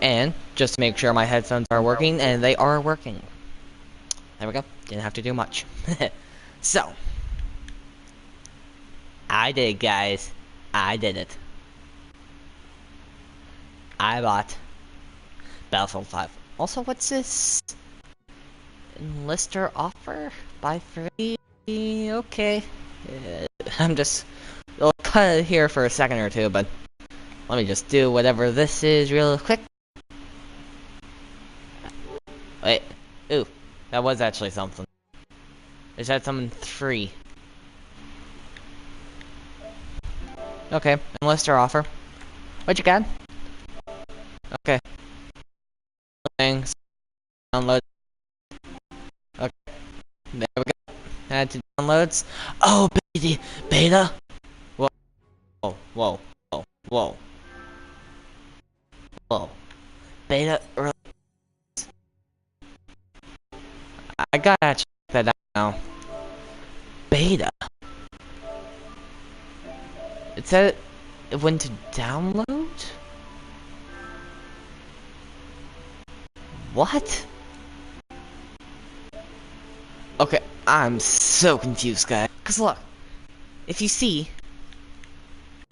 And just to make sure my headphones are working, and they are working. There we go. Didn't have to do much. So, I did it, guys. I did it. I bought Battlefield 5. Also, what's this? Enlister offer? Buy free? Okay. I'm just... I'll cut it here for a second or two, but... Let me just do whatever this is real quick. Wait. Ooh. That was actually something. Is that something free? Okay. Enlister offer. What you got? Okay. Thanks. Download. Okay. There we go. Add to downloads. Oh, beta. Whoa. Whoa. Whoa. Whoa. Whoa. Whoa. Beta early. I gotta check that out now. Beta. It said it went to download? What? Okay, I'm so confused, guys. Cause look, if you see,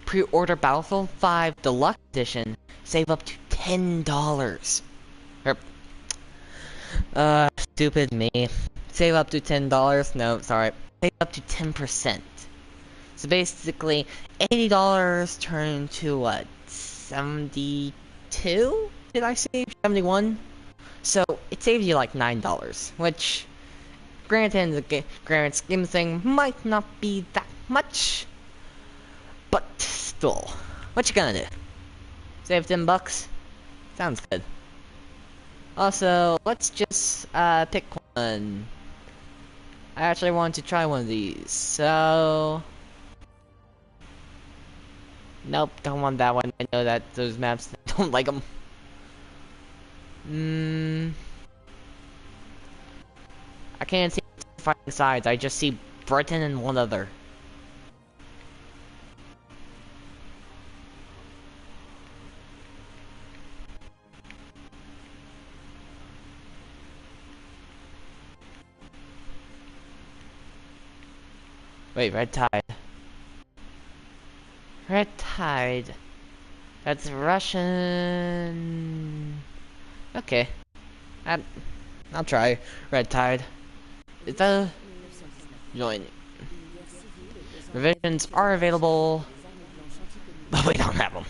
pre-order Battlefield 5 Deluxe Edition, save up to $10. Stupid me. Save up to $10. No, sorry. Save up to 10%. So basically, $80 turned to what? 72? Did I say 71? So it saves you like $9, which, granted, in the grand scheme of things, might not be that much, but still, what you gonna do? Save $10? Sounds good. Also, let's just pick one. I actually want to try one of these, so... Nope, don't want that one. I know that those maps, don't like them. I can't see fighting sides, I just see Britain and one other. Wait, Red Tide. Red Tide. That's Russian. Okay. I'll try Red Tide. Is that join? Revisions are available, but we don't have them.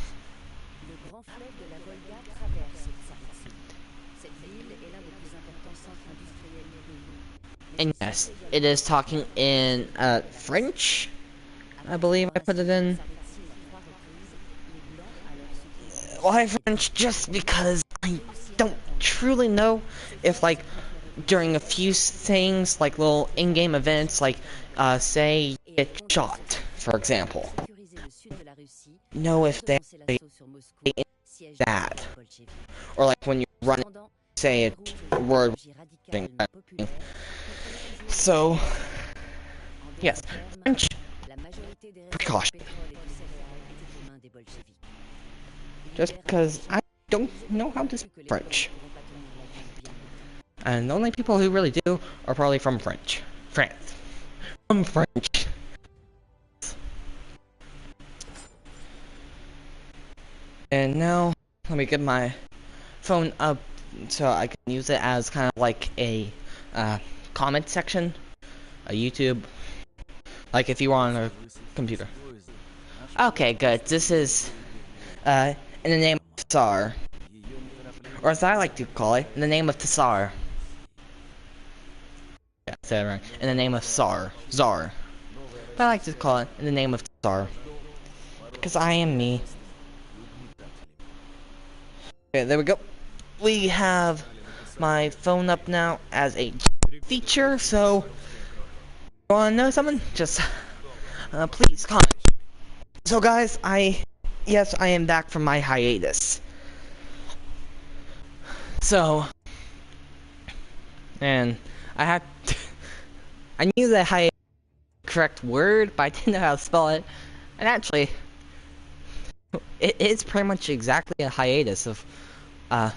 And yes, it is talking in French. I believe I put it in. Why French? Just because I don't truly know if, like, during a few things, like little in-game events, like, say, get shot, for example. Know if they that, or like when you run, say a word. So, yes, French precaution. Just because I don't know how to speak French. And the only people who really do are probably from France. From French. And now, let me get my phone up so I can use it as kind of like a comment section, a YouTube, like if you were on a computer. Okay, good. This is in the name of Tsar, or as I like to call it, in the name of Tsar. Yeah, I said it right. In the name of Tsar, but I like to call it in the name of Tsar because I am me. Okay, there we go. We have my phone up now as a feature, so you wanna know something? Just please comment. So guys, yes, I am back from my hiatus. So, and I had I knew that hiatus was the correct word, but I didn't know how to spell it. And actually, it is pretty much exactly a hiatus of uh,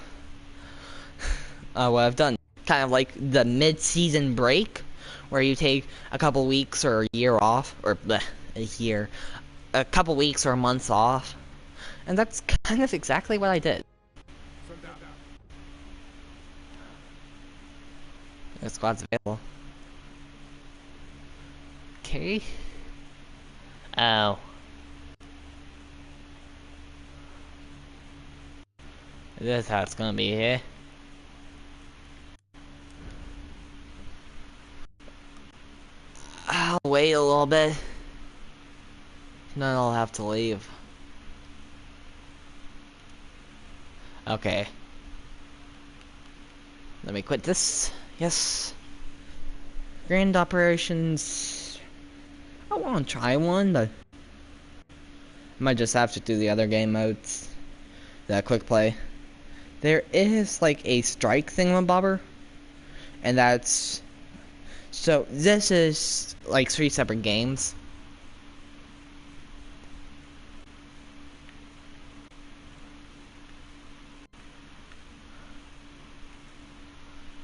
what I've done. Kind of like the mid-season break, where you take a couple weeks or a year off, or bleh, a couple weeks or a month off, and that's kind of exactly what I did. The squad's available. Okay. Oh. This is how it's gonna be here. I'll wait a little bit. Then I'll have to leave. Okay. Let me quit this. Yes. Grand operations. I want to try one, but I might just have to do the other game modes. The quick play. There is like a strike thingamabobber, and that's so. This is like 3 separate games.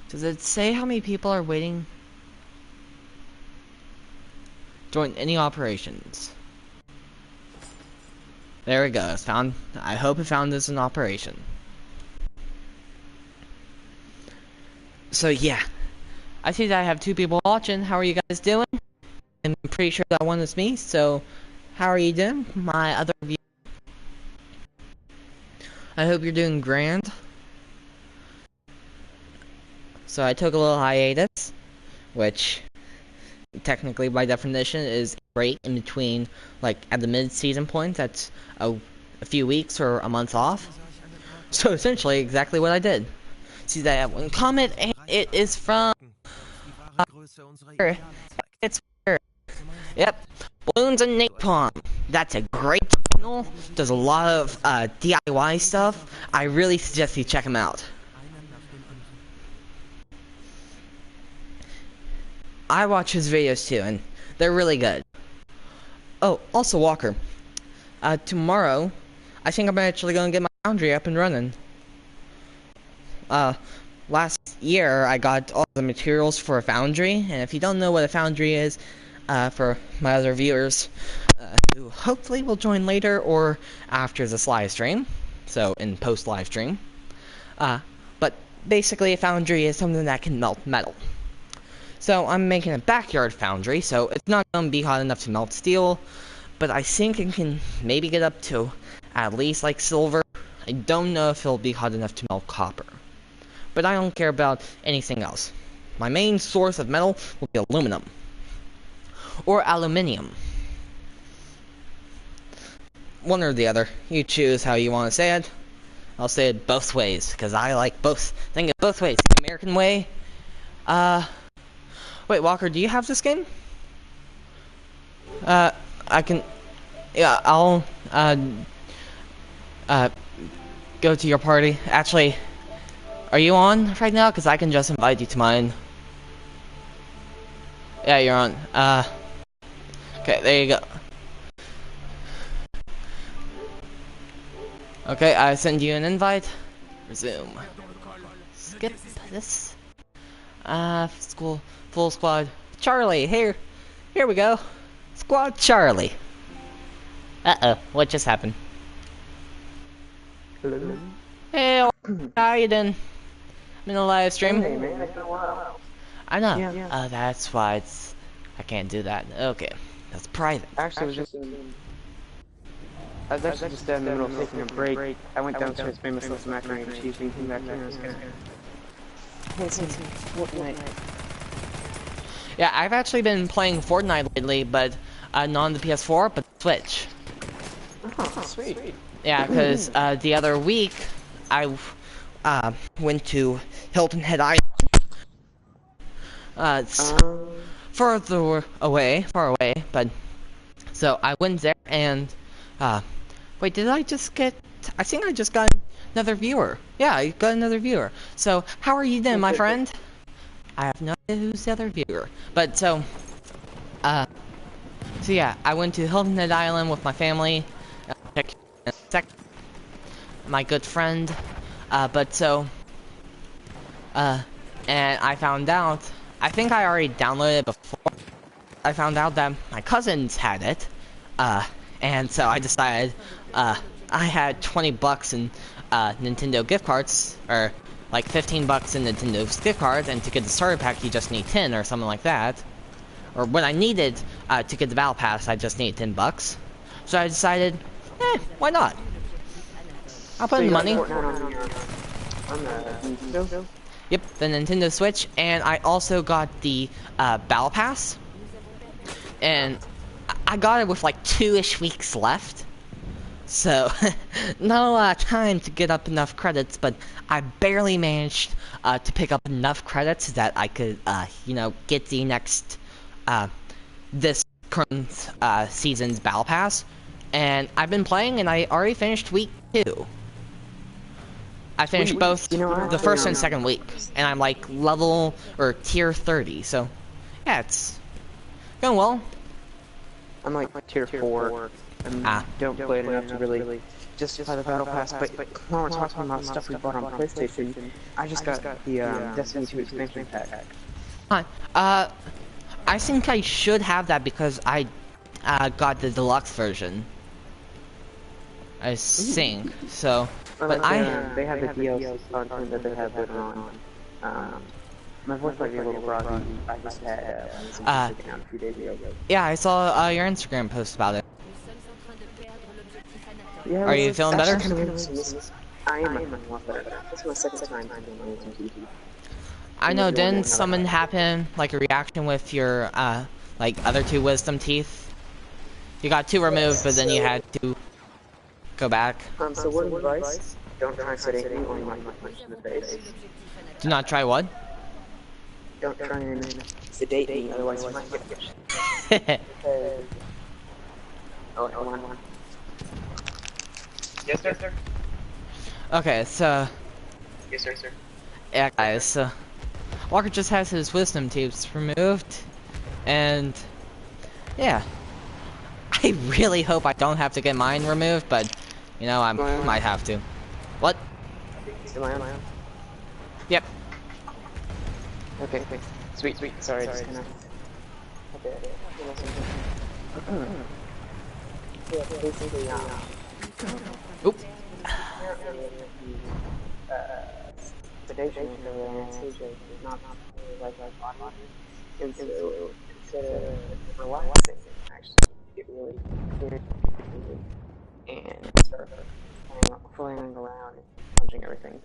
Does it say how many people are waiting? Join any operations. There we go. It's found. I hope it found this an operation. So yeah, I see that I have 2 people watching. How are you guys doing? I'm pretty sure that one is me. So, how are you doing, my other viewer? I hope you're doing grand. So I took a little hiatus, which technically by definition is a break in between, like at the mid-season point. That's a few weeks or a month off. So essentially exactly what I did. See that one comment, and it is from it's yep, balloons and napalm. That's a great channel. Does a lot of DIY stuff. I really suggest you check him out. I watch his videos too, and they're really good. Oh, also Walker, tomorrow, I think I'm actually gonna get my foundry up and running. Last year I got all the materials for a foundry, and if you don't know what a foundry is, for my other viewers, who hopefully will join later or after this live stream, so in post live stream, but basically a foundry is something that can melt metal. So I'm making a backyard foundry, so it's not going to be hot enough to melt steel, but I think it can maybe get up to at least like silver. I don't know if it'll be hot enough to melt copper, but I don't care about anything else. My main source of metal will be aluminum or aluminium. One or the other. You choose how you want to say it. I'll say it both ways, because I like both. Think of both ways. The American way. Wait, Walker, do you have this game? I can... Yeah, I'll, go to your party. Actually, are you on right now? Because I can just invite you to mine. Yeah, you're on. Okay, there you go. Okay, I send you an invite. Resume. Skip this. School, full squad. Charlie, here we go. Squad Charlie. Uh-oh, what just happened? Hello? Hey, how you doing? I'm in a live stream. Hey, man, it's been a while. I know. Yeah. That's why I can't do that. Okay, that's private. Actually, I was actually just in the middle of taking a break. I went downstairs, made myself some macaroni and cheese, and came back here and I was gonna... Yeah, I've actually been playing Fortnite lately, but not on the PS4, but Switch. Oh, sweet. Yeah, because the other week I went to Hilton Head Island. It's far away, but so I went there and wait, did I just get? I think I just got another viewer. Yeah, I got another viewer. So how are you doing, my friend? I have no idea who's the other viewer, but so yeah, I went to Hilton Head Island with my family. My good friend, But so, and I found out, I think I already downloaded it before. I found out that my cousins had it, and so I decided, I had 20 bucks in, Nintendo gift cards, or like 15 bucks in Nintendo's gift cards, and to get the starter pack you just need 10 or something like that. Or when I needed, to get the battle pass, I just needed 10 bucks. So I decided, why not? I'll put in the money. Yep, the Nintendo Switch, and I also got the Battle Pass, and I got it with like 2-ish weeks left, so not a lot of time to get up enough credits, but I barely managed to pick up enough credits that I could, you know, get the next, this current season's Battle Pass, and I've been playing, and I already finished week 2. I finished both the first and second week, and I'm like level or tier 30. So, yeah, it's going well. I'm like tier 4. And don't play it enough to really justify the battle pass. But when we're talking about stuff we bought on PlayStation, I just got the Destiny 2 expansion pack. I think I should have that because I got the deluxe version. I think so. But they have the DLC content that they have later on. My voice might be a little groggy. I just had taken out a few days ago. Yeah, I saw your Instagram post about it. Yeah, are you feeling better? I am a lot better. This is my second time doing YouTube. I know. Didn't something happen, like a reaction with your like other 2 wisdom teeth? You got 2 removed, but then you had to go back. So what advice? Don't try sedating or you might get punched in the face. Do not try what? Don't try and sedate me, otherwise you might get punched. Oh, hold on. Yes, sir. Okay, so... Yes, sir. Yeah, guys, so... Walker just has his wisdom teeth removed, and... yeah. I really hope I don't have to get mine removed, but... you know, I might have to. What? Am I on? Yep. Okay. Sweet. Sorry, just kinda... Okay. Yeah, basically, Oop. sedation or anesthesia is not really like our body. And so, instead of relaxing, actually, get really clear and start flailing around and punching everything.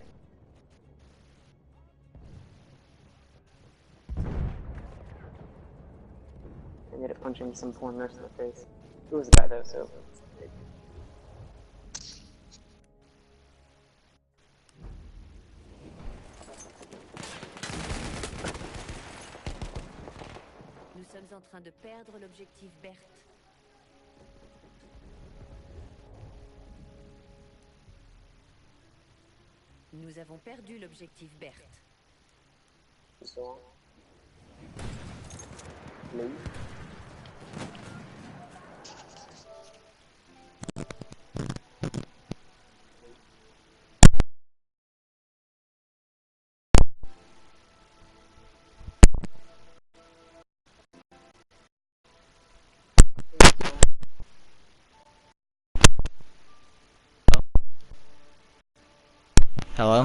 I ended up punching some poor nurse in the face. It was a guy though, so... Nous sommes en train de perdre l'objectif Berthe. Nous avons perdu l'objectif Berthe. So... Leave. Hello?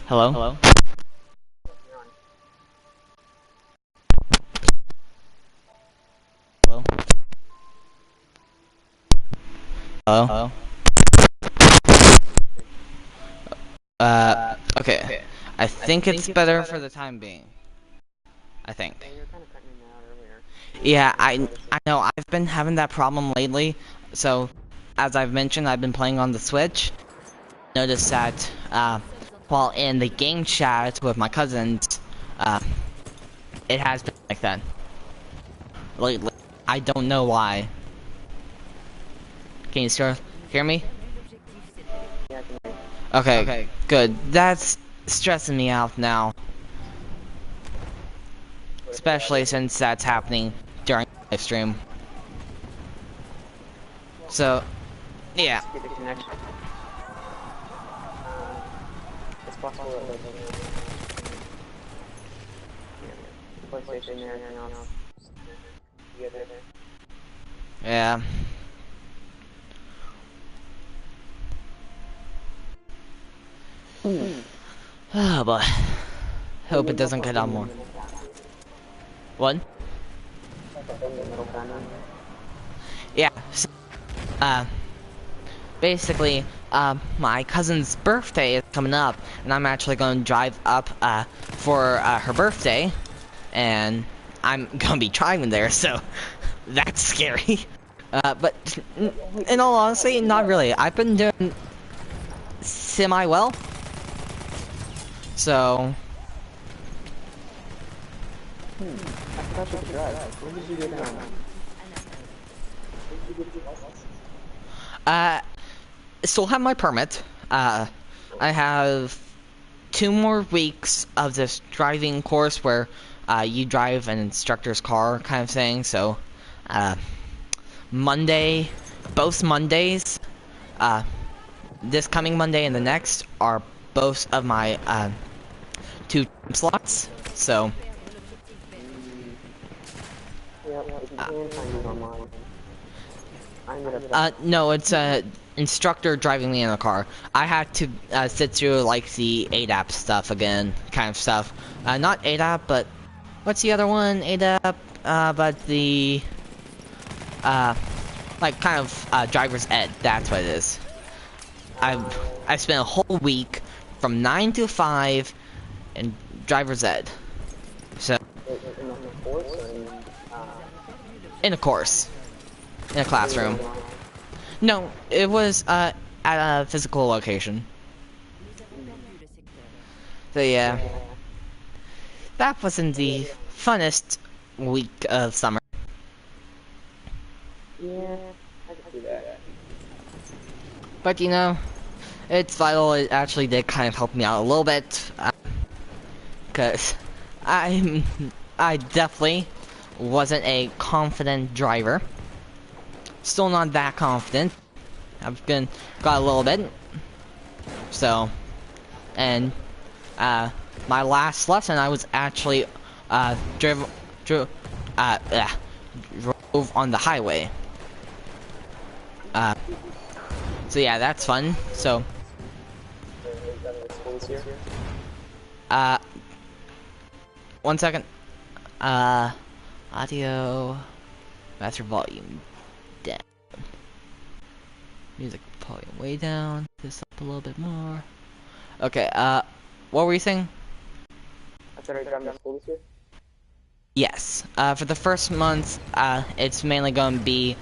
Hello? Hello? Hello? Hello? Okay. I think it's better for the time being. I think. Yeah, I know. I've been having that problem lately. So, as I've mentioned, I've been playing on the Switch. Noticed that while in the game chat with my cousins, it has been like that. Lately. I don't know why. Can you still hear me? Yeah, I can hear Okay, good. That's stressing me out now. Especially since that's happening during the live stream. So, yeah. you. Get the connection. It's possible that like PlayStation there and now together. Yeah. Oh boy. Hope it doesn't get on more. What? Yeah. So, basically, my cousin's birthday is coming up, and I'm actually going to drive up for her birthday, and I'm gonna be driving there, so that's scary. But in all honesty, not really. I've been doing semi-well, so. I thought you could drive. When did you get Still have my permit. I have 2 more weeks of this driving course where you drive an instructor's car kind of thing. So Monday, both Mondays, this coming Monday and the next are both of my 2 time slots. So no, it's instructor driving me in a car. I had to sit through like the ADAP stuff again, kind of stuff. Not ADAP, but what's the other one? ADAP, but the like kind of driver's ed. That's what it is. I spent a whole week from 9 to 5 in driver's ed. So in a course, in a classroom. No, it was at a physical location. So yeah, that wasn't the funnest week of summer. Yeah, I can see that. But you know, it's vital. It actually did kind of help me out a little bit, cause I definitely wasn't a confident driver. Still not that confident. I've got a little bit. So, and my last lesson, I was actually drove on the highway. So yeah, that's fun. So, one second. Audio, master volume down. Music volume way down. This up a little bit more. Okay, what were you saying? I said, are you driving to school this year? Yes. For the first month, it's mainly going to be,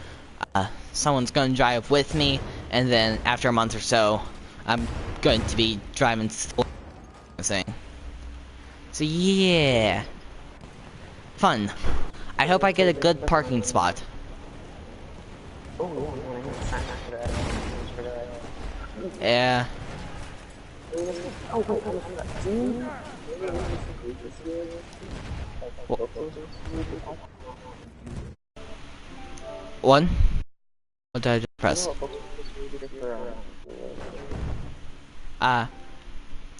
someone's going to drive with me, and then after a month or so, I'm going to be driving to school. So yeah. Fun. I hope I get a good parking spot. Oh, yeah, man, I got signed after that. For that. Yeah. Oh, One? What did I just press?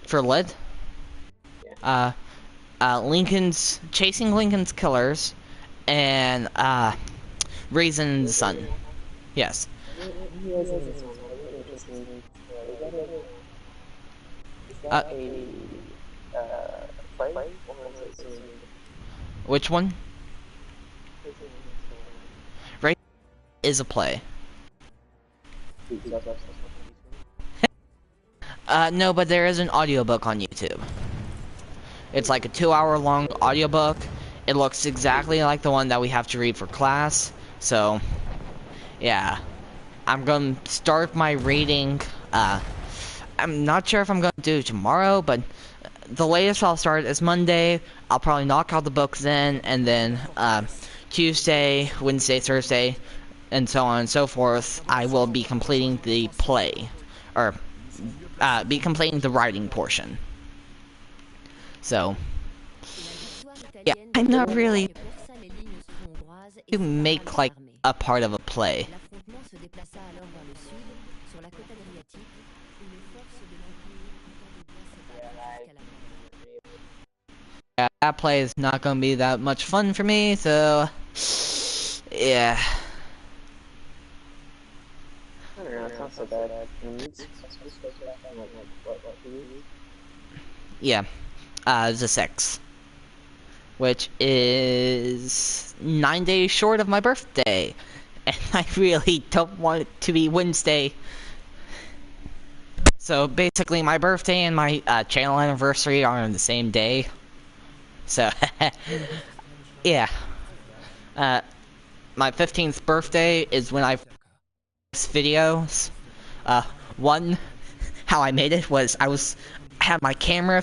For lead? Chasing Lincoln's Killers, and, Raising the Sun. Yes. Which one? Right is a play. No, but there is an audiobook on YouTube. It's like a 2-hour long audiobook. It looks exactly like the one that we have to read for class. So, yeah. I'm gonna start my reading, I'm not sure if I'm going to do tomorrow, but the latest I'll start is Monday. I'll probably knock out the books then, and then Tuesday, Wednesday, Thursday, and so on and so forth, I will be completing the play, or be completing the writing portion. So, yeah, I'm not really to make like a part of a play. Yeah, that play is not going to be that much fun for me, so yeah. I don't know, it's not so bad. Yeah, it's a 6, which is 9 days short of my birthday, and I really don't want it to be Wednesday. So basically, my birthday and my channel anniversary are on the same day. So, yeah. My 15th birthday is when I videos. One, how I made it was I had my camera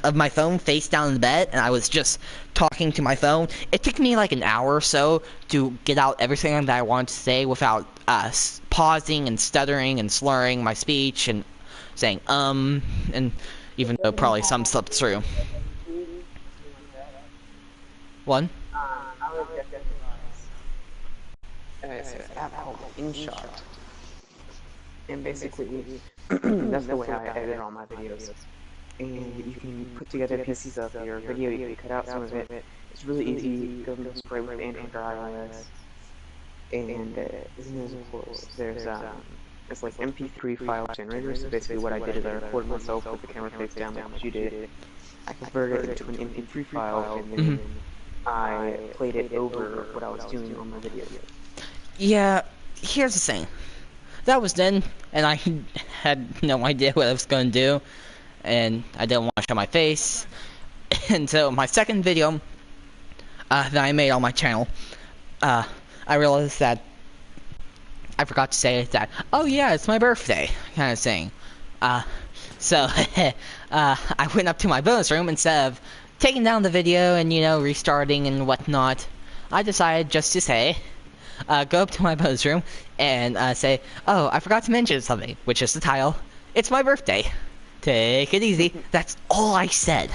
of my phone face down in the bed, and I was just talking to my phone. It took me like an hour or so to get out everything that I wanted to say without pausing and stuttering and slurring my speech and saying and even though probably some slipped through. One. I would definitely it's an app called InShot. And basically, that's the way I edit all my videos. And you can put together pieces of your video, you can cut out some of it. It's really easy, goes great with Android or iOS. And of course, there's it's like MP3 file generator. So basically what I did is I recorded myself with the camera face down like you did. I converted it into an MP3 file, and then I played it over what I was doing on my video. Yeah, here's the thing. That was then, and I had no idea what I was going to do, and I didn't want to show my face. And so my second video that I made on my channel, I realized that I forgot to say that, oh yeah, it's my birthday, kind of thing. So I went up to my bonus room instead of taking down the video and, you know, restarting and whatnot. I decided just to say, go up to my bonus room and say, oh, I forgot to mention something, which is the title. It's my birthday. Take it easy. That's all I said.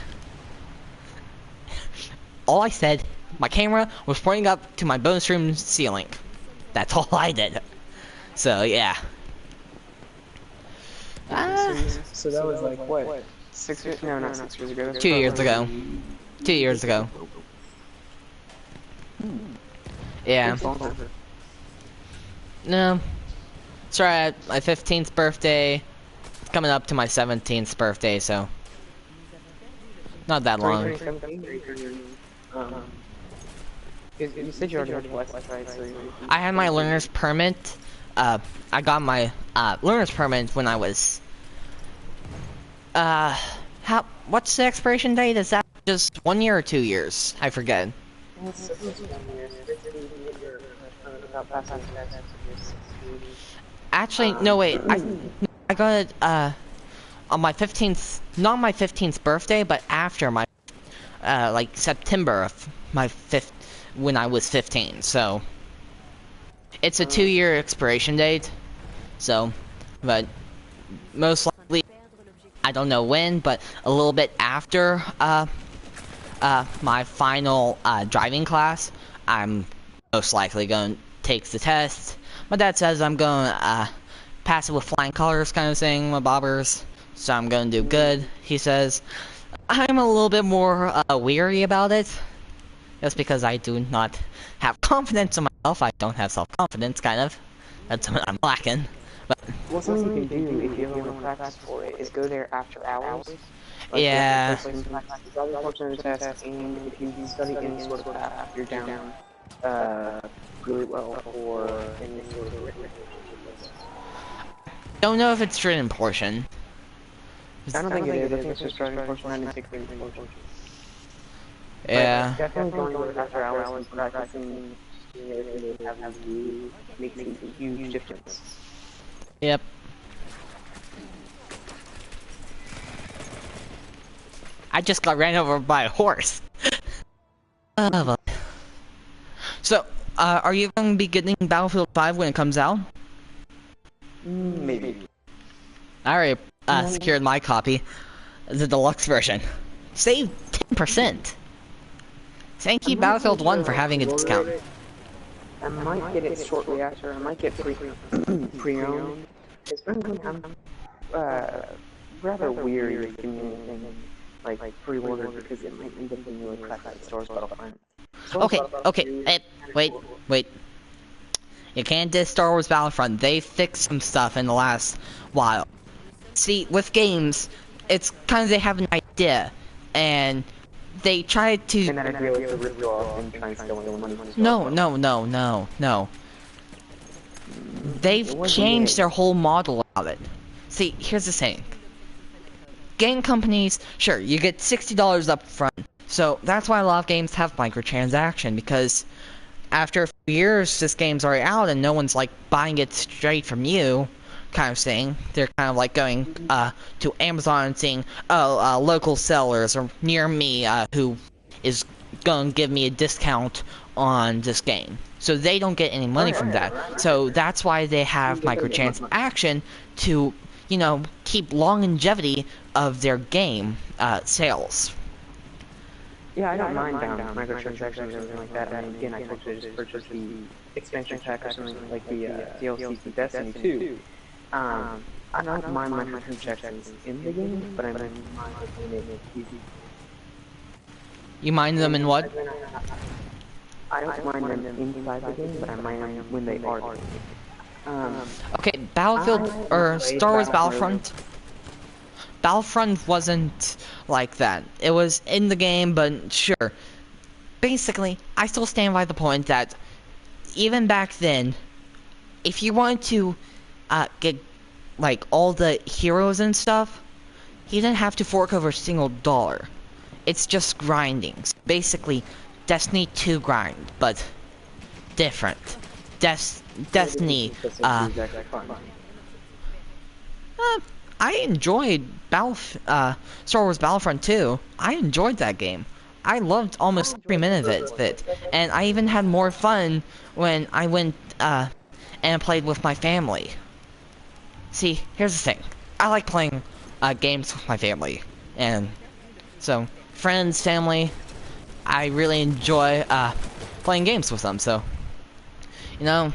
All I said, my camera was pointing up to my bonus room ceiling. That's all I did. So, yeah. So that was like, what? 6 years? No, not 6 years ago. 2 years ago. 2 years ago. Yeah. No. It's right, my 15th birthday. It's coming up to my 17th birthday, so. Not that long. You said you already had lessons, right? So I had my learner's permit. I got my learner's permit when I was. What's the expiration date? Is that just 1 year or 2 years? I forget. Actually, no, wait. I got it on my 15th, not my 15th birthday, but after my like September of my when I was 15. So it's a 2-year expiration date. So, but most likely, I don't know when, but a little bit after my final driving class, I'm most likely going to take the test. My dad says I'm going to pass it with flying colors, kind of thing, my bobbers. So I'm going to do good, he says. I'm a little bit more weary about it. Just because I do not have confidence in myself. I don't have self-confidence, kind of. That's what I'm lacking. But well, something you can do if you ever want to practice for it is go there after hours. Like, yeah. Test, and if you study any sort of path, you're down really well for any sort of written. Don't know if it's written portion. I don't think it is. I think it's just writing portion. I didn't take written portion. Yeah. Definitely going after hours and practicing makes a huge difference. Yep. I just got ran over by a horse. So, are you going to be getting Battlefield 5 when it comes out? Maybe. I already secured my copy, the deluxe version. Save 10%. Thank you, Battlefield 1, for having a discount. I might get it shortly after. I might get pre-owned. It's been rather weird doing anything like pre-order because it might end up being really crap at stores Battlefront. Okay, wait. You can't diss Star Wars Battlefront. They fixed some stuff in the last while. See, with games, it's kind of they have an idea, and they try to... And that idea was to rip you off and try and steal your money. No. They've changed their whole model of it. See, here's the thing. Game companies, sure, you get $60 up front. So that's why a lot of games have microtransaction, because after a few years, this game's already out and no one's like buying it straight from you, kind of thing. They're kind of like going to Amazon and seeing, local sellers or near me who is going to give me a discount on this game. So they don't get any money from that. So that's why they have microtransaction to, you know, keep longevity of their game sales. Yeah, I don't mind microtransactions or something like that. I mean, again, I could just purchase the expansion pack or something like the DLC to Destiny 2. I don't mind microtransactions in the game, but I mind when they make it easy. You mind them in what? I don't mind them inside the game, but I mind them when they are. Okay, Battlefield or Star Wars Battlefront. Battlefront wasn't like that. It was in the game, but sure. Basically, I still stand by the point that even back then, if you wanted to get like all the heroes and stuff, you didn't have to fork over a single dollar. It's just grinding. Basically, Destiny 2 grind, but different. Destiny. I enjoyed Star Wars Battlefront 2. I enjoyed that game. I loved almost every minute of it, and I even had more fun when I went and played with my family. See, here's the thing. I like playing games with my family, and so friends, family, I really enjoy playing games with them. So, you know,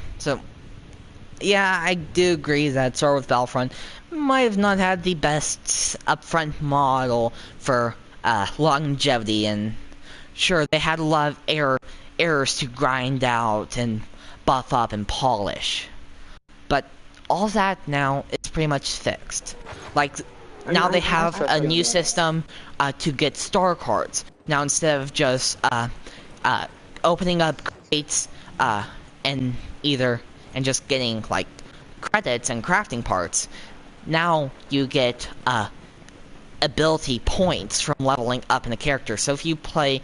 yeah, I do agree that Star Wars Battlefront might have not had the best upfront model for longevity, and sure, they had a lot of errors to grind out and buff up and polish. But all that now is pretty much fixed. Like, now they have a new system to get star cards. Now instead of just opening up crates and just getting like credits and crafting parts, now you get ability points from leveling up in a character. So if you play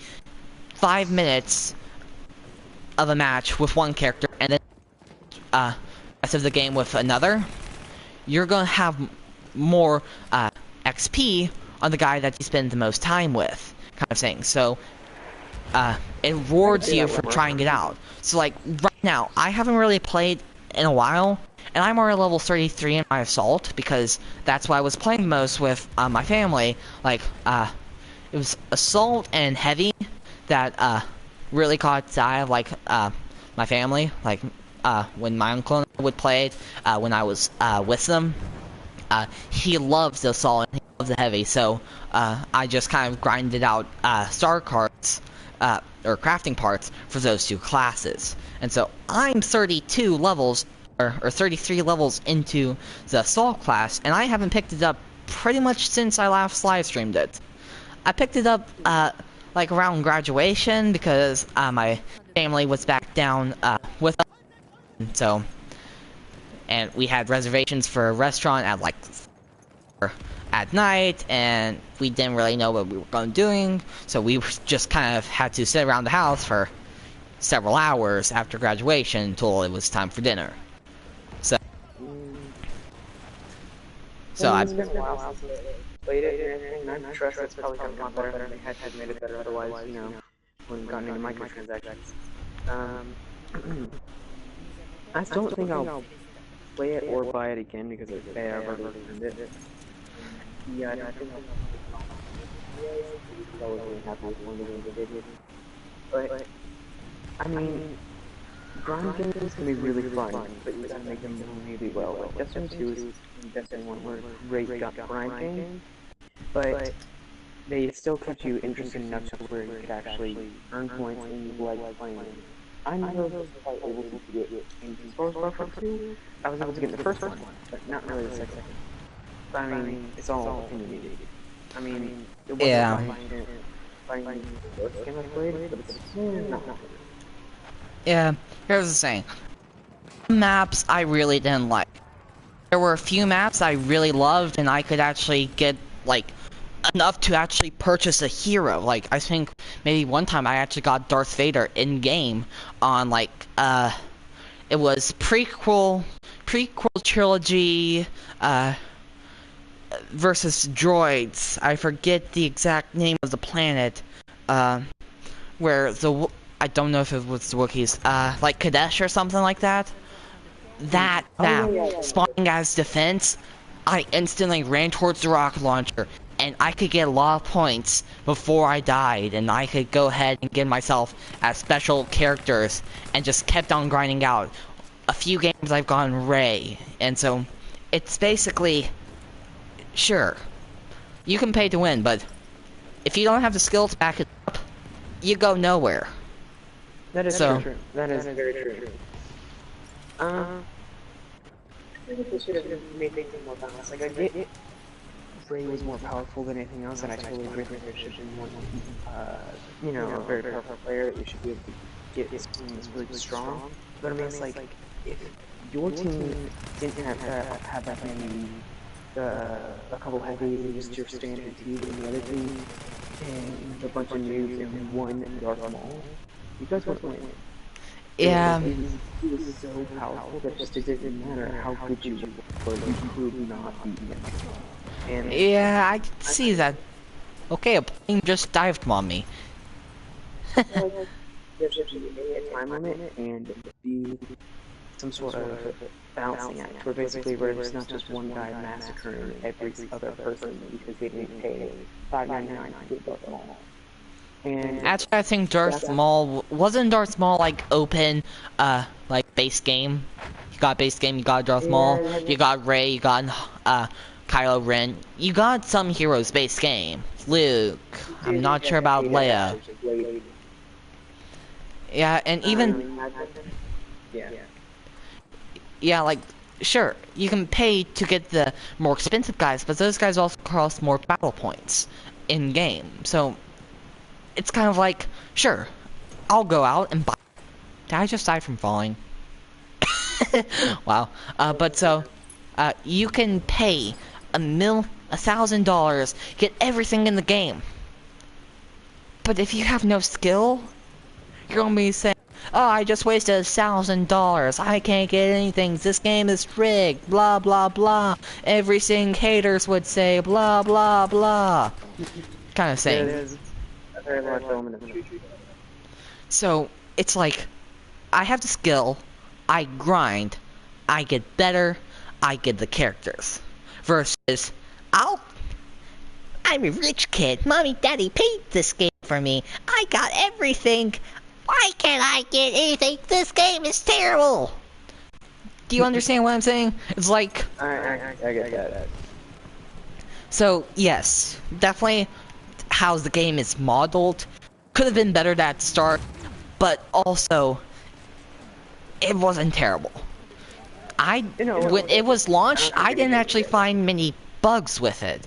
5 minutes of a match with one character and then rest of the game with another, you're gonna have more XP on the guy that you spend the most time with, kind of thing. So it rewards you for trying it out. So like right now, I haven't really played in a while, and I'm already level 33 in my assault because that's what I was playing most with my family. Like it was assault and heavy that really caught the eye of like my family. Like when my uncle would play it when I was with them. He loves the assault and he loves the heavy, so I just kind of grinded out star cards or crafting parts for those two classes. And so I'm 32 levels or 33 levels into the assault class, and I haven't picked it up pretty much since I last live streamed it. I picked it up like around graduation because my family was back down with us, so. And we had reservations for a restaurant at like at night, and we didn't really know what we were going to be doing, so we just kind of had to sit around the house for several hours after graduation until it was time for dinner. So I played it and everything, and I trust it's probably done a lot better than they had to have made it better otherwise, you know, when gotten into microtransactions. I still don't think I'll play it or buy it again because I've already earned it. Yeah, I think I was really happy with one of the games I did. But, I mean, grind games can be really fun, but you gotta make them really well. Like, Destiny 2 is Destiny 1 were great grind games, but they still kept you interested enough to where you could actually earn points and you like playing them. I never was quite able to get in Star Wars Battlefront 2. I was able to get in the first one, but not really the second. But I mean, it's all opinionated. I mean, it wasn't by the worst game I played, but it's not. Yeah, here's the thing. Maps I really didn't like. There were a few maps I really loved, and I could actually get, like, enough to actually purchase a hero. Like, I think maybe one time I actually got Darth Vader in-game on, like, it was prequel trilogy, versus droids. I forget the exact name of the planet, where I don't know if it was the Wookiees, like Kadesh or something like that. That spawning as defense, I instantly ran towards the rocket launcher, and I could get a lot of points before I died, and I could go ahead and get myself as special characters, and just kept on grinding out. A few games I've gone Rey, and so it's basically, sure, you can pay to win, but if you don't have the skill to back it up, you go nowhere. That is true. That is very true. I think they should have made things more balanced. Like, I get Rey was more powerful than anything else, and I totally agree that there should be one, you know, a very powerful player that you should be able to get his team is really strong. But I mean, it's like, if your team didn't have that many, a couple heavies and just your standard team and the other team, and a bunch of noobs and one Darth Maul, you guys wouldn't win. Yeah. He was so powerful that just it didn't matter how good you were, you could not beat him. And yeah, I can see that. Okay, a plane just dived on me. There should be a time limit and be some sort of balancing act, where it's not just one guy massacring every other person because they didn't pay $5.99 to get Darth Maul. And actually, I think Darth Maul wasn't Darth Maul like open, like base game. You got base game, you got Darth Maul, you got Rey, you got Kylo Ren. You got some heroes base game. Luke. I'm not sure about Leia. Yeah, and even yeah, like, sure, you can pay to get the more expensive guys, but those guys also cost more battle points in game. So it's kind of like, sure, I'll go out and buy. Did I just die from falling? Wow. But so, you can pay $1,000, get everything in the game. But if you have no skill, you're gonna be saying, oh, I just wasted $1,000. I can't get anything. This game is rigged. Blah, blah, blah. Everything haters would say. Blah, blah, blah. Kind of thing. It is a very large element of the future. So, it's like, I have the skill, I grind, I get better, I get the characters. Versus, I'm a rich kid. Mommy, Daddy paid this game for me. I got everything. Why can't I get anything? This game is terrible. Do you understand what I'm saying? It's like, I get that. So, yes, definitely how the game is modeled could have been better at the start, but also, it wasn't terrible. When it was launched, I didn't actually find many bugs with it.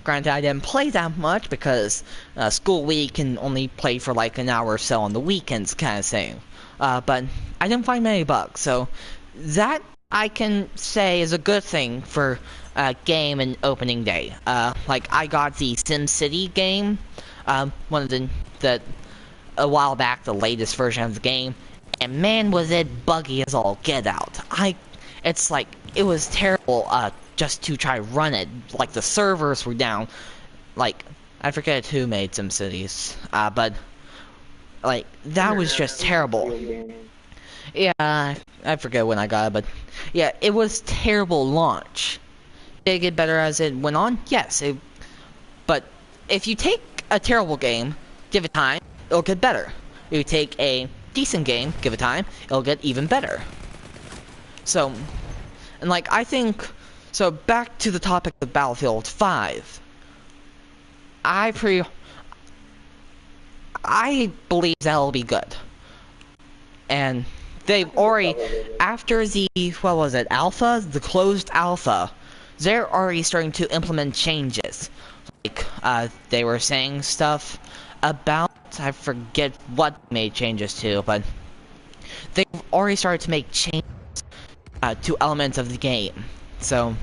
Granted, I didn't play that much because school week can only play for like an hour or so on the weekends kind of thing. But I didn't find many bugs, so that I can say is a good thing for game and opening day. Like, I got the SimCity game, one of the a while back, the latest version of the game, and man was it buggy as all get out. It's like, it was terrible just to try to run it. Like, the servers were down. Like, I forget who made SimCities, but like, that was just terrible. Yeah, I forget when I got it, but yeah, it was terrible launch. Did it get better as it went on? Yes, but if you take a terrible game, give it time, it'll get better. If you take a decent game, give it time, it'll get even better. So, and like, I think, so back to the topic of Battlefield 5. I believe that'll be good. And they've already, after the, what was it, alpha? The closed alpha, they're already starting to implement changes. Like, they were saying stuff about, I forget what made changes to, but they've already started to make changes to elements of the game. So,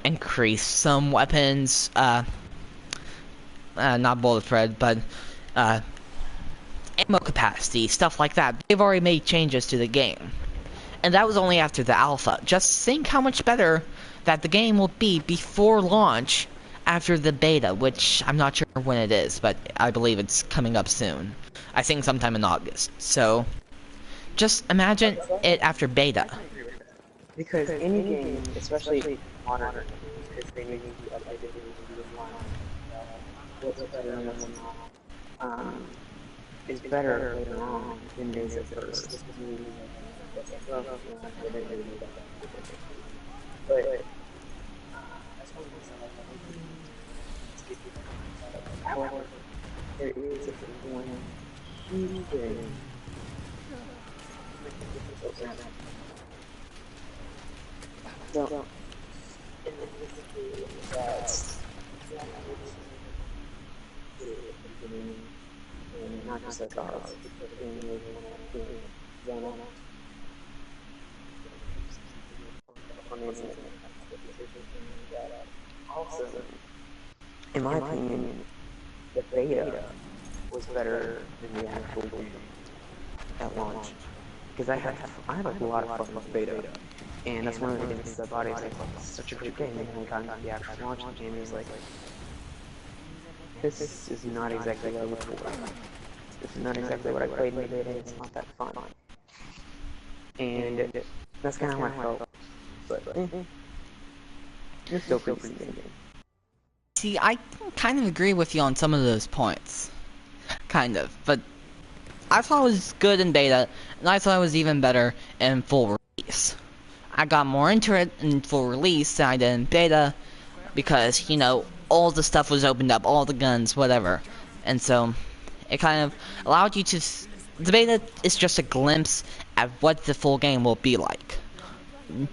increase some weapons, not bullet spread, but, ammo capacity, stuff like that. They've already made changes to the game. And that was only after the alpha. Just think how much better that the game will be before launch after the beta, which I'm not sure when it is, but I believe it's coming up soon. I think sometime in August. So, just imagine it after beta. Because any game, especially modern, because they may be updated in line, what's better and what's not, is better later on than it is at first. But however, there is one huge thing. So, not just the dogs, also, in my opinion, the beta was better than the actual game at launch. Because I had a lot of fun with beta. And that's one of the things that body is like, oh, it's such a great game. And when I got into the actual launch, the game was like, this is not exactly what I looked for. This is not exactly what I played in the beta, and it's not that fun. And that's kind of how I felt. But, it's still pretty decent game. See, I kind of agree with you on some of those points. Kind of. But I thought it was good in beta, and I thought it was even better in full release. I got more into it in full release than I did in beta, because, you know, all the stuff was opened up, all the guns, whatever. And so, it kind of allowed you to... The beta is just a glimpse at what the full game will be like.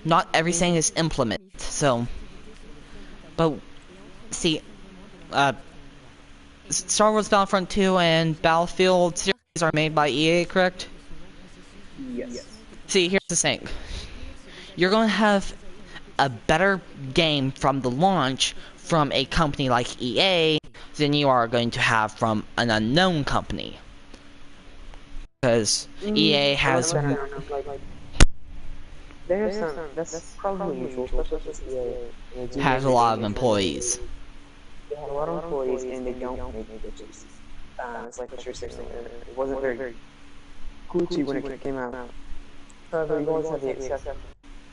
Not everything is implemented, so... But, see, Star Wars Battlefront 2 and Battlefield series are made by EA, correct? Yes. See, here's the thing. You're going to have a better game from the launch from a company like EA than you are going to have from an unknown company. Because EA has... There's some, that's probably usual, especially with EA. Has a lot of employees. They have a lot of employees and they don't make glitches. It's like what you're saying. It wasn't very glitchy when it came out. However, you always have the exception.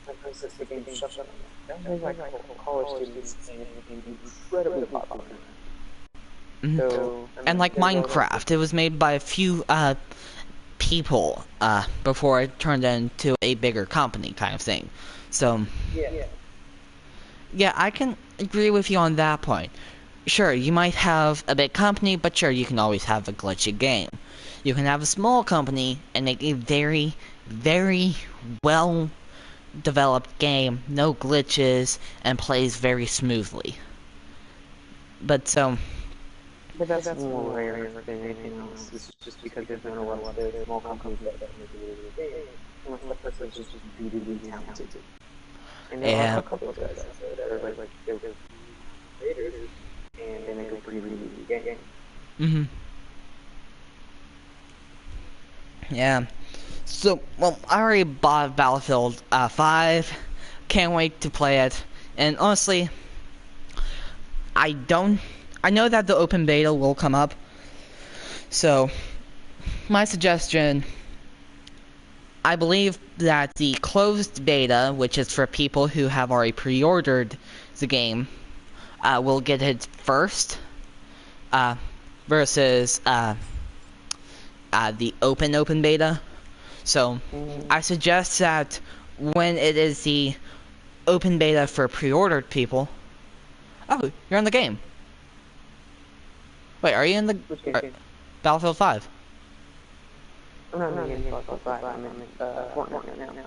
Like, for instance, the game Shut Up. That was like college students and incredibly popular. So, and like Minecraft, it was made by a few people before it turned into a bigger company kind of thing. So yeah, I can agree with you on that point. Sure, you might have a big company, but sure, you can always have a glitchy game. You can have a small company and make a very, very well developed game, no glitches, and plays very smoothly. But that's more rare than anything else. It's just because there's not a lot of other small companies that make it really big. Unless the person's just really talented. And there are a couple of guys out there that are like they're creators and they make a pretty really good game. Yeah. So, well, I already bought Battlefield 5. Can't wait to play it. And honestly, I know that the open beta will come up. So, my suggestion, I believe that the closed beta, which is for people who have already pre-ordered the game, will get it first, versus the open beta. So, I suggest that when it is the open beta for pre-ordered people... Oh, you're in the game. Wait, are you in the... Battlefield 5? I'm not in Battlefield 5, I'm in Fortnite now.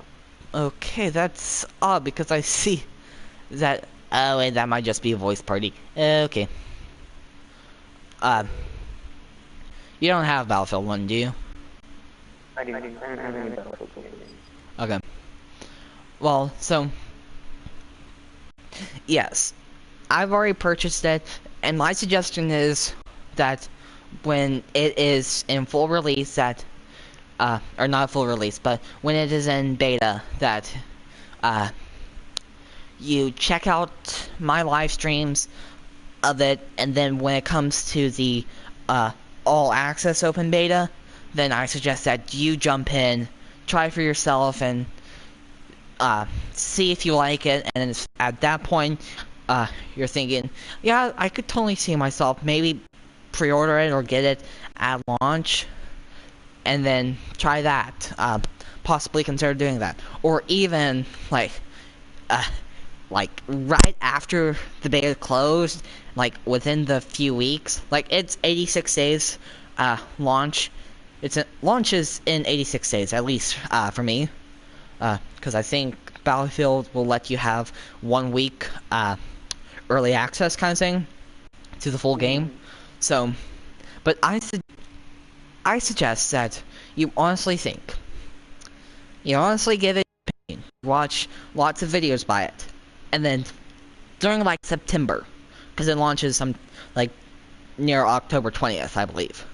Okay, that's odd because I see that... Oh, wait, that might just be a voice party. Okay. You don't have Battlefield 1, do you? I do. I don't have any Battlefield games. Okay. Well, so... Yes. I've already purchased it, and my suggestion is that when it is in full release that... or not full release, but when it is in beta, that... you check out my live streams of it, and then when it comes to the all access open beta, then I suggest that you jump in, try for yourself, and see if you like it. And at that point, you're thinking, yeah, I could totally see myself maybe pre-order it or get it at launch, and then try that. Possibly consider doing that, or even like right after the beta closed, like within the few weeks, like it's 86 days launch. Launches in 86 days at least for me, because I think Battlefield will let you have 1 week early access kind of thing to the full game. So, but I suggest that you honestly give it an opinion, watch lots of videos by it. And then during like September, because it launches like near October 20th, I believe,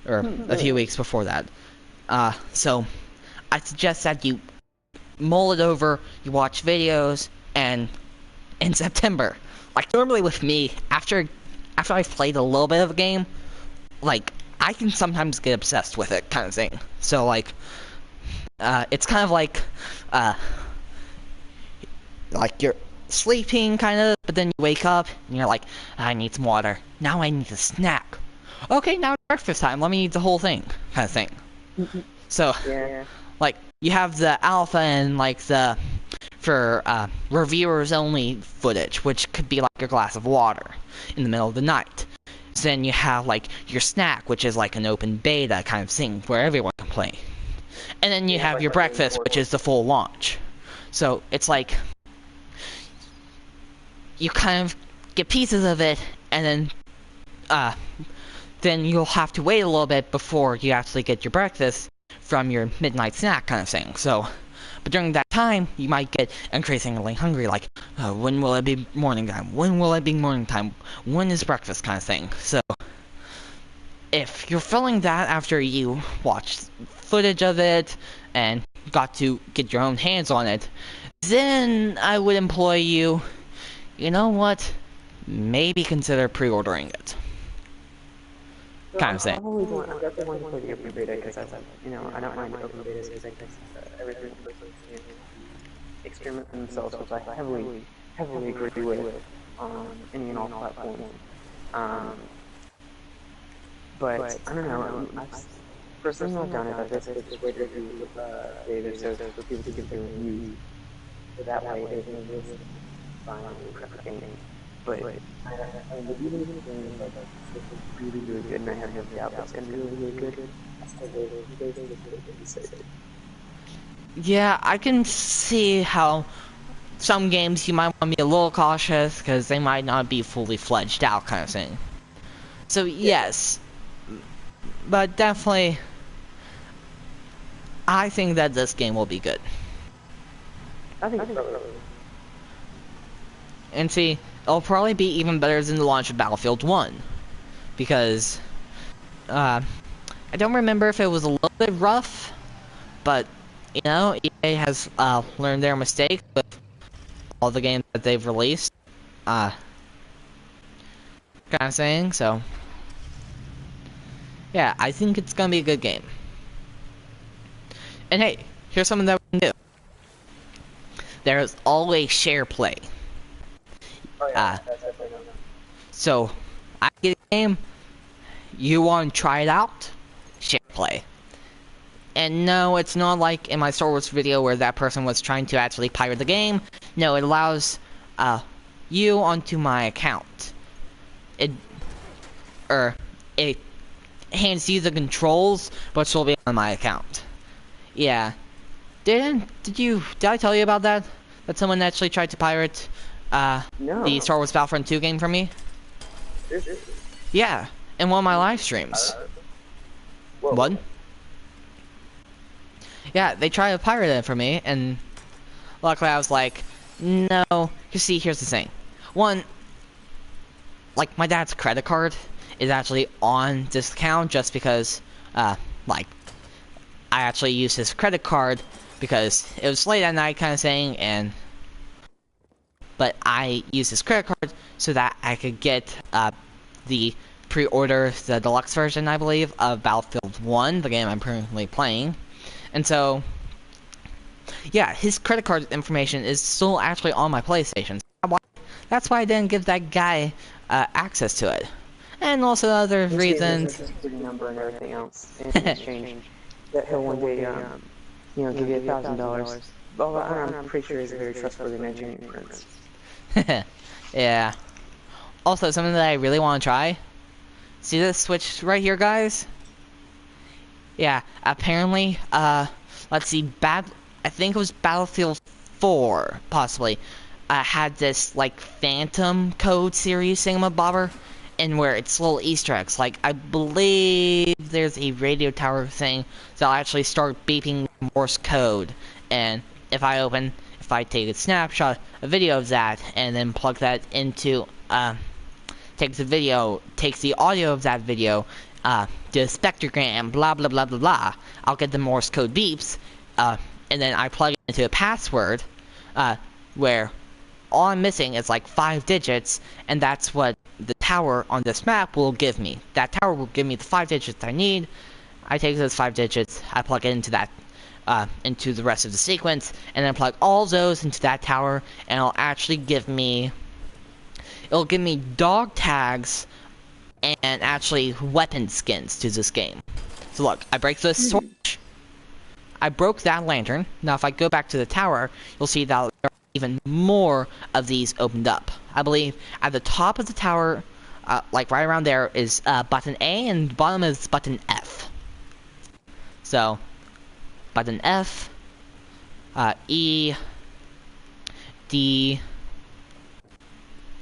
or a few weeks before that. So I suggest that you mull it over, you watch videos, and in September, like normally with me, after I've played a little bit of a game, like I can sometimes get obsessed with it, kind of thing. So like, it's kind of like you're sleeping kind of, but then you wake up and you're like, I need some water. Now I need a snack. Okay, now it's breakfast time. Let me eat the whole thing, kind of thing. So, like, you have the alpha and like the for reviewers only footage, which could be like a glass of water in the middle of the night. So then you have like your snack, which is like an open beta kind of thing where everyone can play. And then you have your breakfast, which is the full launch. So it's like you kind of get pieces of it, and then you'll have to wait a little bit before you actually get your breakfast from your midnight snack kind of thing. So, but during that time, you might get increasingly hungry, like, when will it be morning time? When will it be morning time? When is breakfast kind of thing? So, if you're feeling that after you watched footage of it and got to get your own hands on it, then I would employ you, you know what, maybe consider pre-ordering it. Kind of thing. I definitely want to play the open beta because I don't mind the open betas because I think everything person can experiment themselves, which I heavily agree with on any and all platforms. But I don't know. First time I've done it, I've just waited to David so for people to give their reviews. So that way they can just find and prep the game. But I mean, even if it's really good, and I have no doubt that's going to be really good, I still think Yeah, I can see how some games you might want to be a little cautious because they might not be fully fledged out kind of thing. So yes, but definitely I think that this game will be good. I think so. And see, it'll probably be even better than the launch of Battlefield 1. Because, I don't remember if it was a little bit rough, but, you know, EA has learned their mistake with all the games that they've released. Kind of saying, so. Yeah, I think it's gonna be a good game. And hey, here's something that we can do. There's always share play. Oh, yeah, that's definitely not. So, I get a game, you want to try it out, share play. And no, it's not like in my Star Wars video where that person was trying to actually pirate the game. No, it allows you onto my account. It hands you the controls, but will be on my account. Yeah. Did I tell you about that? That someone actually tried to pirate No. the Star Wars Battlefront 2 game from me? Yeah, in one of my live streams. What? Yeah, they tried to pirate it for me, and luckily I was like, no. You see, here's the thing. One, like, my dad's credit card is actually on this account just because, like, I actually used his credit card because it was late at night kind of thing, but I used his credit card so that I could get, the pre-order, the deluxe version, I believe, of Battlefield 1, the game I'm currently playing. And so, yeah, his credit card information is still actually on my PlayStation. That's why I didn't give that guy access to it. And also other reasons. Number and everything else in exchange. That he'll one day, give you $1,000. Well, I'm pretty sure he's a very trustworthy Nigerian prince. Yeah. Also, something that I really want to try. See this switch right here, guys? Yeah, apparently, let's see, I think it was Battlefield 4, possibly, had this, like, Phantom Code series thingamabobber, and where it's little Easter eggs. Like, I believe there's a radio tower thing that'll actually start beeping Morse code, and if I take a snapshot, a video of that, and then plug that into, takes the audio of that video, the spectrogram, blah blah blah blah blah. I'll get the Morse code beeps, and then I plug it into a password, where all I'm missing is like 5 digits, and that's what the tower on this map will give me. That tower will give me the 5 digits I need. I take those 5 digits, I plug it into that, into the rest of the sequence, and then plug all those into that tower, and it'll actually give me. It'll give me dog tags and actually weapon skins to this game. So look, I break this switch. I broke that lantern. Now if I go back to the tower, you'll see that there are even more of these opened up. I believe at the top of the tower, like right around there, is button A, and the bottom is button F. So, button F, E, D,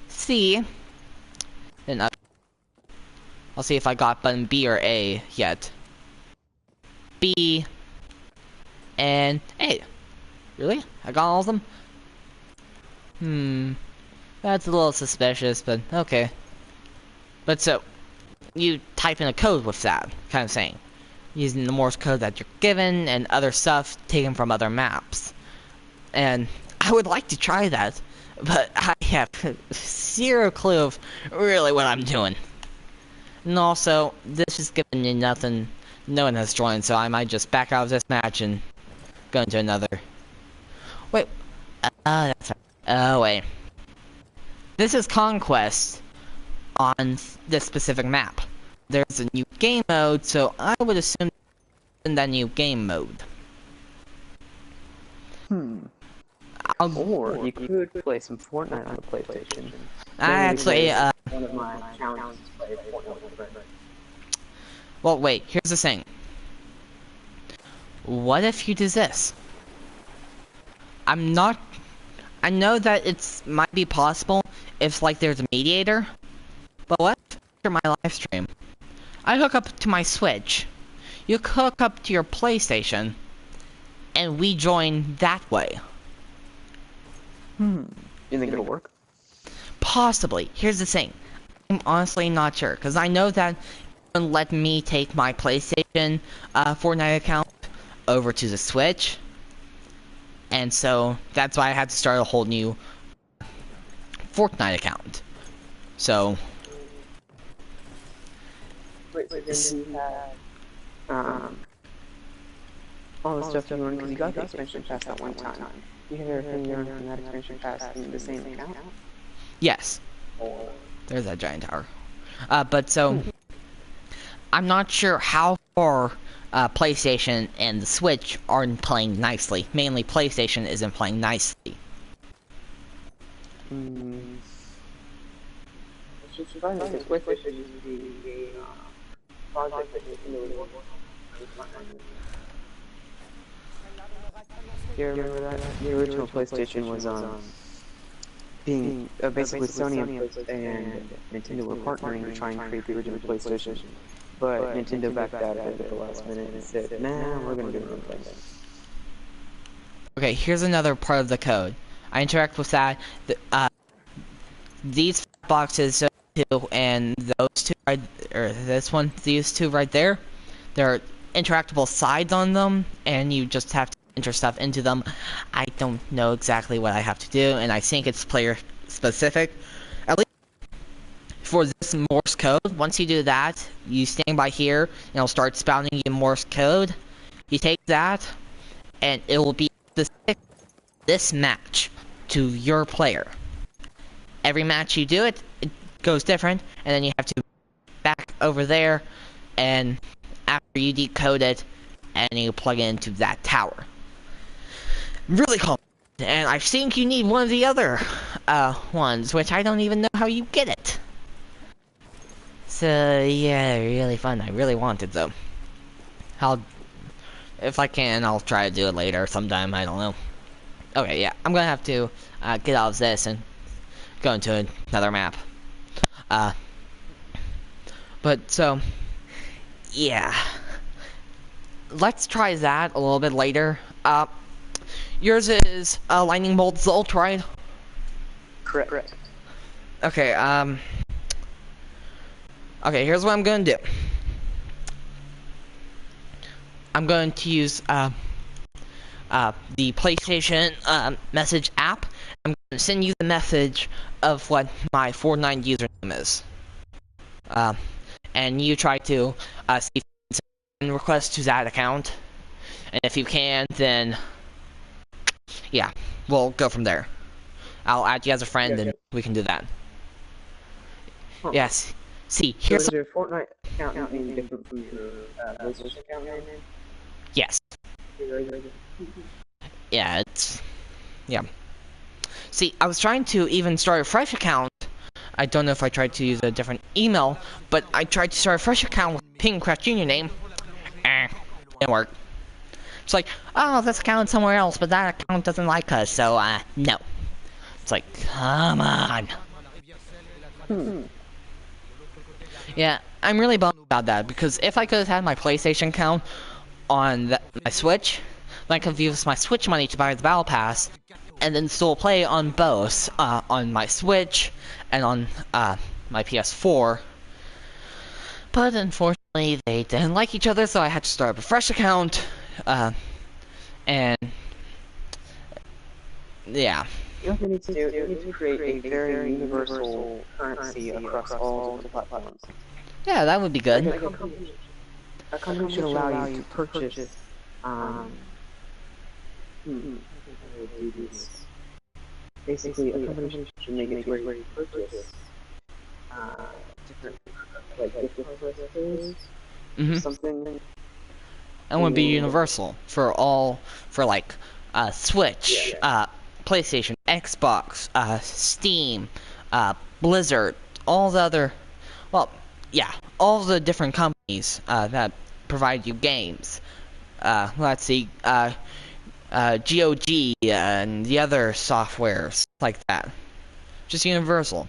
C, then up. I'll see if I got button B or A yet. B, and A. Really? I got all of them? That's a little suspicious, but okay. But so, you type in a code with that, kind of saying. Using the Morse code that you're given, and other stuff taken from other maps. And I would like to try that, but I have zero clue of really what I'm doing. And also, this is giving me nothing. No one has joined, so I might just back out of this match and go into another. Wait. That's right. Oh, wait. This is Conquest on this specific map. There's a new game mode, so I would assume in that new game mode. Or you could play some Fortnite on the PlayStation. I actually, one of my accounts play Fortnite. well, wait, here's the thing. What if you do this? I know that it's might be possible if, like, there's a mediator, but what if after my live stream, I hook up to my Switch, you hook up to your PlayStation, and we join that way? You think it'll work? Possibly. Here's the thing. I'm honestly not sure, because I know that it wouldn't let me take my PlayStation Fortnite account over to the Switch. And so, that's why I had to start a whole new Fortnite account. So Wait, so then you had all the stuff you learned because you got the expansion pass at one time. You have everything you learned from that expansion pass in the same account? yes, Or there's that giant tower. But so I'm not sure how far PlayStation and the Switch aren't playing nicely. Mainly PlayStation isn't playing nicely. it's just funny because PlayStation used to be a project that Nintendo was working on. Do you remember that? The original PlayStation was being basically Sony and Nintendo were partnering to try and create the original PlayStation, but Nintendo backed out of it at the last minute and said, "Nah, we're gonna do our own thing." Okay, here's another part of the code. I interact with that. These boxes two and those two, or this one, these two right there, there are interactable sides on them, and you just have to enter stuff into them. I don't know exactly what I have to do, and I think it's player specific. At least for this Morse code, once you do that, you stand by here, and it'll start spouting you Morse code. You take that, and it will be specific this match to your player. Every match you do it, it goes different, and then you have to back over there, and after you decode it, and you plug it into that tower. Really complicated, and I think you need one of the other ones, which I don't even know how you get it. So yeah, really fun. I really want it though. If I can, I'll try to do it later sometime. I don't know. Okay, yeah, I'm gonna have to get out of this and go into another map. But so yeah, let's try that a little bit later. Yours is lightning bolt Zolt, right? Correct. Okay, okay, here's what I'm gonna do. I'm going to use the PlayStation message app. I'm gonna send you the message of what my Fortnite username is. And you try to see if you can send request to that account. And if you can, then yeah, we'll go from there. I'll add you as a friend, and we can do that. Huh. Yes. See, So here's is your Fortnite account name different from your PlayStation account name? yes. Yeah, it's yeah. See, I was trying to even start a fresh account. I don't know if I tried to use a different email, but I tried to start a fresh account with PenguinCraftJr name. Didn't work. It's like, oh, this account somewhere else, but that account doesn't like us, so no. It's like, come on. Yeah, I'm really bummed about that, because if I could have had my PlayStation account on my Switch, then I could have used my Switch money to buy the Battle Pass, and then still play on both, on my Switch and on my PS4. But unfortunately, they didn't like each other, so I had to start up a fresh account, and yeah. You know what you need to do? You need to create a very universal currency across all the platforms. Yeah, that would be good. Like a company should allow you to purchase, basically, a company should make it where you purchase, different, like, different processors, something. That would be universal for all, for like, Switch, PlayStation, Xbox, Steam, Blizzard, all the other, well, yeah, all the different companies that provide you games. Let's see, GOG and the other softwares like that. Just universal.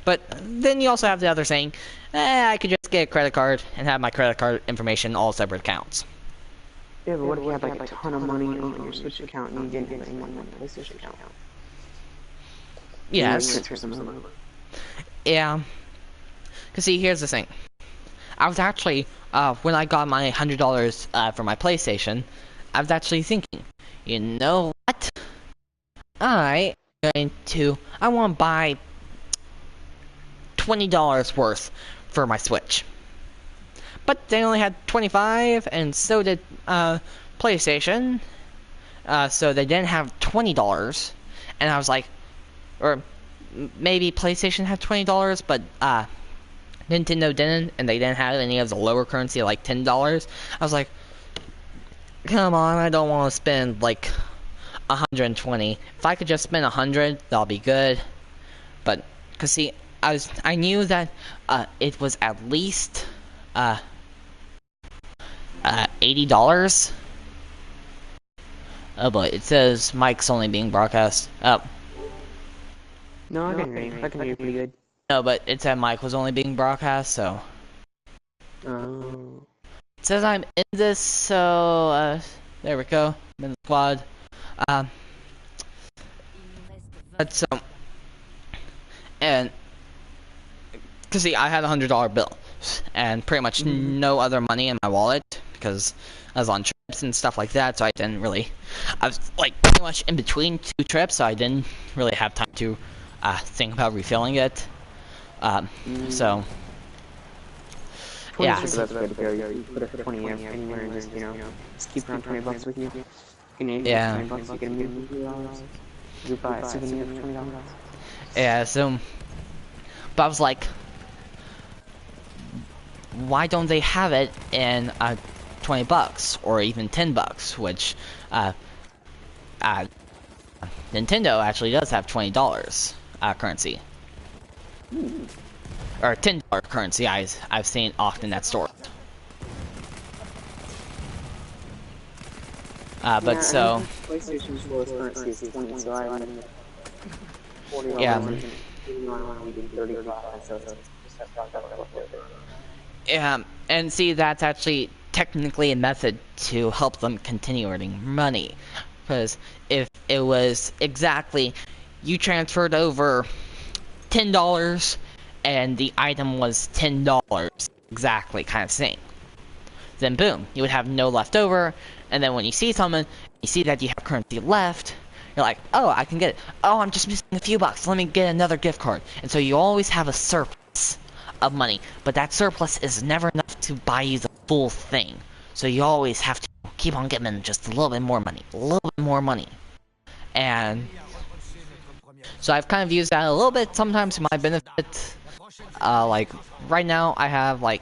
But then you also have the other saying, I could just get a credit card and have my credit card information all separate accounts. Yeah, but what if you had like a ton of money on your Switch account and you didn't have any money on your PlayStation account? Yes. Yeah. Cause see, here's the thing. I was actually, when I got my $100 for my PlayStation, I was actually thinking, you know what? I want to buy $20 worth for my Switch. But they only had 25, and so did PlayStation. So they didn't have $20, and I was like, or maybe PlayStation had $20, but Nintendo didn't, and they didn't have any of the lower currency, like $10. I was like, come on, I don't want to spend like 120. If I could just spend 100, that'll be good. But, cause see, I knew that it was at least $80. Oh boy, it says Mike's only being broadcast. Oh. No, I can hear you. I can hear you pretty good. No, but it said Mike was only being broadcast, so. Oh. It says I'm in this, so there we go. I'm in the squad. But so, and cause see, I had $100 bill, and pretty much no other money in my wallet because I was on trips and stuff like that. So I didn't really. I was like pretty much in between 2 trips, so I didn't really have time to think about refilling it. So. Yeah. That's good to go. You put it for 20 anywhere and just, just keep around $20 with you. Yeah. $20, you get $2. You buy a souvenir for $20. Yeah, so. But I was like, why don't they have it in $20 or even $10, which Nintendo actually does have $20 currency. Or $10 currency I've seen often at stores. But so PlayStation 4's currency is 20, so I mean, $40 yeah. Yeah, and see, that's actually technically a method to help them continue earning money. Because if it was exactly, you transferred over $10 and the item was $10 exactly kind of thing, then boom, you would have no left over, and then when you see someone, you see that you have currency left, you're like, oh, I can get it. Oh, I'm just missing a few bucks, let me get another gift card. And so you always have a surplus of money, but that surplus is never enough to buy you the full thing. So you always have to keep on getting just a little bit more money, a little bit more money. And so I've kind of used that a little bit sometimes to my benefit. Like right now I have like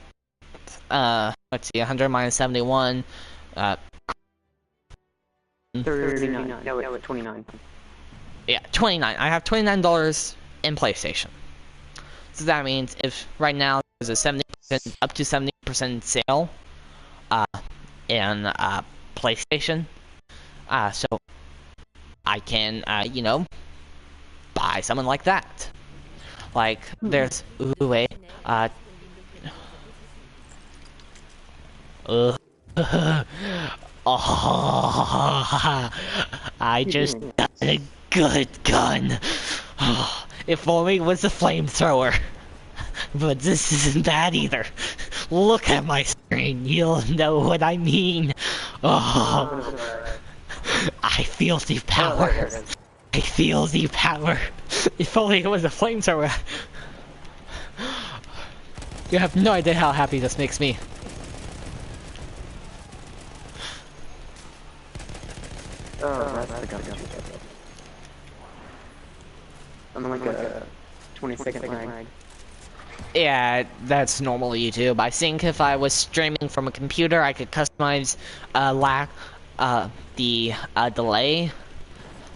let's see, 100 minus 71 $39. No, it's $29. Yeah, $29. I have $29 in PlayStation. So that means if right now there's a 70% up to 70% sale in PlayStation, so I can buy something like that. Like there's wait oh, I just got a good gun. If only it was a flamethrower. But this isn't that either. Look at my screen, you'll know what I mean. Oh, I feel the power. I feel the power. If only it was a flamethrower. You have no idea how happy this makes me. Oh, that's the gun. I'm like a 20-second lag. Yeah, that's normal YouTube. I think if I was streaming from a computer, I could customize the delay.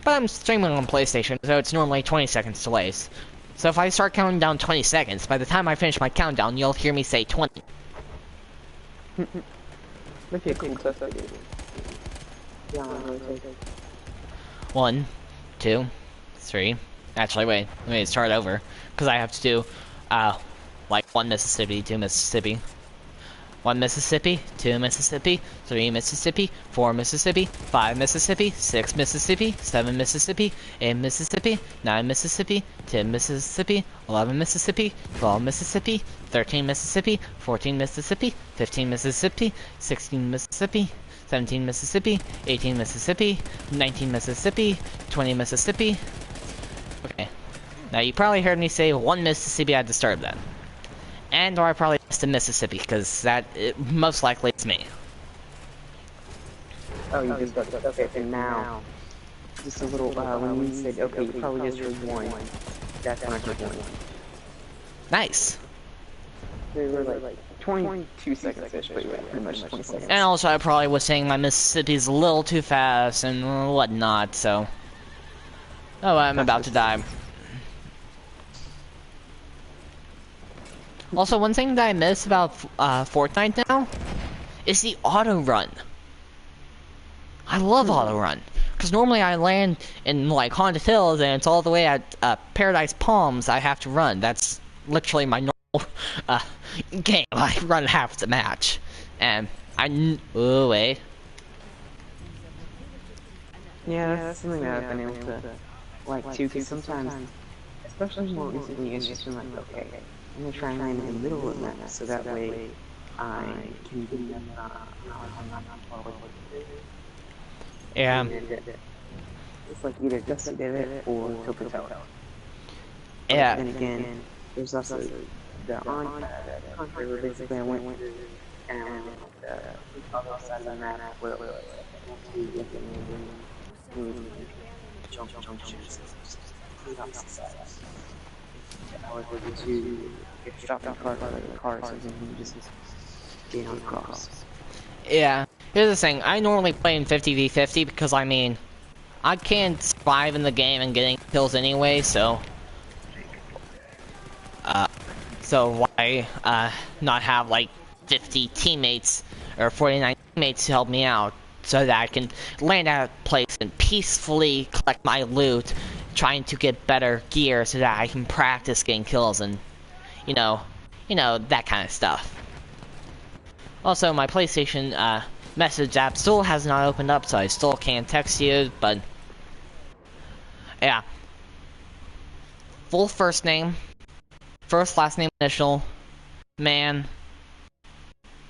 But I'm streaming on PlayStation, so it's normally 20 seconds delays. So if I start counting down 20 seconds, by the time I finish my countdown, you'll hear me say 20. That'd be a cool test idea. Yeah, I'm really taking. 1, 2, 3. Actually, wait. Let me start over. Because I have to do, like 1 Mississippi, 2 Mississippi. 1 Mississippi, 2 Mississippi, 3 Mississippi, 4 Mississippi, 5 Mississippi, 6 Mississippi, 7 Mississippi, 8 Mississippi, 9 Mississippi, 10 Mississippi, 11 Mississippi, 12 Mississippi, 13 Mississippi, 14 Mississippi, 15 Mississippi, 16 Mississippi, 17 Mississippi, 18 Mississippi, 19 Mississippi, 20 Mississippi. Okay. Now, you probably heard me say one Mississippi at the start of that. And or I probably missed a Mississippi, because most likely it's me. Oh, you just got okay, and now, just a little, when you said, okay, you probably just heard one, that's when I heard one. Nice. They were like 22 seconds-ish, but yeah, pretty much 20 seconds. And also, I probably was saying my Mississippi's a little too fast and whatnot, so... Oh, I'm about to die. Also, one thing that I miss about Fortnite now is the auto run. I love auto run, because normally I land in like Haunted Hills and it's all the way at Paradise Palms. I have to run. That's literally my normal game. I run half the match, and oh wait. Yeah, that's something that I've been able to like too, because sometimes, especially more recently, it's just been like, okay, I'm gonna try and land in the middle of that, so that way I can get them Yeah. It's like either Justin did it or Topo Tower. Yeah. Then again, there's also the country where basically I went through and the other side of the map where it was jump junctions. I was able to get stopped in cars and then you just get on across. Yeah. Here's the thing. I normally play in 50v50 because I mean, I can't survive in the game and getting kills anyway. So why not have like 50 teammates or 49 teammates to help me out so that I can land at a place and peacefully collect my loot, trying to get better gear so that I can practice getting kills and you know that kind of stuff. Also, my PlayStation message app still has not opened up, so I still can't text you, but yeah. Full first name, first last name initial, man,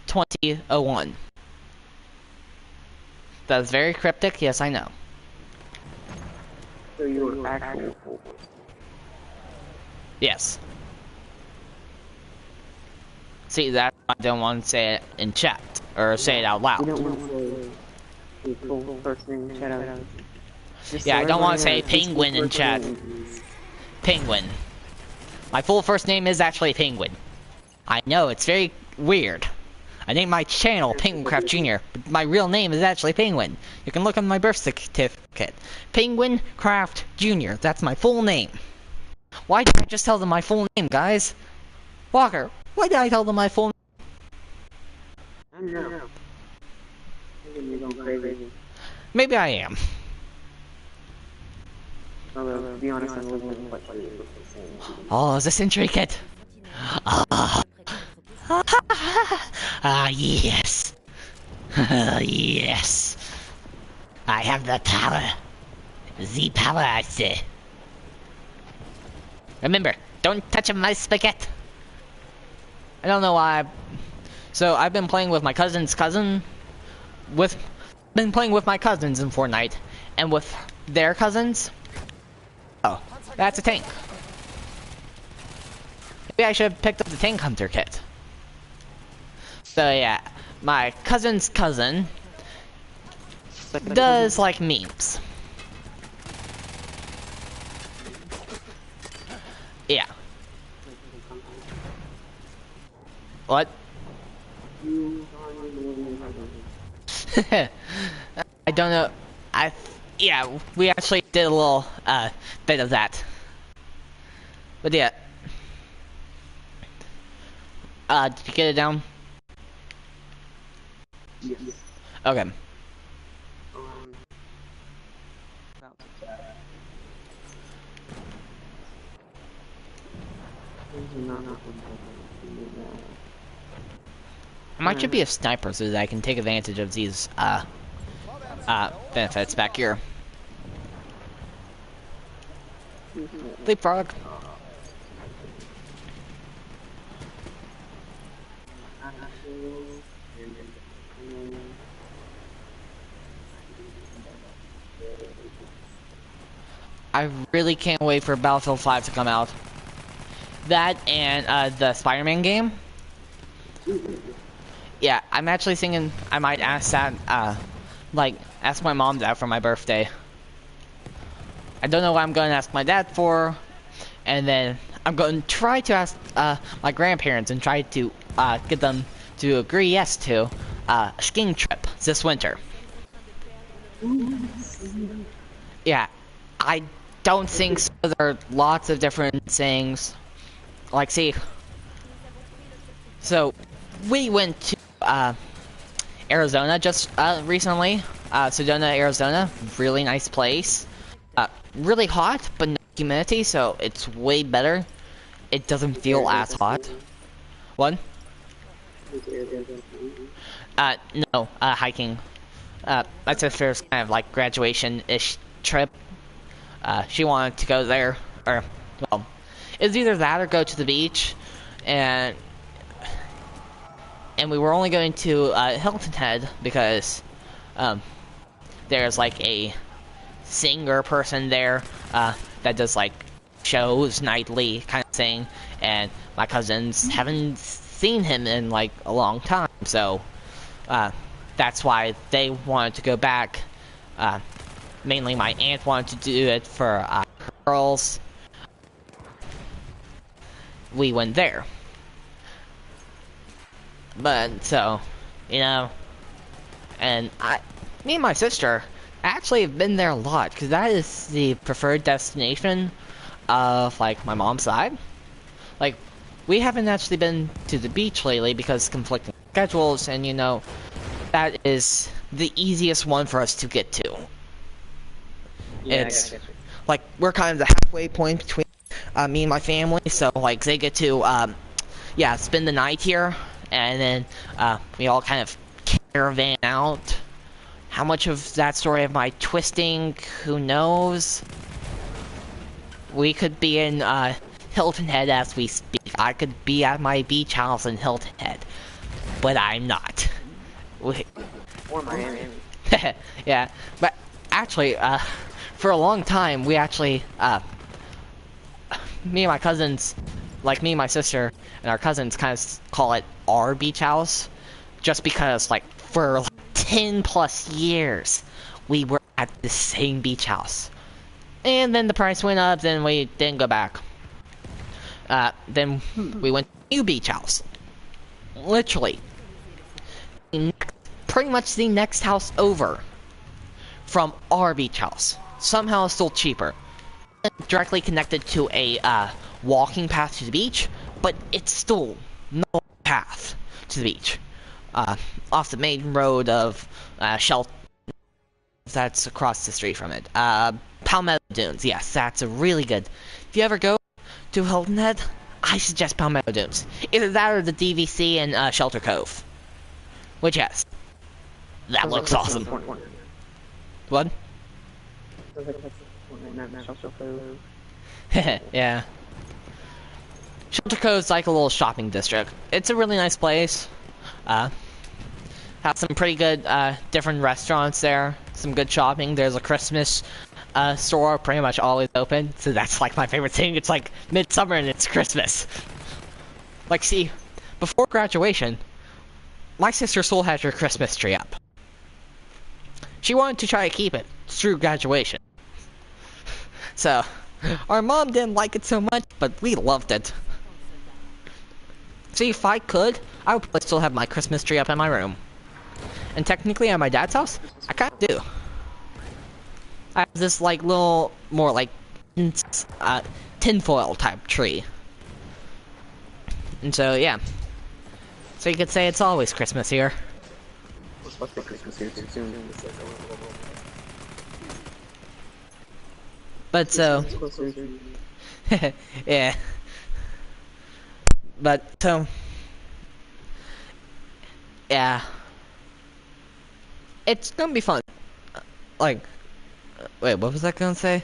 2001. That's very cryptic, yes I know. So you're actual. Yes. See, that I don't want to say it in chat, or say it out loud. You don't want to say your full first name in chat out. Yeah, I don't want to say penguin in chat. Penguin. My full first name is actually Penguin. I know, it's very weird. I named my channel PenguinCraftJr, but my real name is actually Penguin. You can look on my birth certificate. PenguinCraftJr, that's my full name. Why did I just tell them my full name, guys? Walker, why did I tell them my full name? I don't know. You're going crazy. Maybe I am. Although, to be honest, I'm living in what you're saying. Oh, is this intricate? Yes. Yes. I have the power. The power, I say. Remember, don't touch my spaghetti. I don't know why. So, I've been playing with my cousin's cousin. Been playing with my cousins in Fortnite. And with their cousins. Oh, that's a tank. Maybe I should have picked up the tank hunter kit. So yeah, my cousin's cousin does like memes. Yeah. What? I don't know. Yeah, we actually did a little bit of that. But yeah. Did you get it down? Yes. Okay. I might should be a sniper so that I can take advantage of these benefits back here. Leapfrog. I really can't wait for Battlefield 5 to come out. That and the Spider-Man game. Yeah, I'm actually thinking I might ask that, like, ask my mom that for my birthday. I don't know what I'm going to ask my dad for, and then I'm going to try to ask my grandparents and try to get them to agree yes to a skiing trip this winter. Yeah, I don't think so. There are lots of different things. Like, see, so we went to Arizona just recently. Sedona, Arizona, really nice place. Really hot, but no humidity, so it's way better. It doesn't feel as hot. What? No, hiking. My sister's kind of like graduation-ish trip. She wanted to go there, or, well, it's either that or go to the beach, and we were only going to Hilton Head because there's like a singer person there that does like shows nightly kind of thing, and my cousins haven't seen him in like a long time, so that's why they wanted to go back. Mainly my aunt wanted to do it for her girls. We went there. But, so, you know, and me and my sister actually have been there a lot, because that is the preferred destination of, like, my mom's side. Like, we haven't actually been to the beach lately because conflicting schedules, and, you know, that is the easiest one for us to get to. Yeah, it's, like, we're kind of the halfway point between me and my family, so, like, they get to, yeah, spend the night here, and then we all kind of caravan out. How much of that story am I twisting? Who knows? We could be in Hilton Head as we speak. I could be at my beach house in Hilton Head, but I'm not. Or Miami. Yeah, but actually, for a long time, we actually, me and my cousins, like me and my sister and our cousins kind of call it our beach house, just because, like, for like 10 plus years, we were at the same beach house. And then the price went up, then we didn't go back. Then we went to a new beach house. Literally. Pretty much the next house over from our beach house. Somehow it's still cheaper. Directly connected to a walking path to the beach, but it's still no path to the beach. Off the main road of Shelter, that's across the street from it. Palmetto Dunes, yes, that's a really good. If you ever go to Hilton Head, I suggest Palmetto Dunes. Either that or the DVC and Shelter Cove. Which, yes, that looks awesome. What? Yeah. Shelter Cove's like a little shopping district. It's a really nice place. Have some pretty good different restaurants there. Some good shopping. There's a Christmas store pretty much always open. So that's like my favorite thing. It's like midsummer and it's Christmas. Like, see, before graduation, my sister still had her Christmas tree up. She wanted to try to keep it through graduation. So, our mom didn't like it so much, but we loved it. See, if I could, I would probably still have my Christmas tree up in my room. And technically at my dad's house, I kinda do. I have this like little, more like, tinfoil type tree. And so, yeah. So you could say it's always Christmas here. But so, yeah. But so, yeah. It's gonna be fun. Like, wait, what was that gonna say?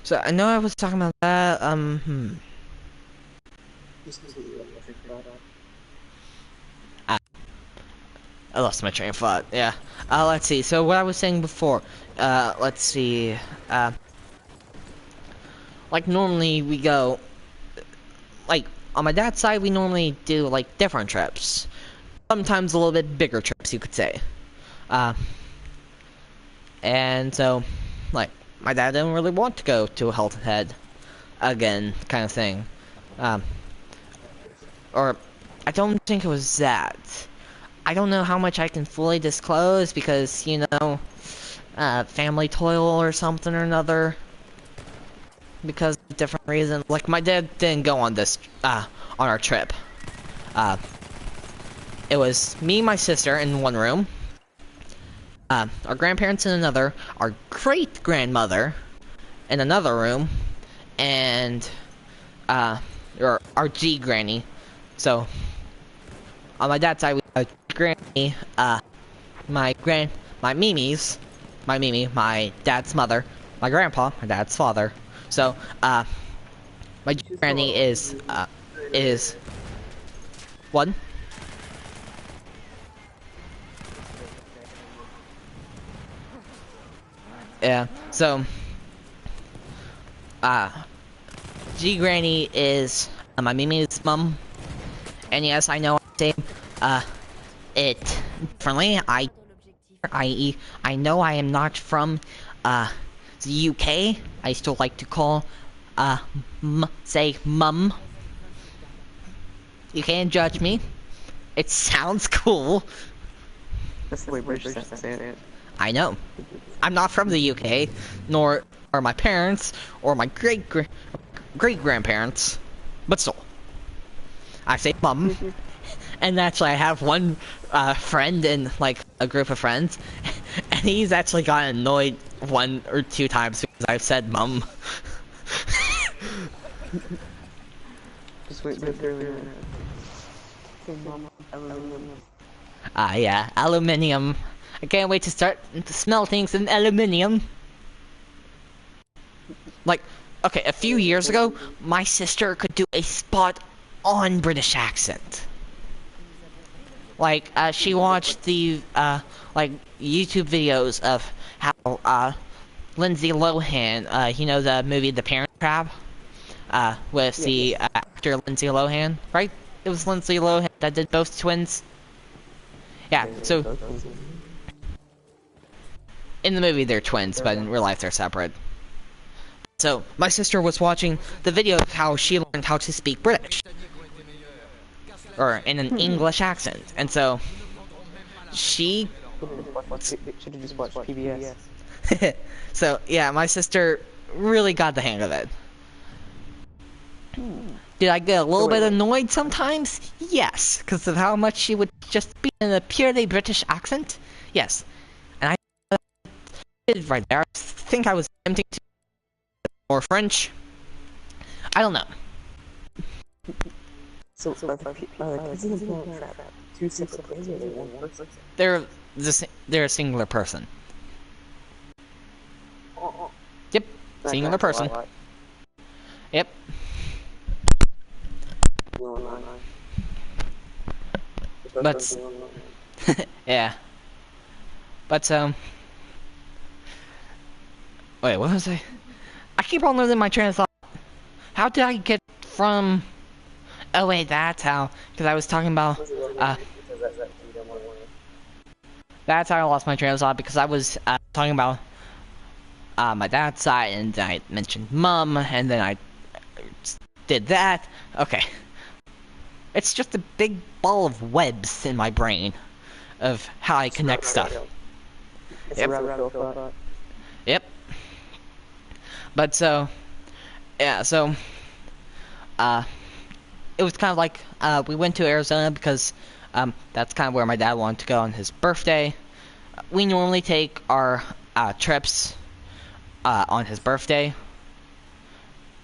So I know I was talking about that. I lost my train of thought. Yeah. Let's see. So what I was saying before. Let's see. like normally we go, like on my dad's side we normally do like different trips, sometimes a little bit bigger trips you could say. And so like my dad didn't really want to go to Hilton Head again, kind of thing. Or I don't think it was that. I don't know how much I can fully disclose because, you know, family toil or something or another. Because of different reasons. Like, my dad didn't go on this, on our trip. It was me and my sister in one room. Our grandparents in another. Our great-grandmother in another room. And, or our G-granny. So, on my dad's side, we have granny, my Mimi, my dad's mother, my grandpa, my dad's father. So, my granny is one. Yeah, so, G granny is my Mimi's mom. And yes, I know I say it differently. I know I am not from the UK. I still like to call say mum. You can't judge me. It sounds cool. That's the way British say it. I know. I'm not from the UK, nor are my parents or my great grandparents, but still. I say mum. And actually I have one friend in like a group of friends, and he's actually gotten annoyed 1 or 2 times because I've said mum. Just wait for Yeah, aluminium. I can't wait to start to smell things in aluminium. Like, okay, a few years ago, my sister could do a spot on British accent. Like, she watched the, like, YouTube videos of how, Lindsay Lohan, you know the movie The Parent Trap? With the actor Lindsay Lohan, right? It was Lindsay Lohan that did both twins. Yeah, so in the movie they're twins, but in real life they're separate. So, my sister was watching the video of how she learned how to speak British. Or in an English accent. And so, she... Should have just watched PBS. So, yeah, my sister really got the hang of it. Did I get a little bit annoyed sometimes? Yes, because of how much she would just be in a purely British accent. Yes. And I did right there. I think I was attempting to more French. I don't know. So, two separate places or one person? They're a singular person. Yep, singular person. Yep. But yeah. But wait, what was I keep on losing my train of thought. How did I get from... Oh wait, that's how, because I was talking about that's how I lost my train of thought, because I was talking about my dad's side, and I mentioned mum, and then I did that. Okay. It's just a big ball of webs in my brain of how I connect stuff. Yep. Yep. But so, yeah, so, it was kind of like, we went to Arizona because, that's kind of where my dad wanted to go on his birthday. We normally take our, trips, on his birthday,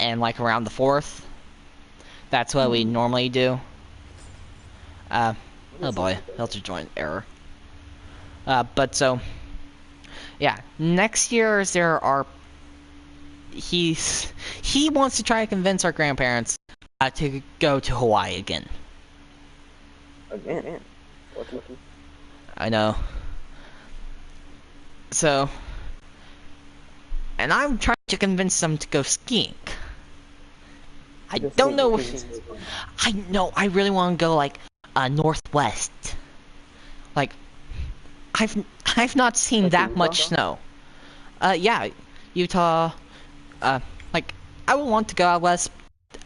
and like around the 4th. That's what we normally do. Oh boy, filter joint error. But so, yeah, next year there are... He wants to try to convince our grandparents to go to Hawaii again. Again? I know. So, and I'm trying to convince them to go skiing. I don't know if... I know, I really want to go, like, northwest. Like, I've not seen that much snow. Yeah, Utah, like, I would want to go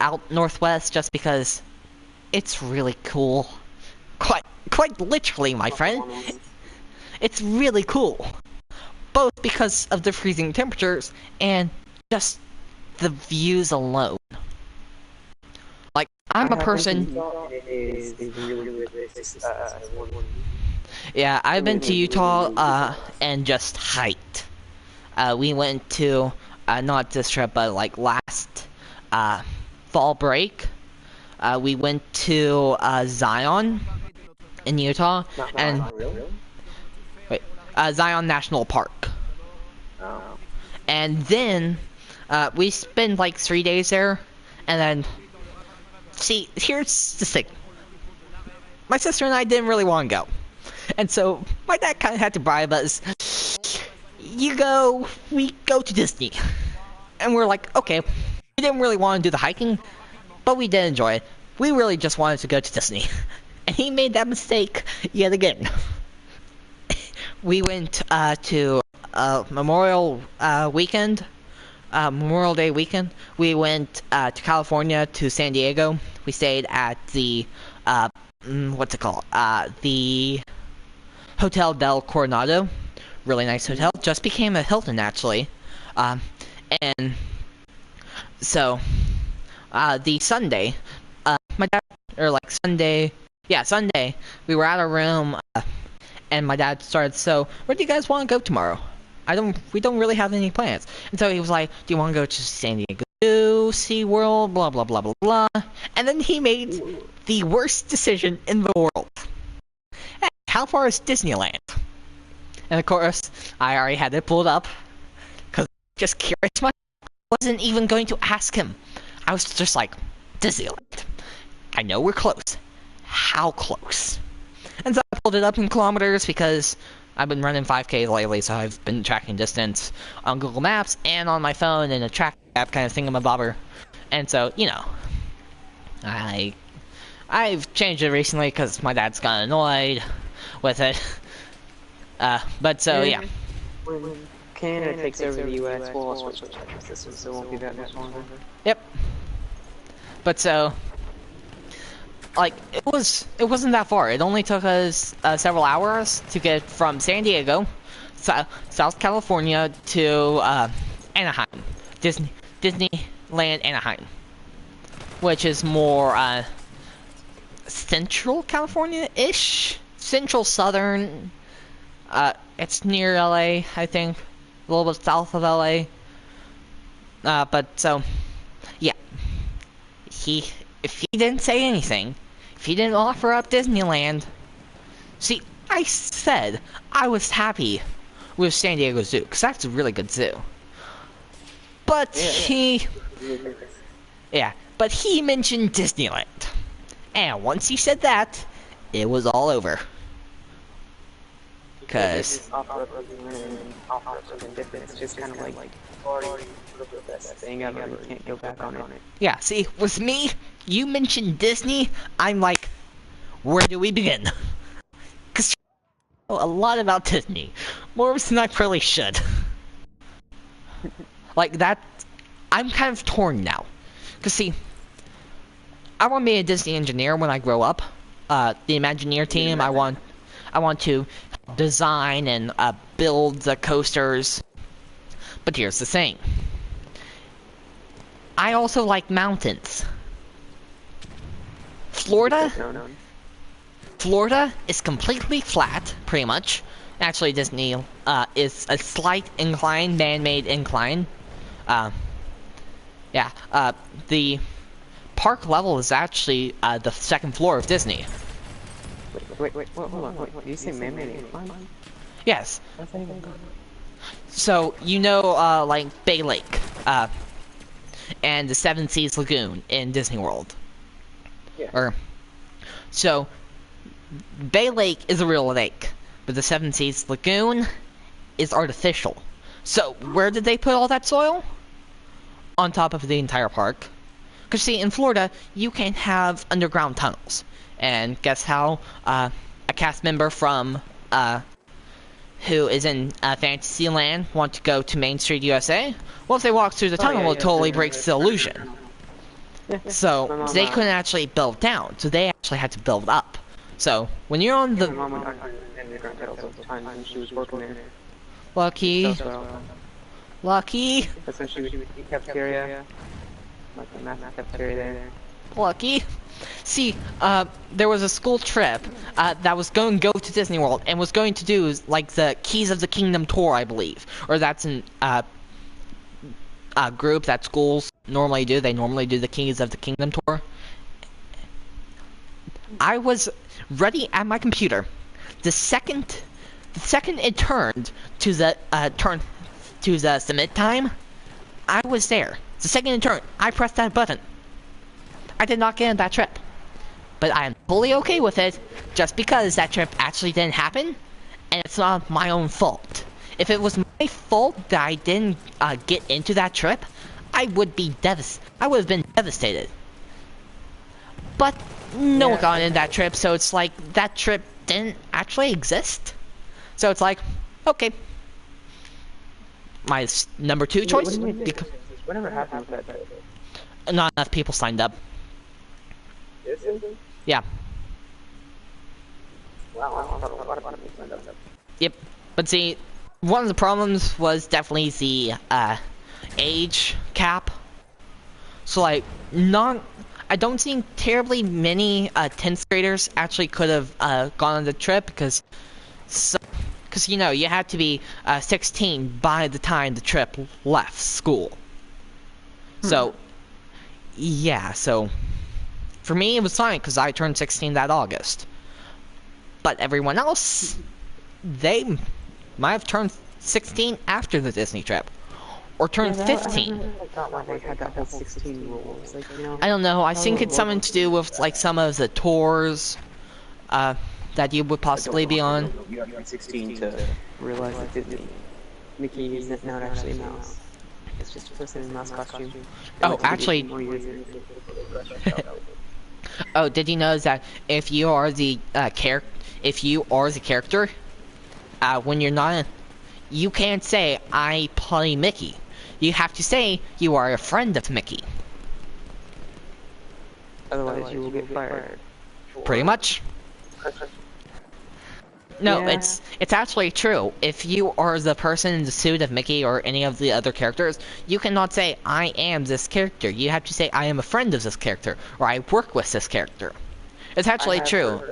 out northwest just because it's really cool. Quite literally, my friend. It's really cool. Both because of the freezing temperatures and just the views alone. Like, I'm a person... Yeah, I've been to Utah, and just hiked. We went to, not this trip, but like last, fall break. We went to, Zion in Utah, and... Wait, Zion National Park. And then, we spent like 3 days there, and then... See, here's the thing. My sister and I didn't really want to go. And so, my dad kind of had to bribe us. We go to Disney. And we're like, okay, we didn't really want to do the hiking, but we did enjoy it. We really just wanted to go to Disney. And he made that mistake yet again. We went to Memorial weekend. Memorial Day weekend. We went to California, to San Diego. We stayed at the, what's it called? The Hotel del Coronado. Really nice hotel. Just became a Hilton, actually. And so, the Sunday, my dad, or like Sunday, we were at our room, and my dad started, so, where do you guys want to go tomorrow? We don't really have any plans. And so he was like, do you want to go to San Diego, SeaWorld, blah, blah, blah, blah, blah. And then he made the worst decision in the world. Hey, how far is Disneyland? And of course, I already had it pulled up, because just curious myself. I wasn't even going to ask him. I was just like, Disneyland. I know we're close. How close? And so I pulled it up in kilometers because I've been running 5K lately, so I've been tracking distance on Google Maps and on my phone in a track app kind of thingamabobber. And so, you know, I've changed it recently because my dad's got annoyed with it. But so, yeah. When Canada takes over the US, we'll all switch to the system, so it won't be that much longer. Yep. But so, like, it wasn't that far. It only took us several hours to get from San Diego, South California, to Anaheim, Disneyland Anaheim, which is more Central California-ish, Central Southern. It's near LA, I think, a little bit south of LA. But so, yeah, if he didn't say anything, if he didn't offer up Disneyland, see, I said I was happy with San Diego Zoo, because that's a really good zoo. But but he mentioned Disneyland. And once he said that, it was all over. Because offer up something different. It's just kind of like already the best thing ever. You can't go back on it. yeah, see, with me, you mentioned Disney, I'm like, where do we begin? Because I know a lot about Disney, more than I probably should. Like that, I'm kind of torn now. Because see, I want to be a Disney engineer when I grow up. The Imagineer team, I want to design and build the coasters. But here's the thing. I also like mountains. Florida is completely flat, pretty much. Actually, Disney is a slight incline, man-made incline. The park level is actually the second floor of Disney. Wait, hold on. Wait, did you say man-made incline? Yes. So, you know, like, Bay Lake, and the Seven Seas Lagoon in Disney World. Yeah. So, Bay Lake is a real lake, but the Seven Seas Lagoon is artificial. So, where did they put all that soil? On top of the entire park. Because see, in Florida, you can have underground tunnels. And guess how? A cast member from who is in Fantasyland want to go to Main Street, USA? Well, if they walk through the tunnel, it totally breaks the illusion. So they couldn't actually build down, so they actually had to build up. So when you're on the she was working there. lucky, lucky, That's when she was in the cafeteria. Like the math cafeteria there. lucky. See, there was a school trip that was going to go to Disney World and was going to do like the Keys of the Kingdom tour, I believe, or that's an group that schools normally do. They normally do the Keys of the Kingdom tour. I was ready at my computer. The second it turned to the submit time, I was there. The second it turned, I pressed that button. I did not get on that trip. But I am fully okay with it, just because that trip actually didn't happen, and it's not my own fault. If it was my fault that I didn't get into that trip, I would have been devastated. But no one got in that trip, so it's like that trip didn't actually exist. So it's like, okay. My number 2 choice? Whatever happened with that trip? Not enough people signed up. Yeah. Wow. Yep. But see, one of the problems was definitely the age cap. So like, I don't think terribly many 10th graders actually could have gone on the trip because you know, you had to be 16 by the time the trip left school. So, yeah, so for me it was fine because I turned 16 that August. But everyone else, they might have turned 16 after the Disney trip. Or turned 15. I don't know, I think it's something to do with like some of the tours that you would possibly be on. You have to be 16 to realize that Disney Mickey is not actually a mouse. It's just a person in a mouse costume. Oh, actually... Oh, did you know that if you are the character, when you're not, you can't say I play Mickey. You have to say you are a friend of Mickey. Otherwise, you will get fired. Pretty much. No, Yeah. it's actually true. If you are the person in the suit of Mickey or any of the other characters, you cannot say I am this character. You have to say I am a friend of this character or I work with this character. It's actually true.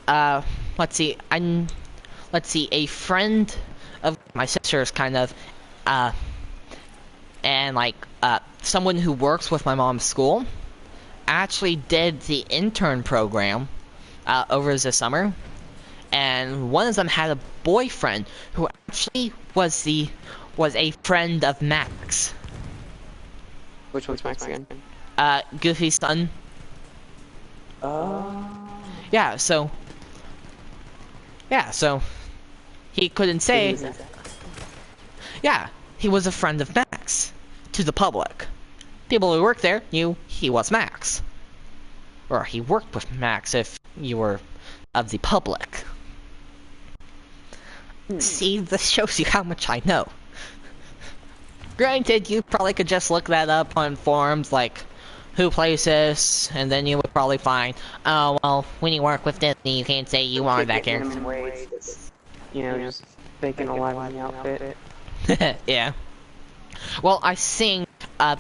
Let's see. A friend of my sister's kind of and like someone who works with my mom's school actually did the intern program over the summer, and one of them had a boyfriend who actually was a friend of Max. Which one's Max again? Goofy's son. Yeah, so he couldn't say. Yeah, he was a friend of Max to the public. People who worked there knew he was Max. Or he worked with Max if you were of the public. See, this shows you how much I know. Granted, you probably could just look that up on forums like, who plays this, and then you would probably find, oh, well, when you work with Disney, you can't say you are that character. You know, just faking a live in the outfit. Yeah. Well, I think,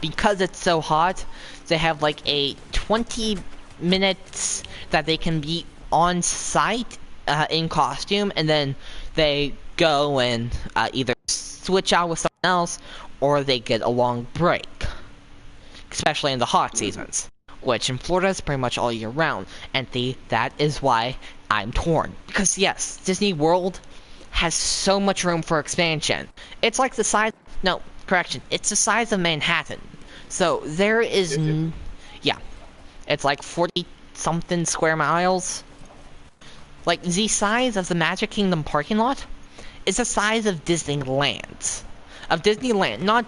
because it's so hot, they have like a 20 minutes that they can be on site in costume, and then they go and either switch out with someone else or they get a long break, especially in the hot seasons, which in Florida is pretty much all year round. And that is why I'm torn, because yes, Disney World has so much room for expansion. It's like the size, no, correction, it's the size of Manhattan. So there is yeah, it's like 40 something square miles. Like the size of the Magic Kingdom parking lot is the size of Disneyland. Not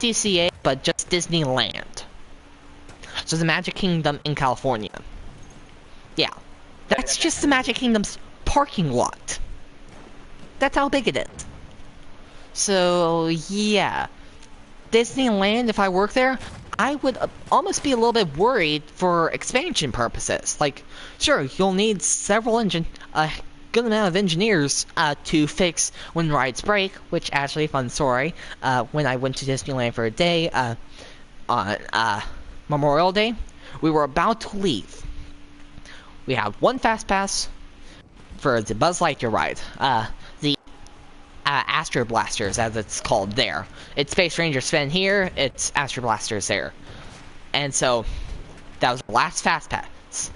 DCA, but just Disneyland. So the Magic Kingdom in California. Yeah. That's just the Magic Kingdom's parking lot. That's how big it is. So, yeah. Disneyland, if I work there, I would almost be a little bit worried for expansion purposes. Like, sure, you'll need a good amount of engineers to fix when rides break, which actually, fun story, when I went to Disneyland for a day on Memorial Day, we were about to leave. We had one fast pass for the Buzz Lightyear ride, the Astro Blasters, as it's called there. It's Space Ranger Sven here, it's Astro Blasters there. And so, that was the last fast pass.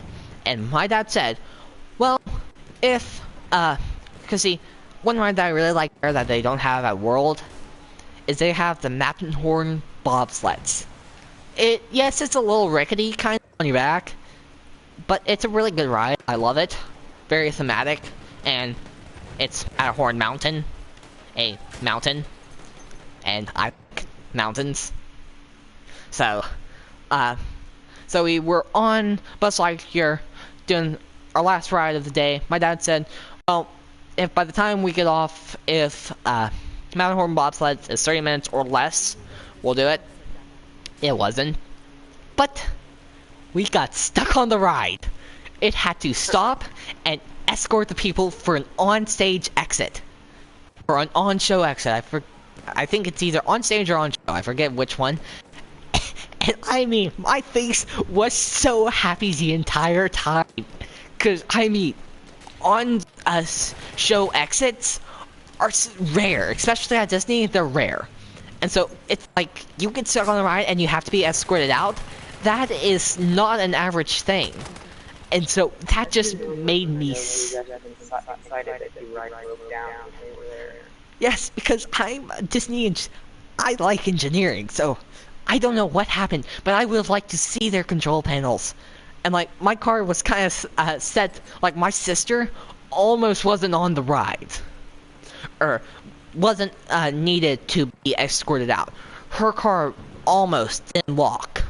And my dad said, well, if, cause see, one ride that I really like there that they don't have at World, is they have the Matterhorn bobsleds. Yes, it's a little rickety, kind of on your back, but it's a really good ride. I love it. Very thematic, and it's Matterhorn Mountain, a mountain, and I like mountains. So, so we were on Buzz Lightyear doing our last ride of the day. My dad said, well, if by the time we get off, if Matterhorn bobsleds is 30 minutes or less, we'll do it. It wasn't. But we got stuck on the ride. It had to stop and escort the people for an on-stage exit. Or an on-show exit. I think it's either on-stage or on-show. I forget which one. And I mean, my face was so happy the entire time. Because, I mean, on-show exits are rare. Especially at Disney, they're rare. And so, it's like, you get stuck on the ride and you have to be escorted out. That is not an average thing. And so, that just made me... Yes, because I'm Disney and I like engineering, so I don't know what happened, but I would have liked to see their control panels. And like, my car was kind of set, like my sister almost wasn't on the ride. Or wasn't needed to be escorted out. Her car almost didn't walk.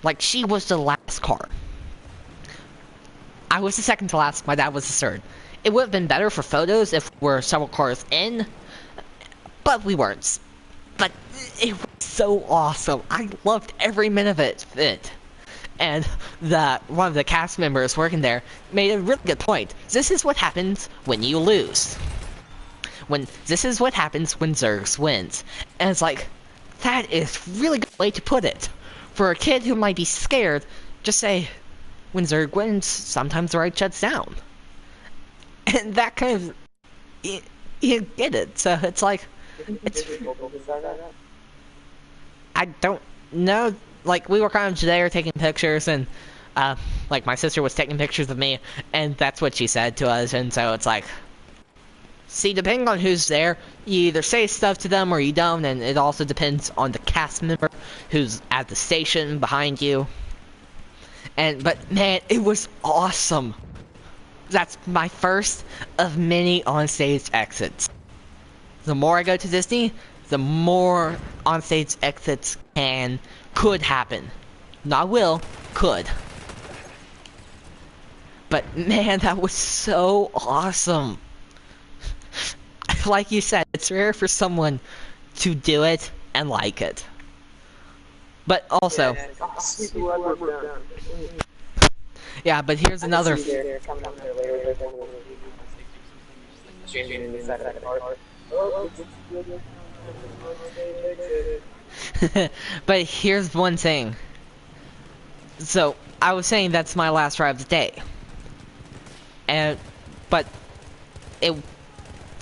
Like, she was the last car. I was the second to last, my dad was the third. It would have been better for photos if we were several cars in, but we weren't. But it was so awesome. I loved every minute of it. And one of the cast members working there made a really good point. This is what happens when you lose. This is what happens when Zurg wins. And it's like, that is a really good way to put it. For a kid who might be scared, just say, when Zurg wins, sometimes the ride shuts down. And that kind of, you get it. So it's like, I don't know. Like, we were kind of there taking pictures, and like my sister was taking pictures of me, and that's what she said to us. And so it's like, see, depending on who's there, you either say stuff to them or you don't, and it also depends on the cast member who's at the station behind you. But man, it was awesome. That's my first of many onstage exits. The more I go to Disney, the more onstage exits could happen. Not will, could. But man, that was so awesome. Like you said, it's rare for someone to do it and like it. But also... Yeah, but here's another... But here's one thing. So, I was saying that's my last ride of the day. But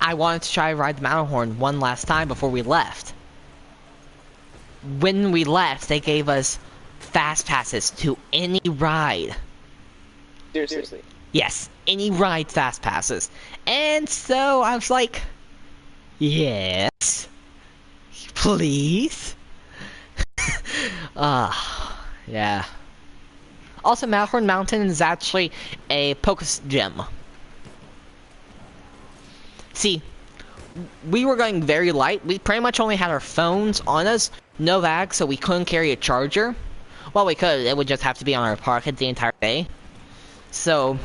I wanted to try to ride the Matterhorn one last time before we left. When we left, they gave us fast passes to any ride. Seriously? Yes, any ride fast passes. And so I was like, yes, please. Yeah. Also, Matterhorn Mountain is actually a Pocus gem. See, we were going very light. We pretty much only had our phones on us, no bags, so we couldn't carry a charger. Well, we could. It would just have to be on our pocket the entire day. So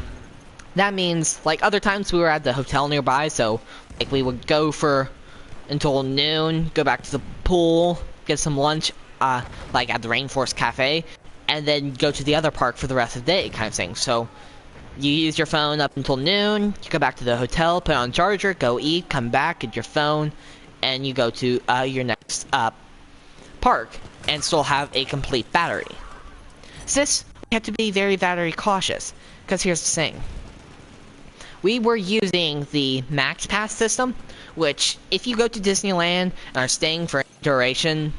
that means, like, other times we were at the hotel nearby, so like we would go for until noon, go back to the pool, get some lunch, like at the Rainforest Cafe, and then go to the other park for the rest of the day, kind of thing. So you use your phone up until noon, you go back to the hotel, put it on charger, go eat, come back, get your phone, and you go to your next park, and still have a complete battery. So this, we have to be very battery cautious, because here's the thing. We were using the Max Pass system, which, if you go to Disneyland and are staying for any duration,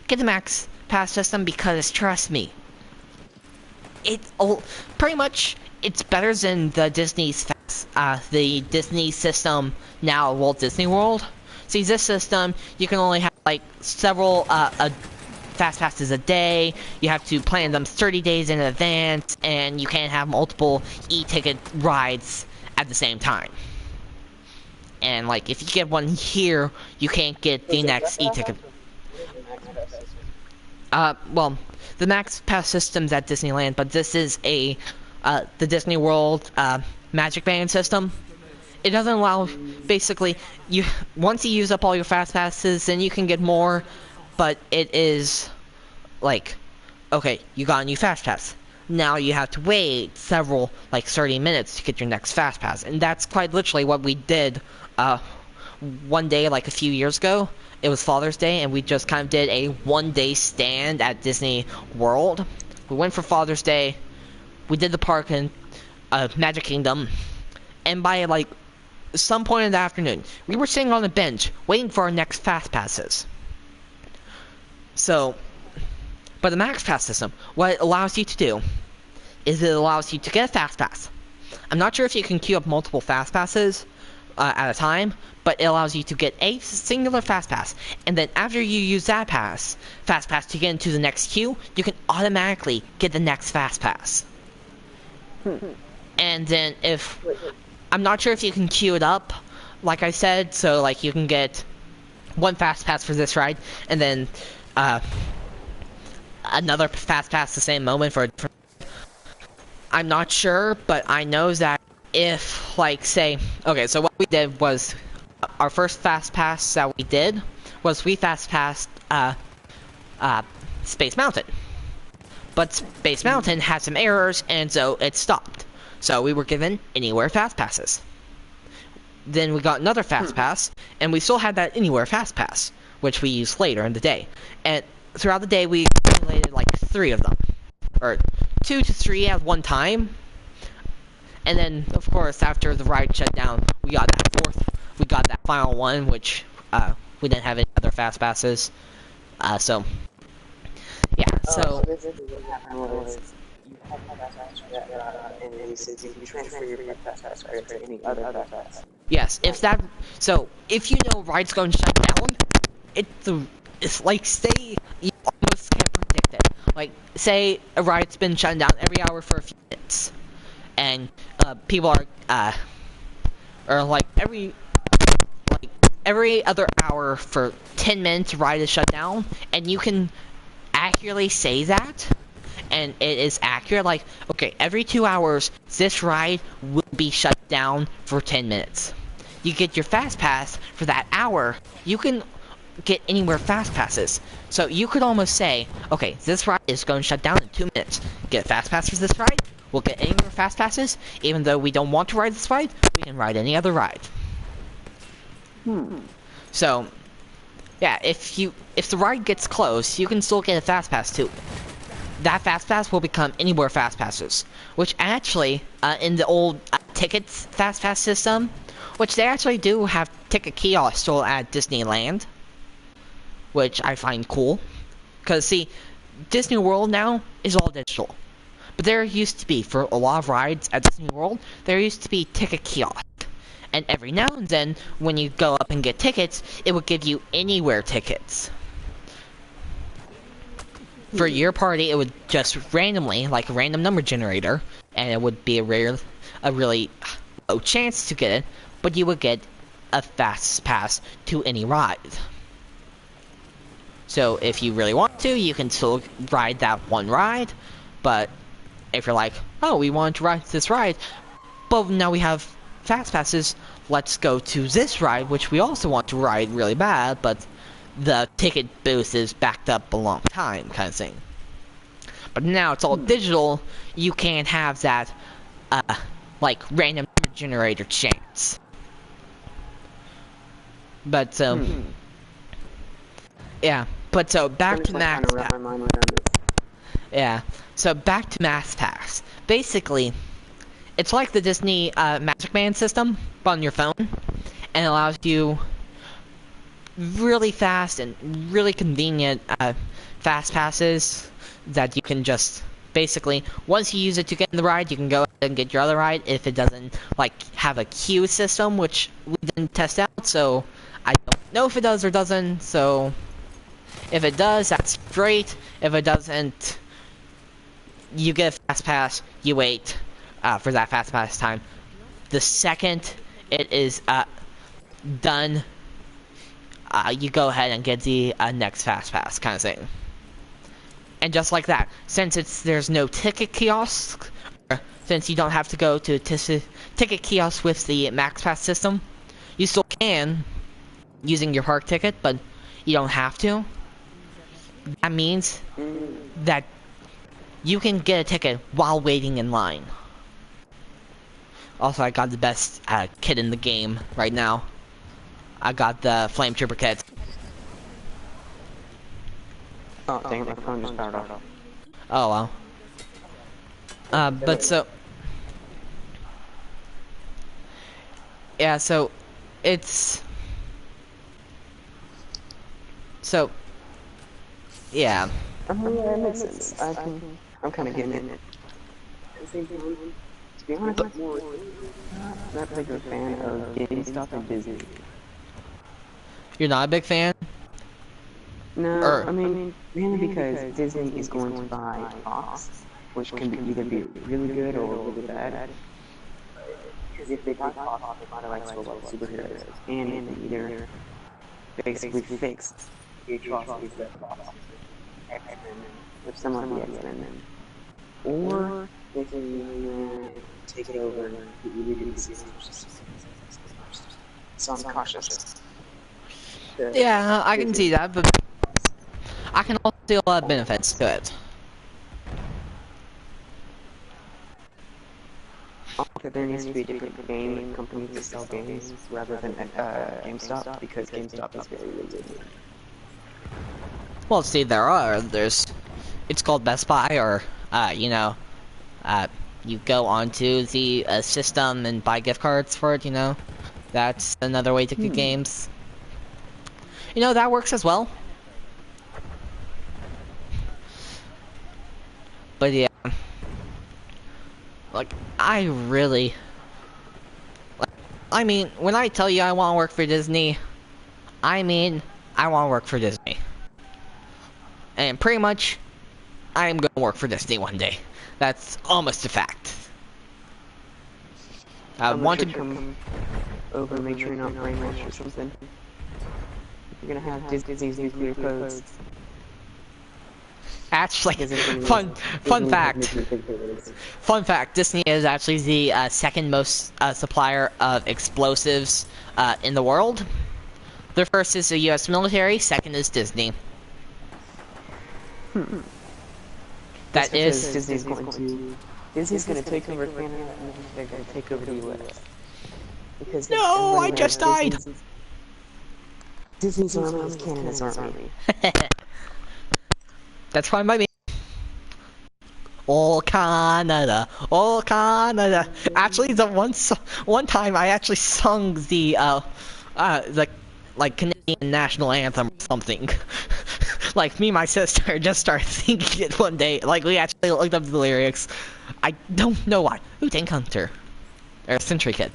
get the Max Pass system, because, trust me, it's pretty much, it's better than the the Disney system now at Walt Disney World. See, this system, you can only have, like, several, fast passes a day, you have to plan them 30 days in advance, and you can't have multiple e-ticket rides at the same time. And, like, if you get one here, you can't get the next e-ticket. Well, the Max Pass system's at Disneyland, but this is the Disney World, Magic Band system. It doesn't allow, basically, once you use up all your fast passes, then you can get more, but it is, like, okay, you got a new fast pass. Now you have to wait several, like, 30 minutes to get your next fast pass. And that's quite literally what we did, one day, like, a few years ago. It was Father's Day, and we just kind of did a one-day stand at Disney World. We went for Father's Day, we did the park in Magic Kingdom, and by, like, some point in the afternoon, we were sitting on a bench, waiting for our next fast passes. So, but the Max Pass system, what it allows you to do, is it allows you to get a fast pass. I'm not sure if you can queue up multiple fast passes at a time, but it allows you to get a singular fast pass, and then after you use that fast pass to get into the next queue, you can automatically get the next fast pass. And then I'm not sure if you can queue it up, like I said, so like you can get one fast pass for this ride, and then another fast pass the same moment for a different. I'm not sure, but I know that if, like, say, okay, so what we did was, our first fast pass that we did was we fast passed Space Mountain. But Space Mountain had some errors, and so it stopped. So we were given Anywhere fast passes. Then we got another fast pass, and we still had that Anywhere fast pass, which we used later in the day. And throughout the day, we accumulated like 3 of them, or 2 to 3 at one time. And then, of course, after the ride shut down, we got that final one, which we didn't have any other fast passes. So yeah, so This is what happened was you have a fast pass and then you transfer your fast pass to any other fast pass. yes, if you know ride's going to shut down, it's like, say, you almost can't predict it. Like, say a ride's been shut down every hour for a few minutes, and people are or like every other hour for 10 minutes, ride is shut down, and you can accurately say that, and it is accurate, like, okay, every 2 hours, this ride will be shut down for 10 minutes. You get your fast pass for that hour, you can get Anywhere fast passes. So you could almost say, okay, this ride is going to shut down in 2 minutes. Get a fast pass for this ride, we'll get Anywhere fast passes, even though we don't want to ride this ride, we can ride any other ride. So, yeah, if the ride gets close, you can still get a fast pass too. That fast pass will become Anywhere fast passes, which actually, in the old tickets fast pass system, which they actually do have ticket kiosks still at Disneyland, which I find cool, because see, Disney World now is all digital, but there used to be, for a lot of rides at Disney World, there used to be ticket kiosks. And every now and then, when you go up and get tickets, it would give you Anywhere tickets. For your party, it would just randomly, like a random number generator, and it would be a really low chance to get it, but you would get a fast pass to any ride. So if you really want to, you can still ride that one ride. But if you're like, oh, we want to ride this ride, but now we have fast passes, let's go to this ride, which we also want to ride really bad, but the ticket booth is backed up a long time, kind of thing. But now it's all digital, you can't have that, like, random generator chance. But, yeah. But so, back to Max Pass. Yeah. So, back to Max Pass. Basically, it's like the Disney Magic Band system, but on your phone, and it allows you really fast and really convenient fast passes that you can just basically, once you use it to get in the ride, you can go ahead and get your other ride if it doesn't like have a queue system, which we didn't test out, so I don't know if it does or doesn't. So if it does, that's great. If it doesn't, you get a fast pass, you wait for that fast pass time. The second it is done, you go ahead and get the next fast pass kind of thing. And just like that, since there's no ticket kiosk, or since you don't have to go to ticket kiosk with the Max Pass system, you still can using your park ticket, but you don't have to. That means that you can get a ticket while waiting in line. Also, I got the best kit in the game right now. I got the Flame Trooper kit. Oh, dang it, my phone just powered off. Oh well. But so... Yeah, so... It's... So... Yeah. I mean, yeah, it makes sense. I'm kind of getting it. At the same time, to be honest, I'm not that big of a fan of GameStop and Disney. You're not a big fan? No, I mean, mainly because Disney is going to buy Fox, which can either be really good or really bad. Because if they buy Fox, they buy the rights to a lot of superheroes, and they either basically fix the atrocities that Fox X-Men, with some of the X-Men, or they can take it over and really do the so I'm cautious. Yeah, I can see that, but I can also see a lot of benefits to it. Also, there needs to be a different game company to sell games rather than GameStop, because GameStop is very limited. Well, see, there's, it's called Best Buy, or, you know, you go onto the system and buy gift cards for it, you know. That's another way to get games. You know, that works as well. But yeah, like, I really, like, I mean, when I tell you I want to work for Disney, I mean, I want to work for Disney. And pretty much, I'm going to work for Disney one day. That's almost a fact. I want to come over and make sure you're not brainwashed or something. You're gonna have Disney's nuclear codes. Actually, fun fact, Disney is actually the second most supplier of explosives in the world. Their first is the US military, second is Disney. That is... Disney's gonna take over Canada, and they're gonna take over the US. Because no, I just died! Disney's army is Canada's army. That's fine by me. All Canada, all Canada. Actually, the one time I actually sung the like Canadian national anthem or something. Like me and my sister just started singing it one day. Like we actually looked up the lyrics. I don't know why. Ooh, Tank Hunter, or Sentry Kid.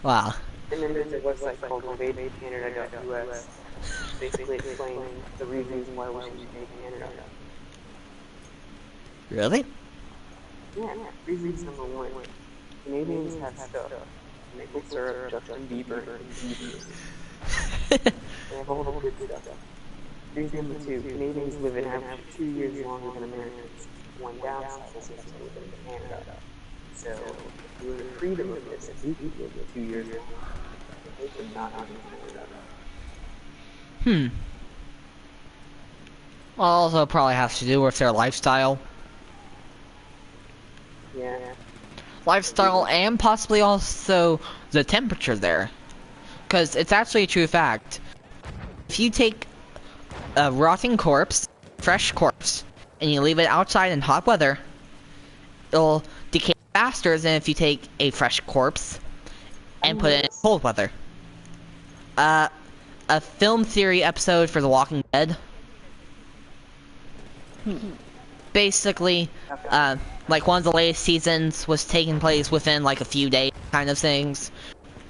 Wow. And then there's a website called invadingcanada.us, basically explaining the reasons why we should invade Canada. Really? Yeah, reasons number one. Canadians have stuff. Maple syrup, Justin Bieber, and Beavers. They have all the good stuff. Reason number two, Canadians live an average of 2 years longer than Americans. One downside is you have to live in Canada. So, if you were the freedom of this, you could live 2 years longer. They could not live in Canada. Well, also probably has to do with their lifestyle. Yeah. Lifestyle and possibly also the temperature there. Because it's actually a true fact. If you take a rotting corpse, fresh corpse, and you leave it outside in hot weather, it'll decay faster than if you take a fresh corpse and put it in cold weather. A film theory episode for The Walking Dead. Basically, like one of the latest seasons was taking place within like a few days kind of things,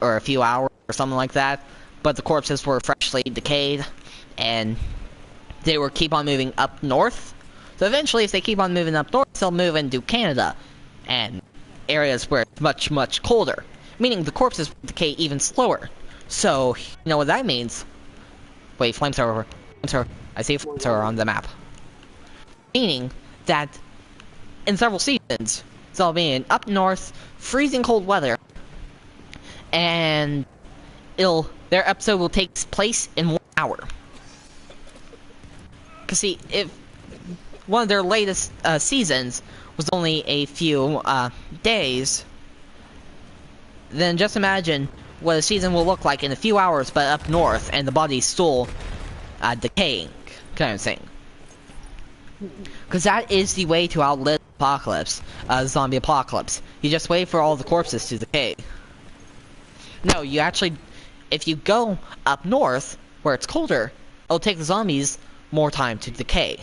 or a few hours or something like that, but the corpses were freshly decayed, and they will keep on moving up north. So eventually, if they keep on moving up north, they'll move into Canada, and areas where it's much, much colder, meaning the corpses will decay even slower. So, you know what that means? Wait, flamethrower. Flamethrower. I see a flamethrower on the map. Meaning that in several seasons, they'll be in up north, freezing cold weather, and their episode will take place in 1 hour. Cause see, if one of their latest seasons was only a few days, then just imagine what a season will look like in a few hours, but up north, and the body's still decaying, kind of thing. Because that is the way to outlive the apocalypse, zombie apocalypse. You just wait for all the corpses to decay. No, you actually, if you go up north, where it's colder, it'll take the zombies more time to decay.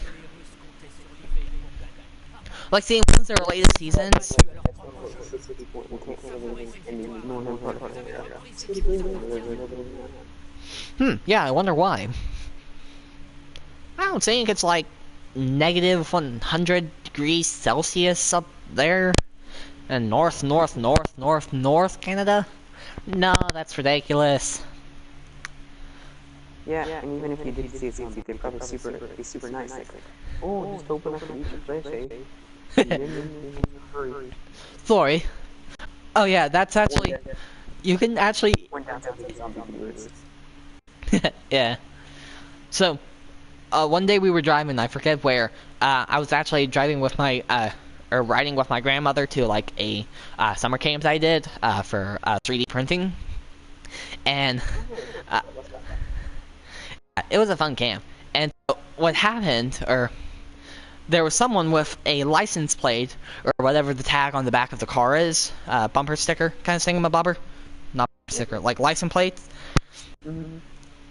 Like seeing one of their latest seasons. Yeah, I wonder why. I don't think it's like negative 100 degrees Celsius up there in north Canada. No, that's ridiculous. Yeah, and even if you did see a zombie, they'd probably be super nice. Like, oh, just open up and eat your flesh, eh? Sorry. Oh yeah, that's actually... You can actually... Yeah. So, one day we were driving, I forget where, I was actually driving with my, or riding with my grandmother to, like, a, summer camp I did, for, 3D printing. And, it was a fun camp. And what happened, or... There was someone with a license plate, or whatever the tag on the back of the car is, bumper sticker kind of thingamabobber. Not bumper sticker, like license plate. And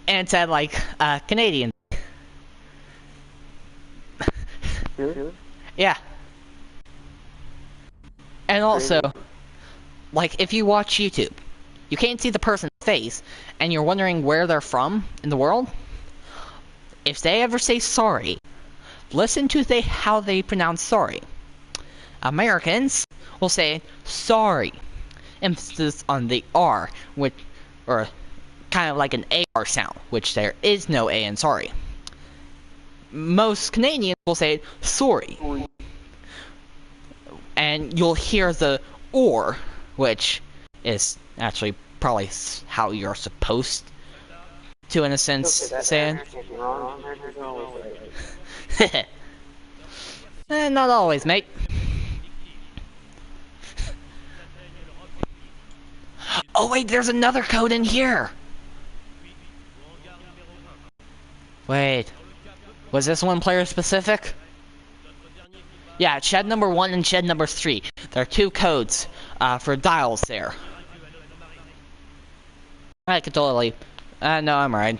it said, like, Canadian. Really? Yeah. And also, like, if you watch YouTube, you can't see the person's face, and you're wondering where they're from in the world. If they ever say sorry, listen to how they pronounce sorry. Americans will say sorry, emphasis on the R, or kind of like an AR sound, which there is no A in sorry. Most Canadians will say sorry, and you'll hear the or, which is actually probably how you're supposed to, in a sense, say it. Not always, mate. Oh wait, there's another code in here! Wait, was this one player specific? Yeah, shed number 1 and shed number 3. There are 2 codes, for dials there. I could totally... no, I'm right.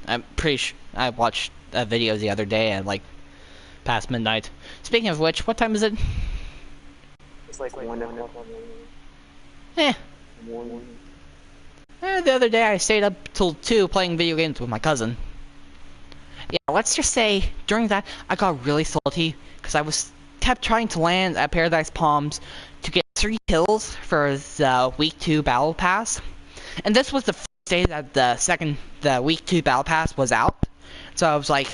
I'm pretty sure I watched a video the other day at, like, past midnight. Speaking of which, what time is it? It's like 1 o'clock. The other day I stayed up till 2 playing video games with my cousin. Yeah, let's just say, during that, I got really salty, because I was kept trying to land at Paradise Palms to get 3 kills for the week 2 battle pass, and this was the first day that the week 2 battle pass was out. So I was like,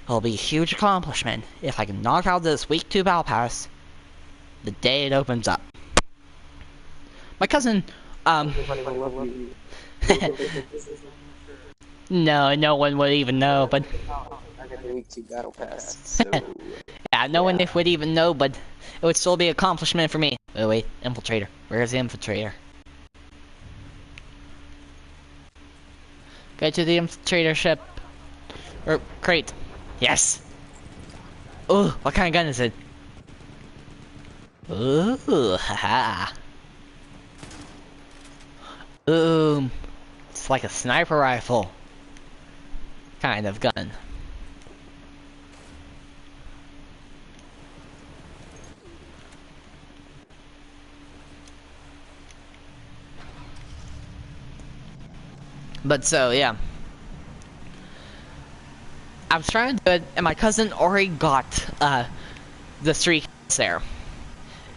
it'll be a huge accomplishment if I can knock out this week 2 battle pass the day it opens up. My cousin, no one would even know, but I got the week 2 battle pass. So yeah, no one would even know, but it would still be an accomplishment for me. Oh wait, infiltrator. Where's the infiltrator? Go to the infiltrator ship. Or crate. Yes. Ooh, what kind of gun is it? Ooh, haha. Ooh, it's like a sniper rifle kind of gun. But so, yeah. I was trying to do it, and my cousin already got the 3 kills there.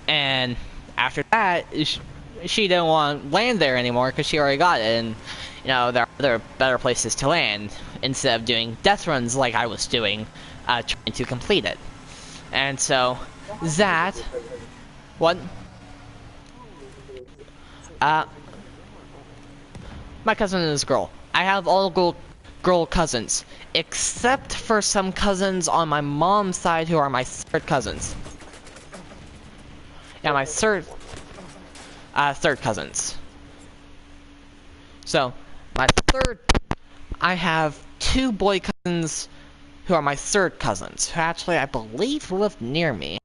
And after that, she didn't want to land there anymore because she already got it, and you know there are other better places to land instead of doing death runs like I was doing, trying to complete it. And so that what my cousin is a girl. I have all girl cousins except for some cousins on my mom's side who are my 3rd cousins. Yeah, my third cousins. So, I have 2 boy cousins who are my 3rd cousins, who actually, I believe, live near me.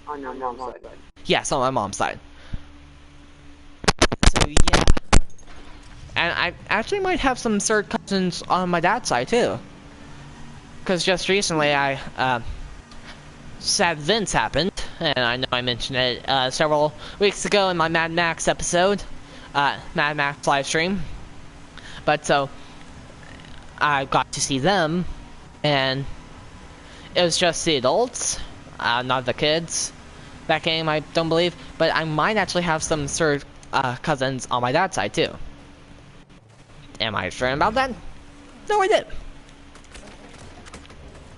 on your mom's side. Yes, on my mom's side. So, yeah. And I actually might have some 3rd cousins on my dad's side, too. Because just recently, sad events happened, and I know I mentioned it several weeks ago in my Mad Max episode, Mad Max live stream. But so I got to see them, and it was just the adults, not the kids. That game, I don't believe, but I might actually have some 3rd cousins on my dad's side too. Am I sure about that? No, I did.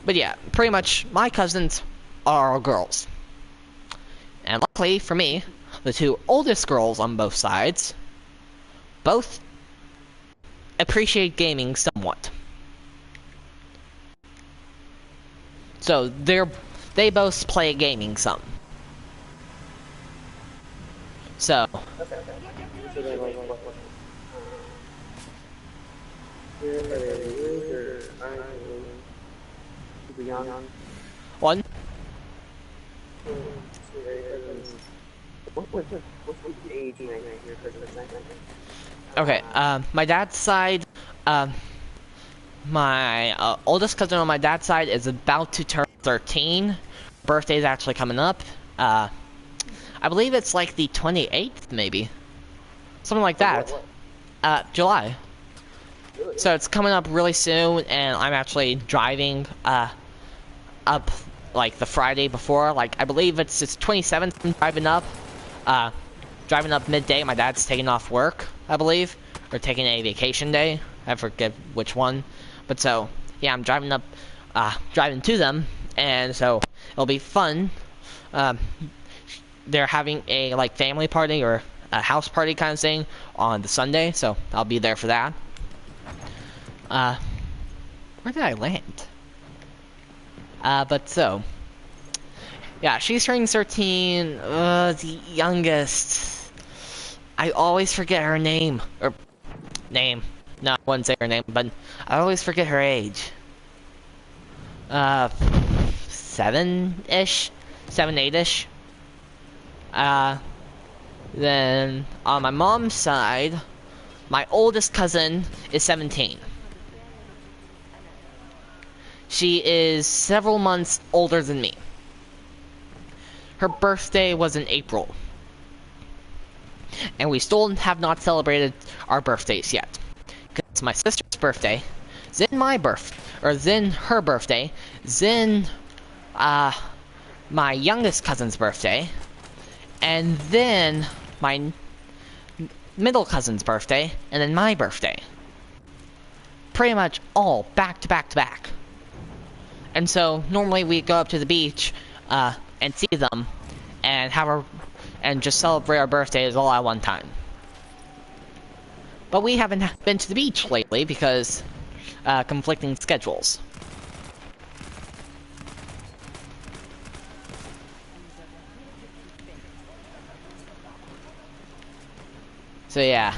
But yeah, pretty much my cousins are all girls. And luckily for me, the 2 oldest girls on both sides both appreciate gaming somewhat. So they both play gaming some. So one. What's the age range your cousin's name? Okay, my dad's side, my oldest cousin on my dad's side is about to turn 13. Birthday's actually coming up. I believe it's like the 28th, maybe. Something like that. July. So it's coming up really soon, and I'm actually driving, up, like, the Friday before. Like, I believe it's 27th I'm driving up midday. My dad's taking off work, I believe, or taking a vacation day. I forget which one. But so, yeah, I'm driving up, driving to them, and so it'll be fun. They're having a, like, family party or a house party kind of thing on the Sunday, so I'll be there for that. Where did I land? But so, yeah, she's turning 13, the youngest. I always forget her name, or name, no, I wouldn't say her name, but I always forget her age. 7-ish, 8-ish. Then, on my mom's side, my oldest cousin is 17. She is several months older than me. Her birthday was in April. And we still have not celebrated our birthdays yet. Because my sister's birthday, then my birthday, or then her birthday, then, my youngest cousin's birthday, and then my middle cousin's birthday, and then my birthday. Pretty much all back to back to back. And so normally we go up to the beach and see them and and just celebrate our birthdays all at one time. But we haven't been to the beach lately because conflicting schedules. So yeah.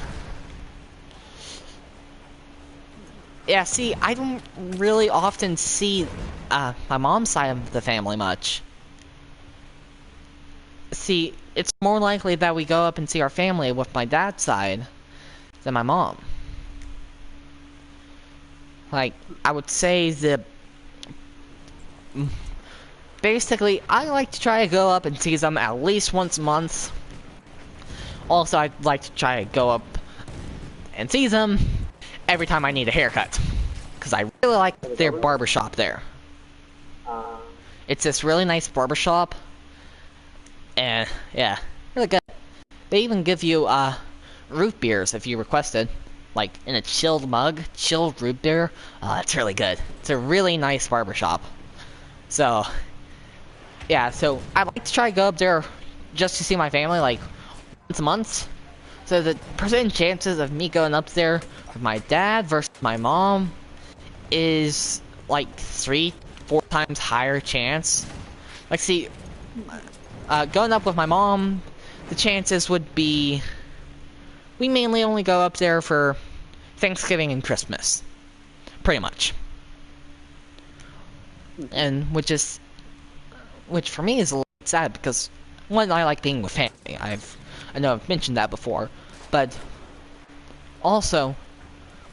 Yeah, see, I don't really often see my mom's side of the family much. See, it's more likely that we go up and see our family with my dad's side than my mom. Like, I would say basically, I like to try to go up and see them at least once a month. Also, I'd like to try to go up and see them every time I need a haircut. Because I really like their barbershop there. It's this really nice barbershop. And, yeah, really good. They even give you, root beers if you requested. Like, in a chilled mug, chilled root beer. It's really good. It's a really nice barbershop. So, yeah, so I like to try to go up there just to see my family, like, once a month. So the percent chances of me going up there with my dad versus my mom is, like, 3-4 times higher chance. Like, see, going up with my mom, the chances would be we mainly only go up there for Thanksgiving and Christmas. Pretty much. And which for me is a little sad because, one, I like being with family. I know I've mentioned that before. But also,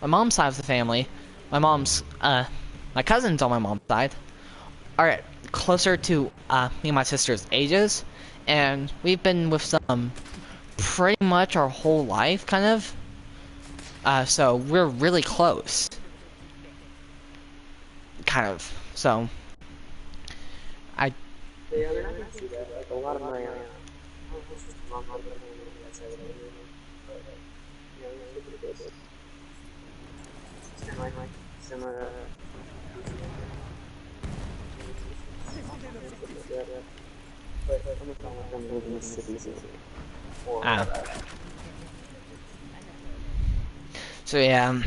my mom's side of the family, my cousins on my mom's side are closer to me and my sister's ages, and we've been with them pretty much our whole life, kind of. So we're really close. Kind of. So Yeah, I mean, I can see that. Like, a lot of my mom, that's how it is. But, you know, it's pretty good. It's kind of like similar. But I'm just not going to live in the city. So yeah.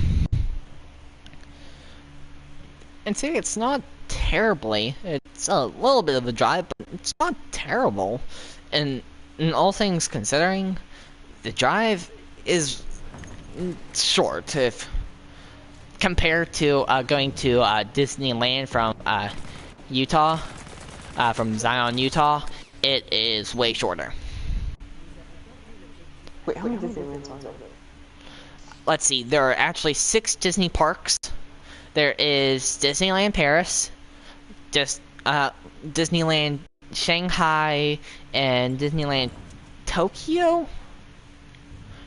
And see, it's not terribly. It's a little bit of a drive, but it's not terrible. And in all things considering, the drive is short if compared to going to Disneyland from Utah, from Zion, Utah. It is way shorter. Wait, how many Disneylands are there? Let's see, there are actually 6 Disney parks. There is Disneyland Paris, Disneyland Shanghai, and Disneyland Tokyo?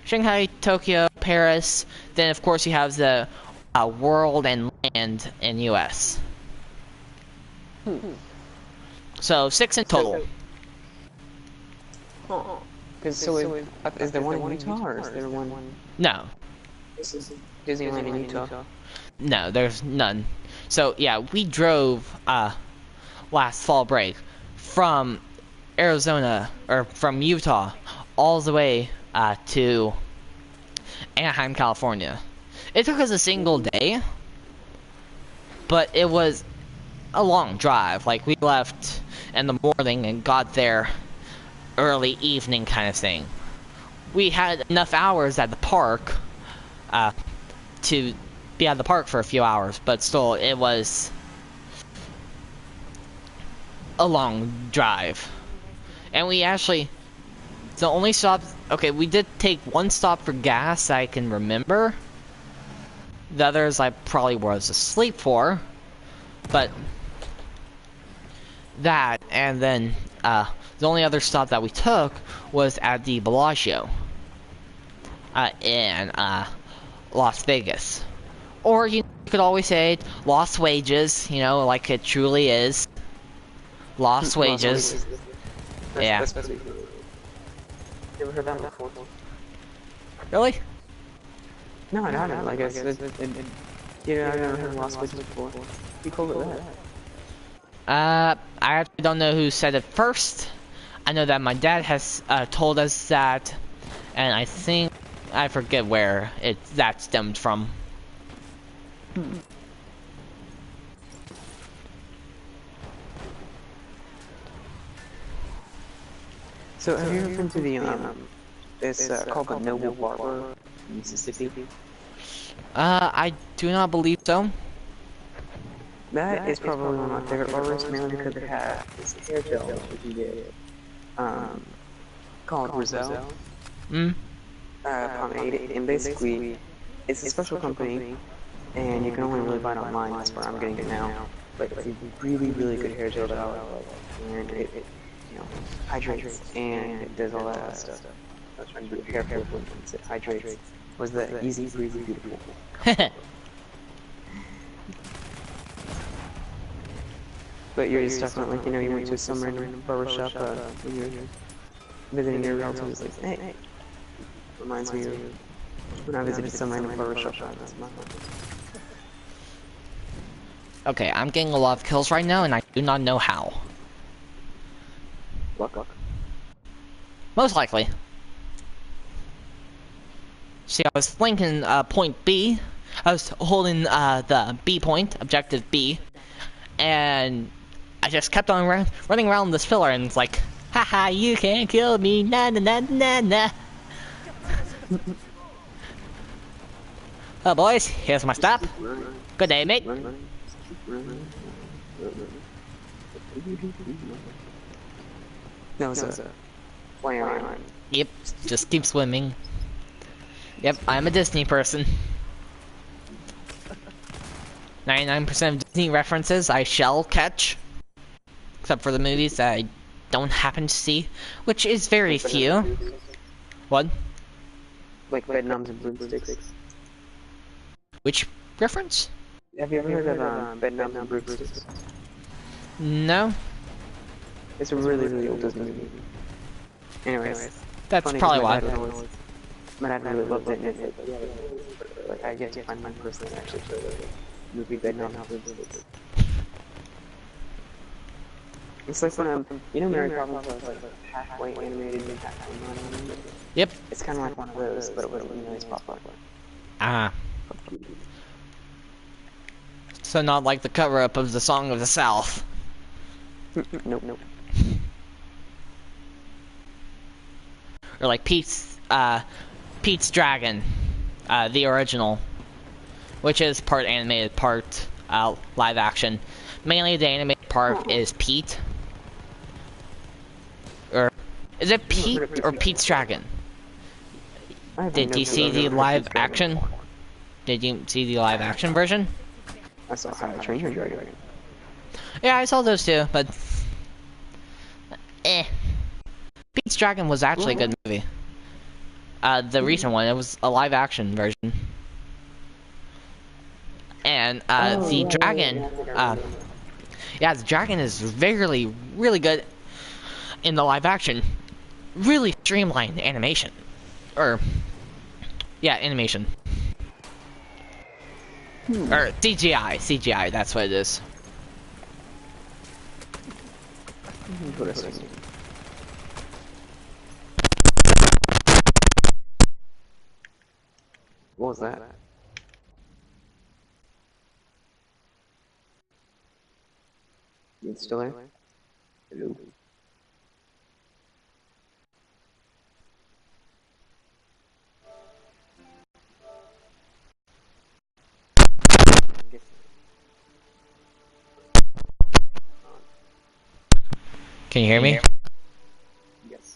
Shanghai, Tokyo, Paris. Then, of course, you have the World and Land in US. So, 6 in total. Is there one in Utah, or is there one? No. This is Disneyland in Utah. No, there's none. So, yeah, we drove last fall break from Arizona, or from Utah, all the way to Anaheim, California. It took us a single day, but it was a long drive. Like, we left in the morning and got there early evening kind of thing. We had enough hours at the park to be at the park for a few hours, but still, it was a long drive. And we actually, the only stop, okay, we did take one stop for gas I can remember. The others I probably was asleep for, but that, and then the only other stop that we took was at the Bellagio in Las Vegas. Or you could always say Lost Wages, you know, like it truly is. Lost wages. Yeah. That's pretty good. You ever heard that before? Really? No, I haven't. Like, you know, I've never heard lost wages before. You call it that? I actually don't know who said it first. I know that my dad has told us that, and I think I forget where that stemmed from. So have you ever been to the it's called the Noble Barber in Mississippi? I do not believe so. That is probably one of my favorite barbers, mainly because it has this hair gel that you can get, called Brazil pomade, and basically it's a special company, and you can only really buy it online. That's where I'm getting it now. But it's a really, really good hair gel that I like, and it you know, hydrates and it does all that stuff. I was trying to do hair care when it hydrates. Was the easy, breezy, beautiful. But you're just talking about, like, you know, you went to some random barber shop when you're visiting your relatives, like, hey, reminds me of when I visited some random barber shop. Okay, I'm getting a lot of kills right now, and I do not know how. Luck. Most likely. See, I was flanking point B. I was holding the B point, objective B, and I just kept on running around this pillar, and it's like, haha, you can't kill me, na na na na na. Oh, boys, here's my stop. Good day, mate. That was a plan. Yep, just keep swimming. Yep, I'm a Disney person. 99% of Disney references I shall catch. Except for the movies that I don't happen to see, which is very few. What? Like Bedknobs and Broomsticks. Which reference? Have you ever heard of Bedknobs and Broomsticks? No. It's a really, really old Disney movie. Anyways, That's probably why. My dad really loved it, and it's like I get to find my person that actually showed the movie Bedknobs and Broomsticks. It's like when you know Mary Poppins was like halfway animated and halfway non-animated? Yep. It's kind of like one of those, but it wasn't really nice popular. Ah. So not like the cover-up of the Song of the South. Nope. Or like Pete's Dragon, the original, which is part animated, part live action. Mainly the animated part is Pete. Or is it Pete or Pete's Dragon? Did you see the live action? Did you see the live action version? I saw How to Train Your Dragon. Yeah, I saw those too, but Pete's Dragon was actually a good movie. The recent one, it was a live action version. And the dragon, yeah, the dragon is really good in the live action. Really streamlined animation. Or, yeah, animation. Or CGI, that's what it is. What was that? You still there? Hello? Can you hear me? Yes.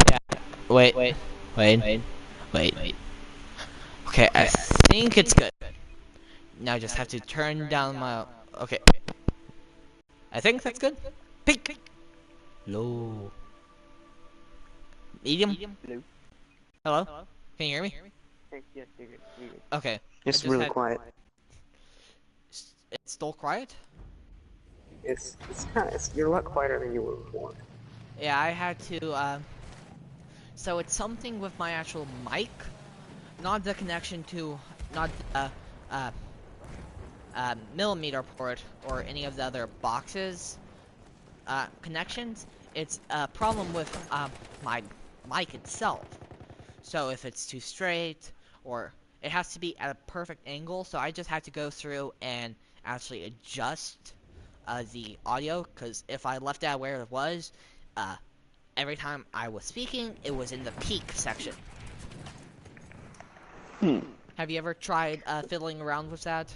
Yeah. Wait. Okay, I think it's good. Now I just have to turn down my... Okay. I think that's good. Pink. Low. Medium. Hello? Can you hear me? Yes, you're good. Okay. It's really quiet. It's still quiet? It's kind of you're a lot quieter than you were before. Yeah, I had to, so it's something with my actual mic, not the connection to, not the, millimeter port or any of the other boxes, connections. It's a problem with, my mic itself. So if it's too straight, or it has to be at a perfect angle, so I just had to go through and actually adjust, the audio, because if I left it where it was, every time I was speaking, it was in the peak section. Have you ever tried fiddling around with that?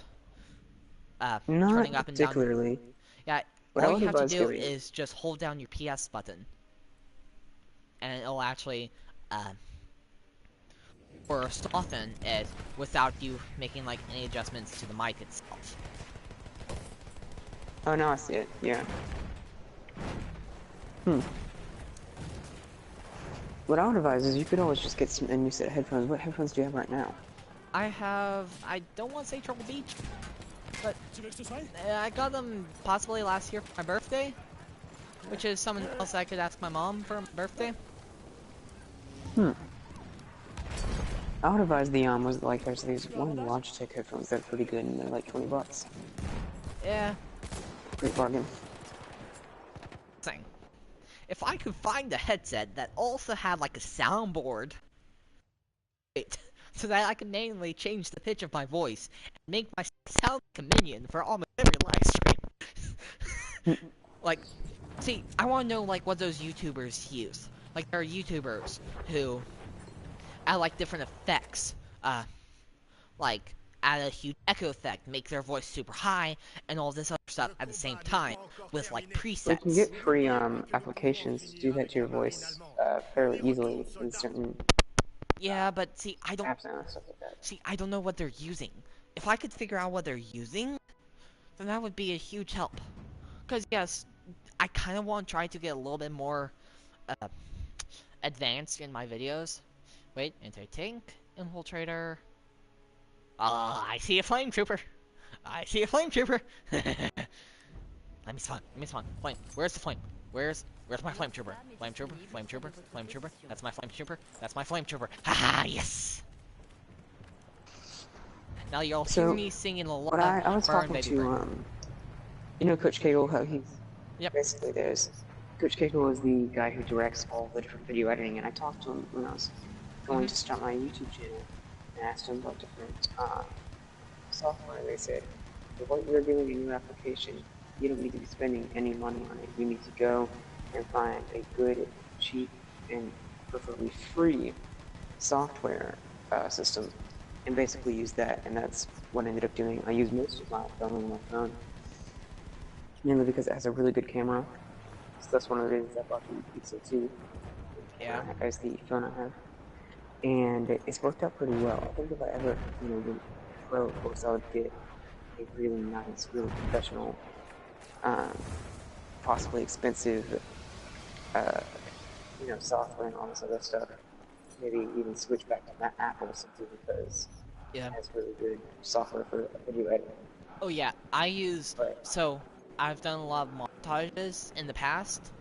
Not Turning up and down? particularly. Yeah, What I all would you have to advise do doing. is just hold down your PS button. And it'll actually, or soften it without you making, like, any adjustments to the mic itself. Oh, now I see it. Yeah. What I would advise is you could always just get some new set of headphones. What headphones do you have right now? I don't want to say Turtle Beach, but I got them possibly last year for my birthday, which is something else I could ask my mom for my birthday. I would advise the was like there's these one Logitech headphones that are pretty good and they're like $20. Yeah, Great bargain. thing. If I could find a headset that also had like a soundboard, so that I could manually change the pitch of my voice and make myself sound like a minion for almost every live stream. Like, see, I want to know like what those YouTubers use. Like, there are YouTubers who add like different effects, like add a huge echo effect, make their voice super high, and all this other stuff at the same time with like Well, you can presets. get free applications to do that to your voice fairly easily in certain Yeah, but see, I don't apps and stuff like that. see. I don't know what they're using. If I could figure out what they're using, then that would be a huge help. Because yes, I kind of want to try to get a little bit more advanced in my videos. Wait, anti-tank, infiltrator. Ah, I see a flame trooper. I see a flame trooper. Let me spawn. Let me spawn. Flame. Where's the flame? Where's my flame trooper? Flame trooper. Flame trooper. Flame trooper. That's my flame trooper. That's my flame trooper. Haha, yes. Now you'll hear me singing a lot But I was Burn talking Baby to Burn. you know Coach Cagle, how he's Yep. basically there's Coach Cagle is the guy who directs all the different video editing, and I talked to him when I was going to start my YouTube channel and asked him about different software. They said, what we're doing a new application, you don't need to be spending any money on it. You need to go and find a good, cheap, and preferably free software system and basically use that. And that's what I ended up doing. I use most of my filming on my phone, mainly because it has a really good camera. So that's one of the reasons I bought the Pixel 2 as the phone I have. And it's worked out pretty well. I think if I ever, went pro, of course, I would get a really nice, really professional, possibly expensive, software and all this other stuff. Maybe even switch back to Apple or something because it has really good software for video editing. Oh yeah, so I've done a lot of montages in the past,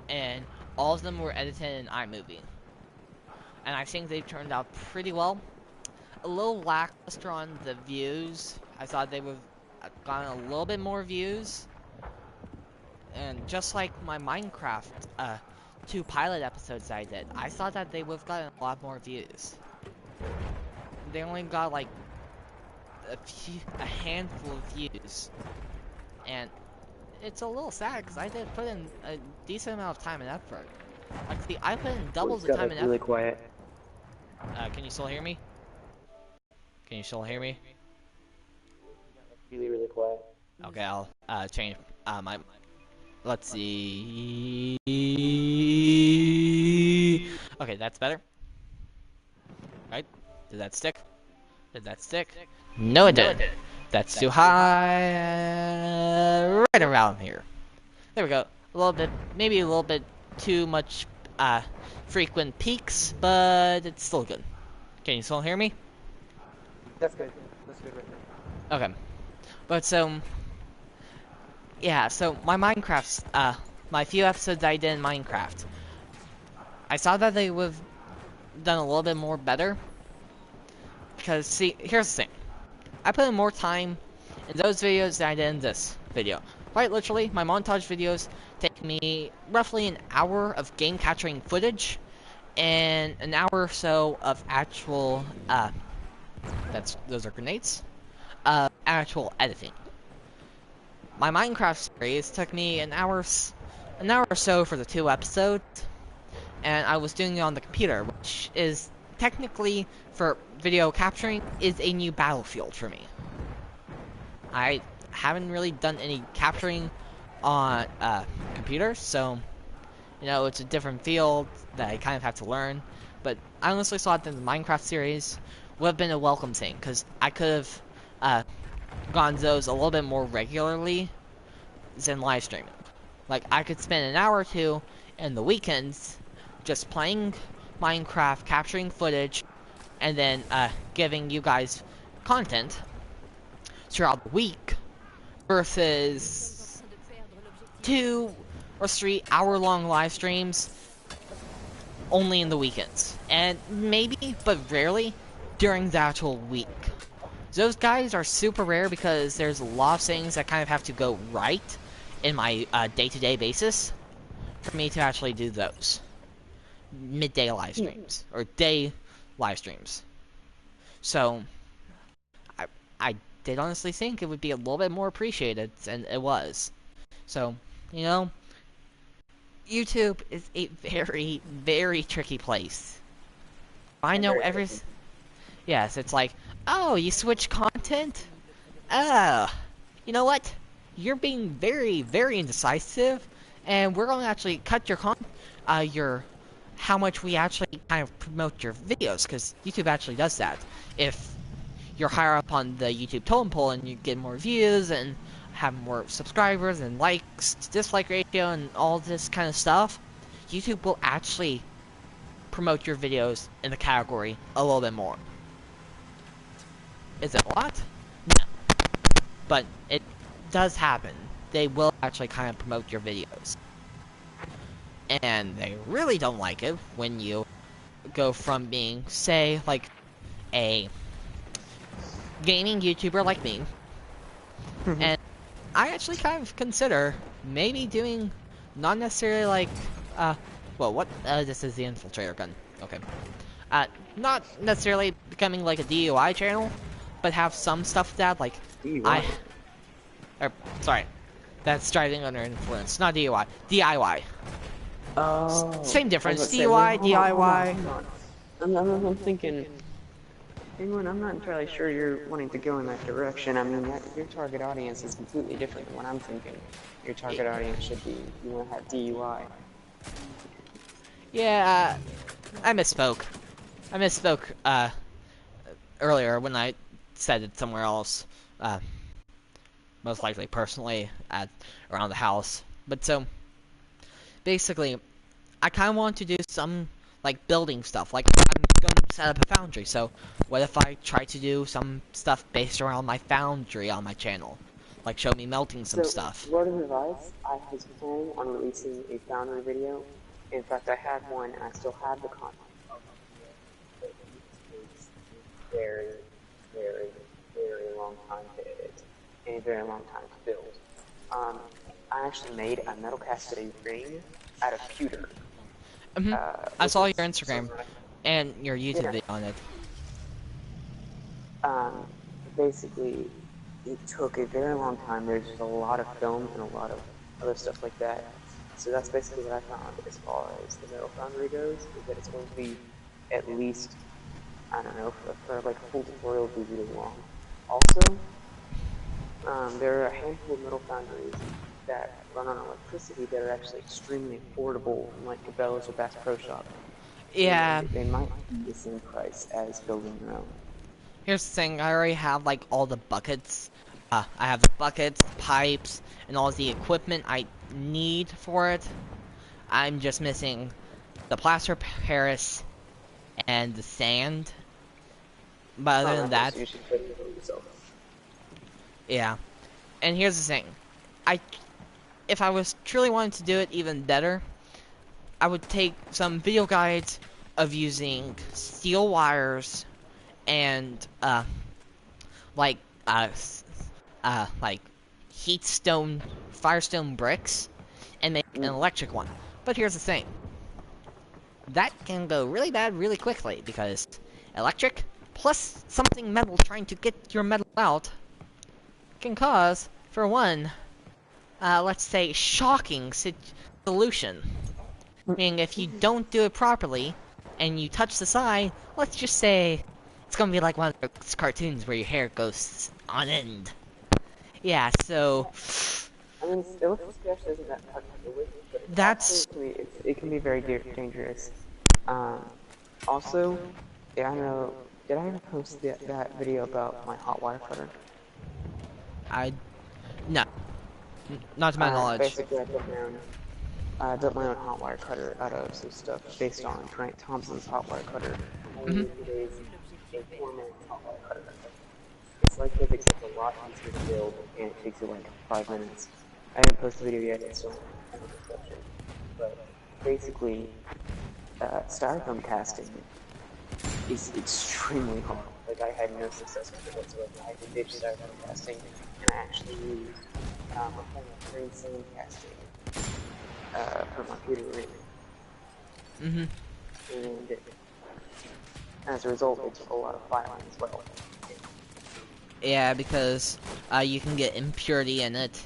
and all of them were edited in iMovie. And I think they turned out pretty well. A little lackluster on the views. I thought they would have gotten a little bit more views. And just like my Minecraft 2 pilot episodes I did, I thought that they would have gotten a lot more views. They only got like a handful of views. And it's a little sad because I did put in a decent amount of time and effort. Like, see, I put in double the time and effort. Really quiet. Can you still hear me? Can you still hear me? Really, really quiet. Okay, I'll change my. Let's see. Okay, that's better. Right? Did that stick? Did that stick? No, it didn't. That's too high. Right around here. There we go. A little bit, maybe a little bit too much frequent peaks, but it's still good. Can you still hear me? That's good. That's good right there. Okay. But so yeah, so my Minecraft, my few episodes I did in Minecraft, I saw that they would have done a little bit more better. Because, see, here's the thing. I put in more time in those videos than I did in this video. Quite literally, my montage videos take me roughly an hour of game capturing footage and an hour or so of actual, those are grenades, actual editing. My Minecraft series took me an hour or so for the 2 episodes, and I was doing it on the computer, which is technically, for video capturing, is a new battlefield for me. I haven't really done any capturing on computers, so, you know, it's a different field that I kind of have to learn. But I honestly thought that the Minecraft series would have been a welcome thing, because I could have gone those a little bit more regularly than live streaming. Like, I could spend an hour or two in the weekends just playing Minecraft, capturing footage, and then giving you guys content throughout the week, versus 2 or 3 hour-long live streams only in the weekends. And maybe, but rarely, during the actual week. Those guys are super rare because there's a lot of things that kind of have to go right in my day-to-day basis for me to actually do those midday live streams or day live streams. So I did honestly think it would be a little bit more appreciated, and it was. So, you know, YouTube is a very, very tricky place. I know yes, it's like, oh, you switch content? You know what? You're being very, very indecisive, and we're going to actually cut your how much we actually kind of promote your videos, because YouTube actually does that. If you're higher up on the YouTube totem pole and you get more views and have more subscribers and likes, dislike ratio, and all this kind of stuff, YouTube will actually promote your videos in the category a little bit more. Is it a lot? No. But it does happen. They will actually kind of promote your videos. And they really don't like it when you go from being, say, like a gaming YouTuber like me, and I actually kind of consider maybe doing, not necessarily like, this is the infiltrator gun, okay. Not necessarily becoming like a DUI channel, but have some stuff that, like, DUI? Sorry, that's driving under influence, not DUI, DIY. Oh. Same difference, Say, DUI, hold DIY. on. I'm thinking, Penguin, I'm not entirely sure you're wanting to go in that direction. I mean, your target audience is completely different than what I'm thinking. Your target audience should be, you want to have DUI. Yeah, I misspoke. Earlier when I said it somewhere else. Most likely personally around the house. But so, basically, I kind of want to do some, like, building stuff. Like, I'm going to set up a foundry, so what if I try to do some stuff based around my foundry on my channel? Like, show me melting some stuff. Word of advice, I was planning on releasing a foundry video. In fact, I had one, and I still have the content of the video. It takes a very, very, very long time to edit, and a very long time to build. I actually made a metal castellated ring out of pewter. I saw your Instagram and your YouTube video on it. Basically, it took a very long time. There's just a lot of film and a lot of other stuff like that. So that's basically what I found as far as the metal foundry goes, is that it's going to be at least, I don't know, for like a full tutorial would be really long. Also, there are a handful of metal foundries that run on electricity that are actually extremely affordable, like Cabela's or Bass Pro Shop. Yeah. They might be the same price as building your own. Here's the thing, I already have, like, all the buckets. I have the buckets, pipes, and all the equipment I need for it. I'm just missing the plaster of Paris and the sand. But other than that, you should put it yourself. yeah. And here's the thing, I if I was truly wanting to do it even better, I would take some video guides of using steel wires and like like firestone bricks, and make an electric one. But here's the thing: that can go really bad really quickly, because electric plus something metal trying to get your metal out can cause, for one, let's say, shocking solution. Meaning, if you don't do it properly, and you touch the side, let's just say, it's gonna be like one of those cartoons where your hair goes on end. Yeah, so... I mean, electricity actually isn't that hard to deal with, but That's... it can be very dangerous. Also, yeah, I don't know, did I ever post that video about my hot wire cutter? No. Not to my knowledge. Basically, I built my own hot wire cutter out of some stuff based on Grant Thompson's hot wire cutter. Only today's a 4-minute hot wire cutter. It's like physics, it's a lot easier to build, and it takes you like 5 minutes. I haven't posted the video yet, it's still in the description. But basically, styrofoam casting is extremely hard. Like, I had no success with it whatsoever. I had to ditch styrofoam casting, and I actually used a form of green sand casting for my computer room. And as a result, it took a lot of filing as well. Yeah, because you can get impurity in it.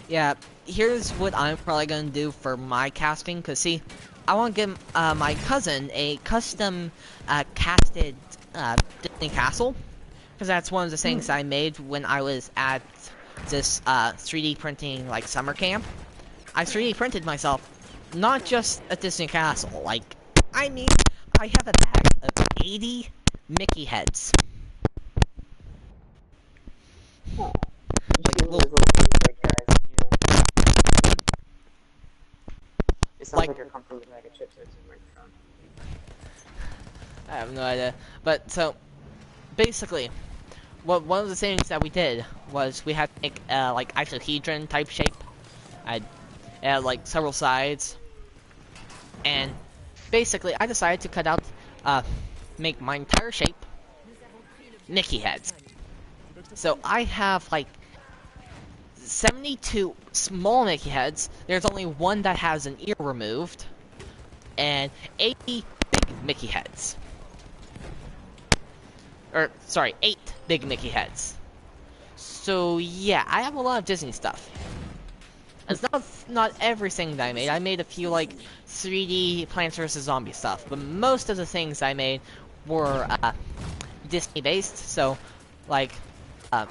Yeah, here's what I'm probably gonna do for my casting, cause see, I want to give my cousin a custom casted Disney castle, cause that's one of the things I made when I was at this 3D printing like summer camp. I 3D printed myself not just a Disney castle, like, I mean, I have a bag of 80 Mickey heads. Oh. Like, little guys, you know. It sounds like you're coming from a bag of chips or something like that. I have no idea. But, so, basically, one of the things that we did was we had to make, like, isohedron type shape. It had, like, several sides. And, basically, I decided to cut out, make my entire shape Mickey heads. So, I have, like, 72 small Mickey heads. There's only one that has an ear removed. And 80 big Mickey heads. Or, sorry, 8 big Mickey heads. So, yeah, I have a lot of Disney stuff. It's not everything that I made. I made a few, like, 3D Plants vs. Zombie stuff. But most of the things I made were, Disney-based. So, like, I'm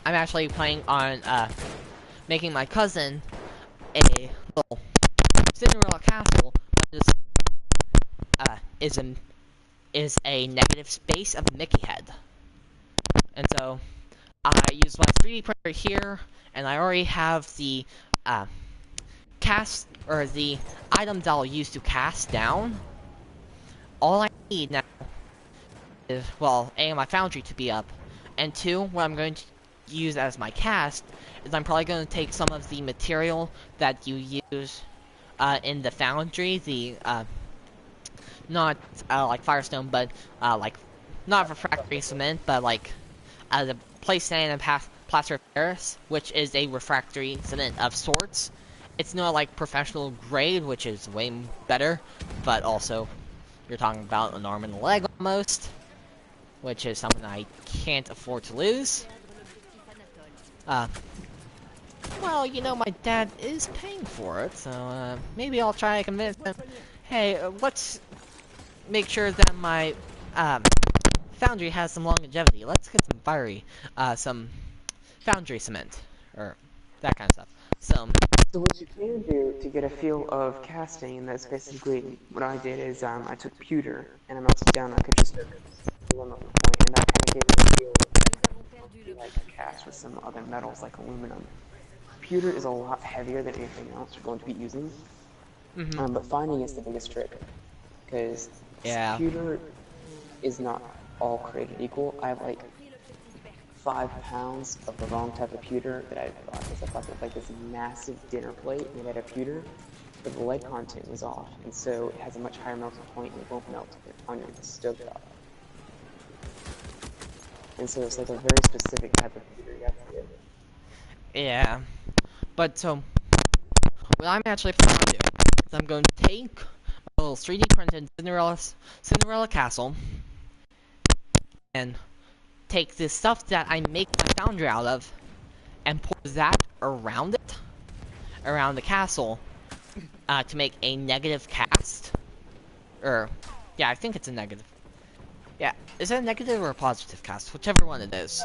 actually planning on, making my cousin a little Cinderella castle that is a negative space of Mickey head. And so, I use my 3D printer here, and I already have the, the items I'll use to cast down. All I need now is, well, A, my foundry to be up, and 2, what I'm going to use as my cast is I'm probably going to take some of the material that you use, in the foundry, the, not, like Firestone, but, like, not refractory cement, but, like, the place sand and plaster of Paris, which is a refractory cement of sorts. It's not like professional grade, which is way better, but also you're talking about an arm and a leg almost, which is something I can't afford to lose. Well, you know, my dad is paying for it, so maybe I'll try to convince him, hey, let's make sure that my foundry has some longevity. Let's get some foundry cement, or that kind of stuff. So what you can do to get a feel of casting, and that's basically what I did, is I took pewter and I melted it down. I could just warm up the point, and that kind of gave me a feel of like a cast with some other metals like aluminum. Pewter is a lot heavier than anything else you're going to be using, but finding is the biggest trick, because pewter is not all created equal. I have like 5 pounds of the wrong type of pewter that I bought. Because I thought it was like this massive dinner plate made out of pewter, but the lead content was off, and so it has a much higher melting point and it won't melt on your stovetop. And so it's like a very specific type of pewter you have to get. Yeah. But so, what I'm actually planning on doing is I'm going to take my little 3D printed Cinderella castle and take the stuff that I make my foundry out of and pour that around it, around the castle, to make a negative cast. Or, yeah, I think it's a negative. Yeah, is it a negative or a positive cast? Whichever one it is.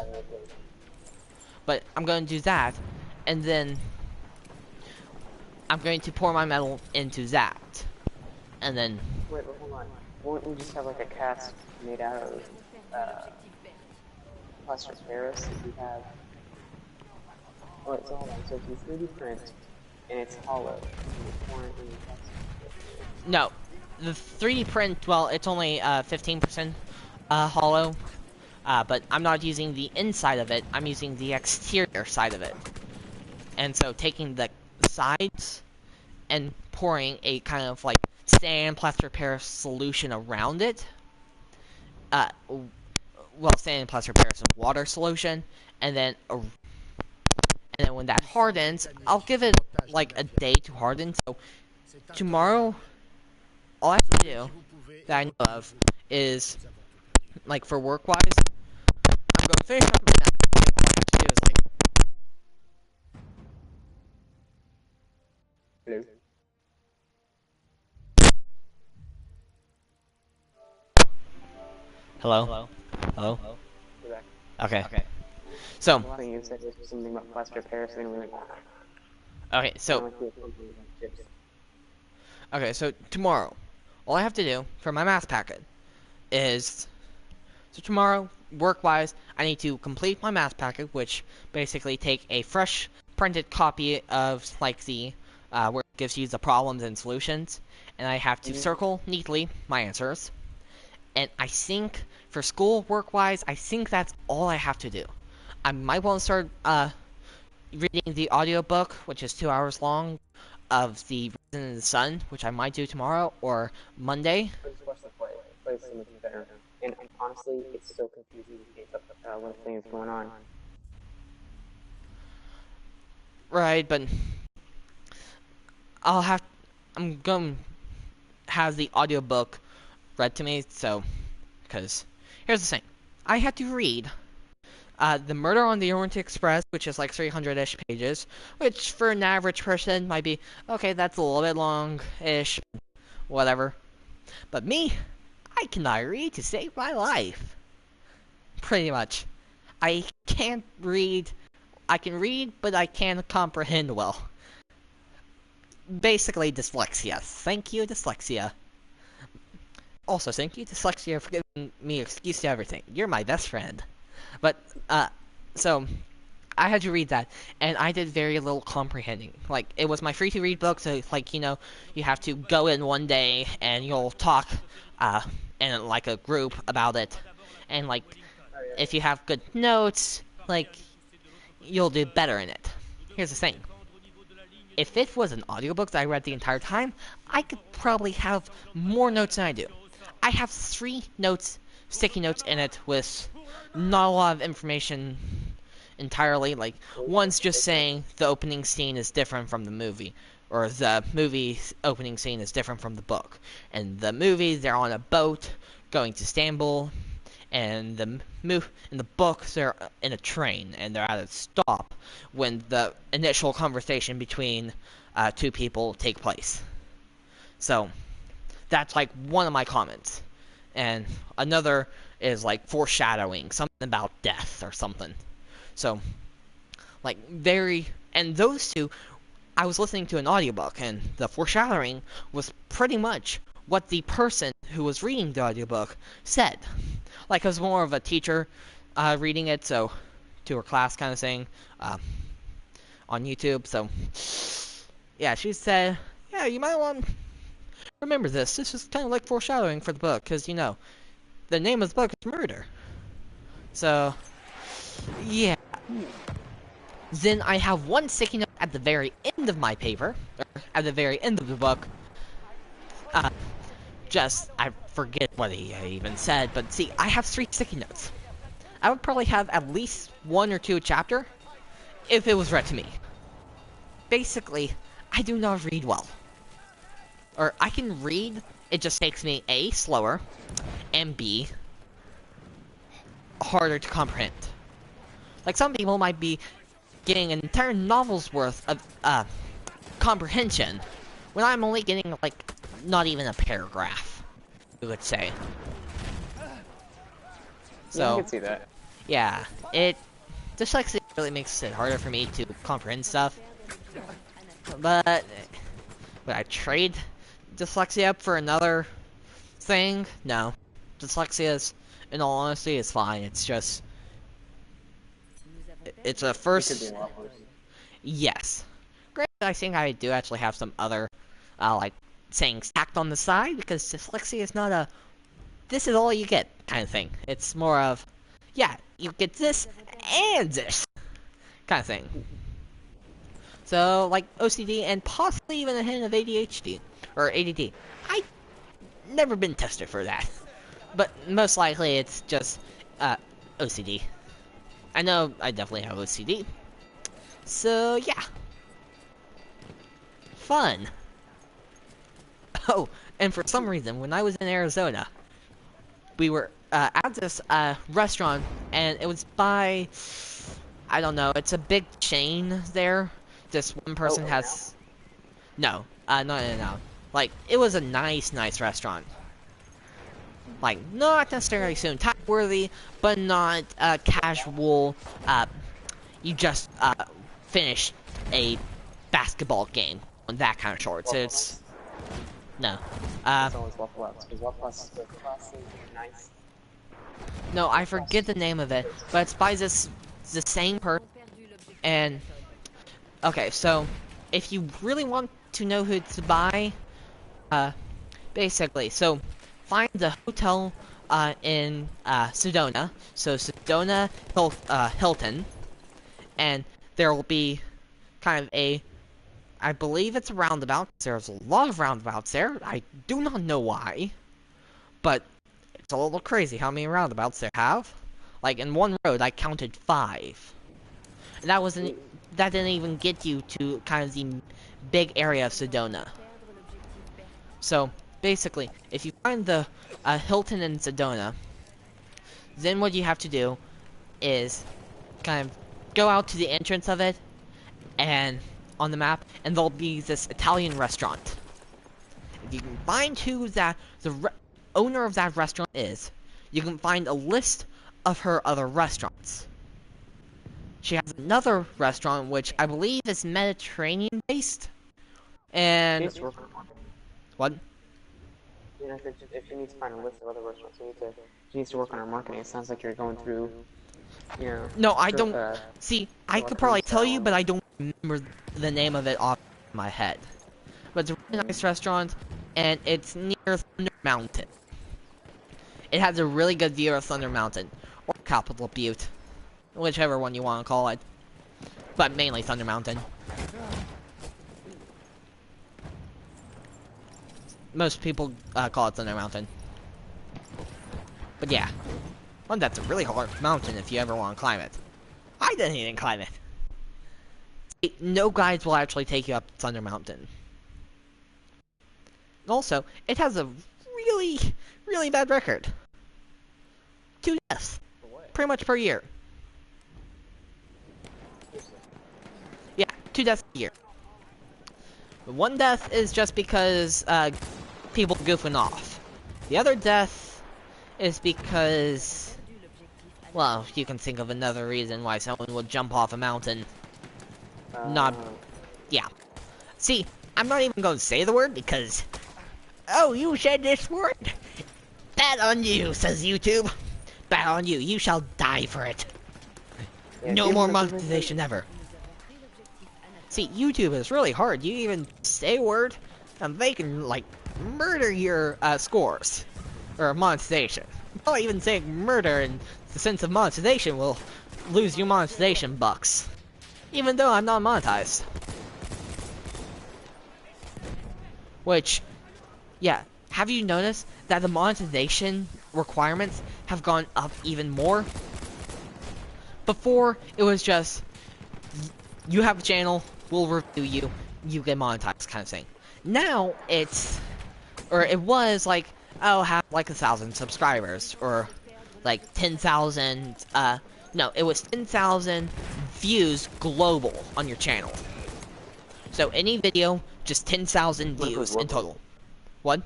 But I'm going to do that, and then I'm going to pour my metal into that. And then... Wait, hold on. Won't you just have like a cast made out of plaster Paris if you have... Alright, so hold on. So if you 3D print and it's hollow, and you pour it in the cast. No, the 3D print, well, it's only 15% hollow. But I'm not using the inside of it, I'm using the exterior side of it. And so taking the sides and pouring a kind of like sand plaster Paris solution around it. Well, sand plaster Paris and water solution, and then when that hardens, I'll give it like a day to harden. So tomorrow, all I have to do that I know of is, like, for work wise, I'm going to finish up my map. All I have to do is like, hello? Hello? Okay. So, One thing you said was something about plaster Paris, and we went, okay, so tomorrow, all I have to do for my math packet is, so tomorrow, work-wise, I need to complete my math packet, which basically take a fresh printed copy of, like, the, where it gives you the problems and solutions, and I have to circle neatly my answers. And I think, for school, work-wise, I think that's all I have to do. I might want to start, reading the audiobook, which is 2 hours long, of The Reason in the Sun, which I might do tomorrow, or Monday. I just watched the play. The play's so much better. And honestly, it's so confusing when things going on. Right, but I'm going to have the audiobook read to me, so, because, here's the thing. I had to read The Murder on the Orient Express, which is like 300-ish pages, which for an average person might be, okay, that's a little bit long-ish, whatever. But me, I cannot read to save my life. Pretty much. I can't read. I can read, but I can't comprehend well. Basically, dyslexia. Thank you, dyslexia. Also, thank you, dyslexia, for giving me excuse to everything. You're my best friend. But, so, I had to read that, and I did very little comprehending. Like, it was my free-to-read book, so, like, you know, you have to go in one day, and you'll talk, in, like, a group about it. And, like, if you have good notes, like, you'll do better in it. Here's the thing. If it was an audiobook that I read the entire time, I could probably have more notes than I do. I have 3 notes, sticky notes in it with not a lot of information entirely. Like, one's just saying the opening scene is different from the movie, or the movie's opening scene is different from the book. And the movie, they're on a boat going to Istanbul, and in the book, they're in a train, and they're at a stop when the initial conversation between 2 people take place. So, that's like one of my comments. And another is like foreshadowing, something about death or something. So, like, and those 2, I was listening to an audiobook, and the foreshadowing was pretty much what the person who was reading the audiobook said. Like, it was more of a teacher reading it, so, to her class kind of thing, on YouTube, so, yeah, she said, yeah, you might want to remember this. This is kind of like foreshadowing for the book, because, you know, the name of the book is Murder. So, Yeah. Then I have one sticky note at the very end of my paper, or at the very end of the book. I forget what he even said, but see, I have 3 sticky notes. I would probably have at least 1 or 2 a chapter if it was read to me. Basically, I do not read well. Or, I can read, it just takes me A, slower, and B, harder to comprehend. Like, some people might be getting an entire novel's worth of, comprehension, when I'm only getting, like, not even a paragraph, you would say. So, yeah, I can see that. Yeah, dyslexia really makes it harder for me to comprehend stuff. But would I trade dyslexia for another thing? No. Dyslexia is, in all honesty, is fine. It's just, it's a It could be first. a lot worse. Yes. Granted, I think I do actually have some other, like, sayings tacked on the side, because dyslexia is not a, this is all you get kind of thing. It's more of, yeah, you get this and this kind of thing. So, like, OCD and possibly even a hint of ADHD, or ADD. I never been tested for that. But most likely it's just, OCD. I know I definitely have OCD. So, yeah. Fun. Oh, and for some reason, when I was in Arizona, we were, at this, restaurant, and it was by, I don't know, it's a big chain there. This one person has... No, not In-N-Out. Like, it was a nice restaurant. Like, not necessarily soon time-worthy, but not, casual, you just, finished a basketball game on that kind of shorts. It's... No. It's always Waffle House, because Waffle House is very classy and nice. No, I forget the name of it, but it's by the same person, and... Okay, so, if you really want to know who to buy, basically, so, find the hotel, in, Sedona, so Sedona Hilton, and there will be kind of a, I believe it's a roundabout. There's a lot of roundabouts there. I do not know why, but it's a little crazy how many roundabouts they have. Like, in one road, I counted 5. And that didn't even get you to kind of the big area of Sedona. So, basically, if you find the Hilton in Sedona, then what you have to do is kind of go out to the entrance of it, and on the map, and there'll be this Italian restaurant. If you can find who the owner of that restaurant is, you can find a list of her other restaurants. She has another restaurant, which I believe is Mediterranean-based, and... She needs to work on a marketing. What? You know, if she needs to find a list of other restaurants, she needs to work on her marketing. It sounds like you're going through, you know... No, I don't... See, I could probably tell you, but I don't remember the name of it off my head. But it's a really nice restaurant, and it's near Thunder Mountain. It has a really good view of Thunder Mountain, or Capitol Butte. Whichever one you want to call it. But mainly Thunder Mountain. Most people call it Thunder Mountain. But yeah. Well, that's a really hard mountain if you ever want to climb it. I didn't even climb it. See, no guides will actually take you up Thunder Mountain. Also, it has a really bad record. 2 deaths. Pretty much per year. Yeah, 2 deaths a year. 1 death is just because, people goofing off. The other death is because, well, you can think of another reason why someone would jump off a mountain. Yeah. See, I'm not even going to say the word because, oh, you said this word? Bad on you, says YouTube. Bad on you. You shall die for it. Yeah, No more monetization ever. See, YouTube is really hard. You even say a word, and they can, like, murder your, scores. Or monetization. Probably even saying murder in the sense of monetization will lose your monetization bucks, even though I'm not monetized. Which, yeah, have you noticed that the monetization requirements have gone up even more? Before, it was just, you have a channel, we'll review you, you get monetized kind of thing. Now, it was like, oh, have like 1,000 subscribers, or like 10,000, no, it was 10,000 views global on your channel. So any video, just 10,000 views in total. What?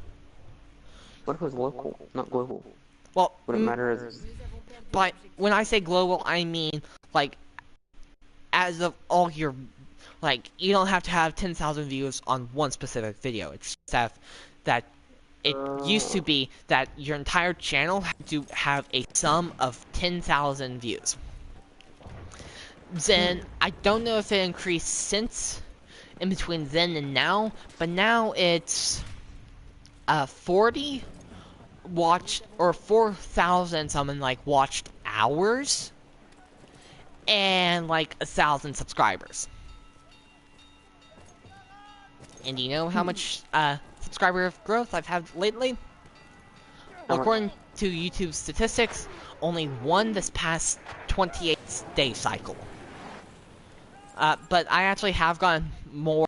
What if it was local, not global? Well, Would it matter as... But when I say global, I mean, like, as of all your, like, you don't have to have 10,000 views on one specific video. It's just that it used to be that your entire channel had to have a sum of 10,000 views. Then, I don't know if it increased since, in between then and now, but now it's 40 watched, or 4,000 something like watched hours, and like 1,000 subscribers. And do you know how much subscriber growth I've had lately? Well, according to YouTube statistics, only one this past 28-day cycle. But I actually have gotten more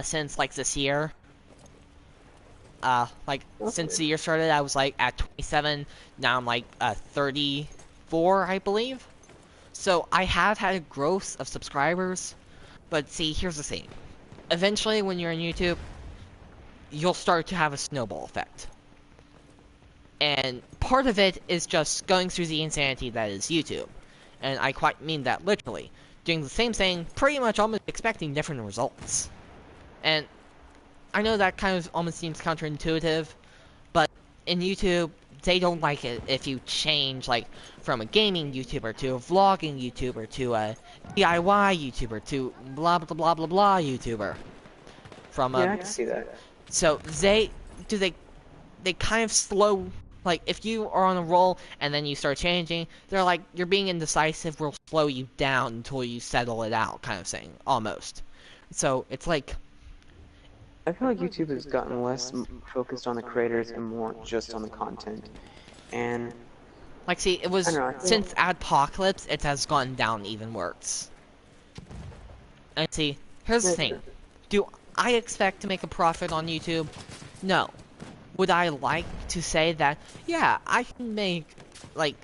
since like this year. Since the year started, I was like at 27. Now I'm like 34, I believe. So I have had a growth of subscribers. But see, here's the thing. Eventually, when you're on YouTube, you'll start to have a snowball effect. And part of it is just going through the insanity that is YouTube. And I quite mean that literally. Doing the same thing, pretty much almost expecting different results. And I know that kind of almost seems counterintuitive, but in YouTube, they don't like it if you change, like, from a gaming YouTuber to a vlogging YouTuber to a DIY YouTuber to blah blah blah blah blah YouTuber. From yeah, I can see that. So they kind of slow, like, if you are on a roll and then you start changing, they're like, you're being indecisive, we'll slow you down until you settle it out, kind of thing, almost. So it's like, I feel like YouTube has gotten less focused on the creators and more just on the content. And like, see, it was since Adpocalypse, it has gone down even worse. And see, here's the thing: do I expect to make a profit on YouTube? No. Would I like to say that? Yeah, I can make like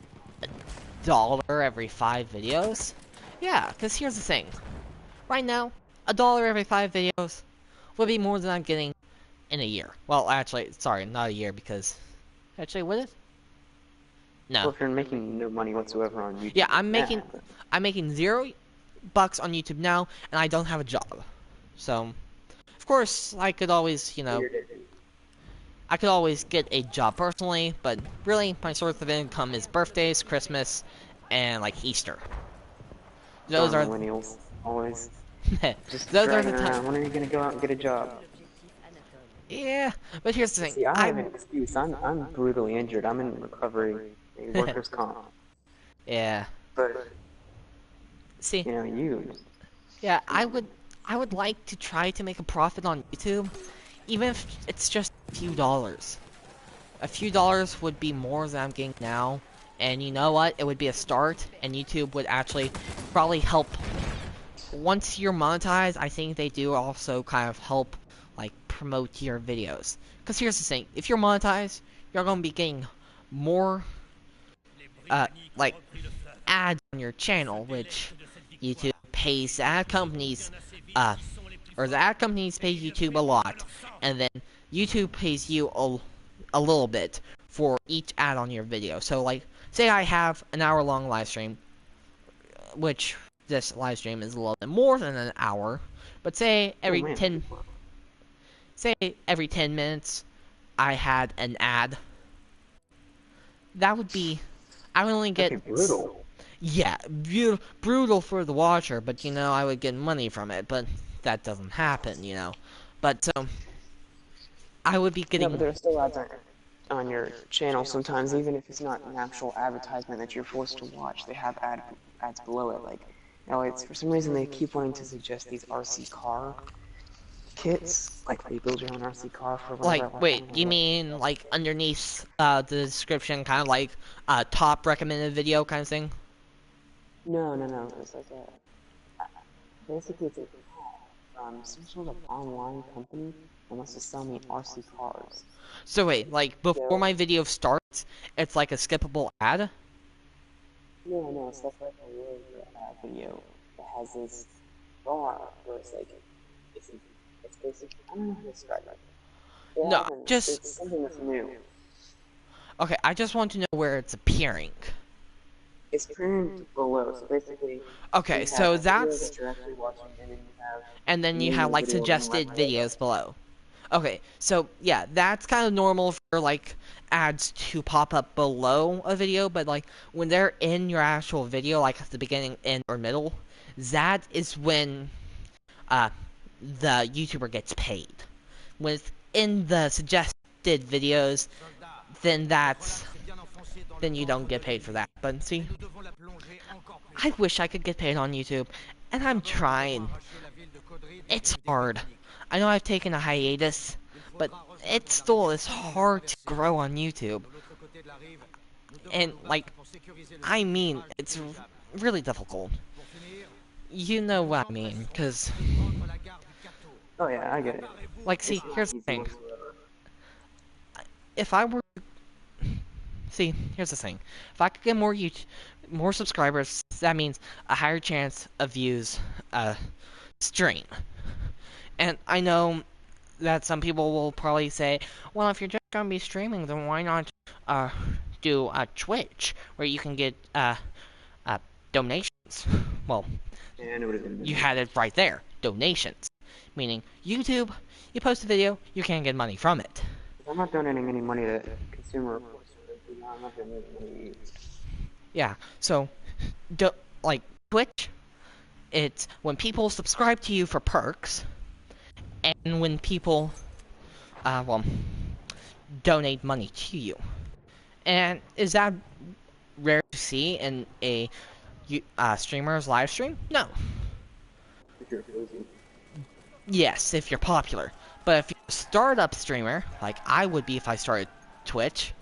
$1 every 5 videos. Yeah, because here's the thing: right now, $1 every 5 videos would be more than I'm getting in a year. Well, actually, sorry, not a year, because actually, would it? No. Well, if you're making no money whatsoever on YouTube. Yeah, I'm making $0 on YouTube now, and I don't have a job. So, of course, I could always, you know, I could always get a job personally, but really, my source of income is birthdays, Christmas, and like Easter. Those are millennials always. Just those are the times. When are you gonna go out and get a job? Yeah, but here's the thing. See, I have an excuse. I'm brutally injured. I'm in recovery, workers' comp. Yeah. But see, you know, you. Yeah, I would like to try to make a profit on YouTube, even if it's just a few dollars. A few dollars would be more than I'm getting now, and you know what? It would be a start, and YouTube would actually probably help. Once you're monetized, I think they do also kind of help, like, promote your videos. Because here's the thing, if you're monetized, you're going to be getting more, like, ads on your channel, which YouTube pays the ad companies, or the ad companies pay YouTube a lot, and then YouTube pays you a little bit for each ad on your video. So, like, say I have an hour-long live stream, which this live stream is a little bit more than an hour, but say every 10 minutes I had an ad. That would be, I would only get brutal. Yeah, brutal for the watcher, but you know, I would get money from it, but that doesn't happen, you know. But so I would be getting. No, but there are still ads on it. on your channel sometimes, even if it's not an actual advertisement that you're forced to watch, they have ads below it. Like, it's for some reason they keep wanting to suggest these RC car kits, like where you build your own RC car for Like, whatever. I wait, don't know you what. mean like underneath the description, kind of like top recommended video kind of thing? No. It's like basically it's an ad from some sort of online company that wants to sell me RC cars. So wait, like before So my video starts, it's like a skippable ad? no, it's like a really good video that has this bar where it's like it's it's basically I don't know how to describe it. No, just It's something that's new. okay. I just want to know where it's appearing. It's printed below, so basically Okay, you have so a video that's that you're actually watching, and then you have and then the you name have of the like video on the suggested left. videos below. Okay, so yeah, that's kind of normal for like ads to pop up below a video, but like when they're in your actual video, like at the beginning, end, or middle, that is when the YouTuber gets paid. When it's in the suggested videos, then you don't get paid for that. But see, I wish I could get paid on YouTube, and I'm trying. It's hard. I know I've taken a hiatus, but it still is hard to grow on YouTube. And, like, I mean, it's really difficult. You know what I mean, because, Oh yeah, I get it. like, It's see, not here's the easy thing. whatsoever. If I were... See, here's the thing. If I could get more subscribers, that means a higher chance of views, stream. And I know that some people will probably say, well, if you're just gonna be streaming, then why not do Twitch, where you can get donations? Well, And it would have been you better. had it right there, donations. Meaning, YouTube, you post a video, you can't get money from it. I'm not donating any money to consumer reports. I'm not donating any money. Yeah, so, like, Twitch, it's when people subscribe to you for perks, and when people, well, donate money to you. And is that rare to see in a streamer's live stream? No. If you're cozy. Yes, if you're popular. But if you're a startup streamer, like I would be if I started Twitch,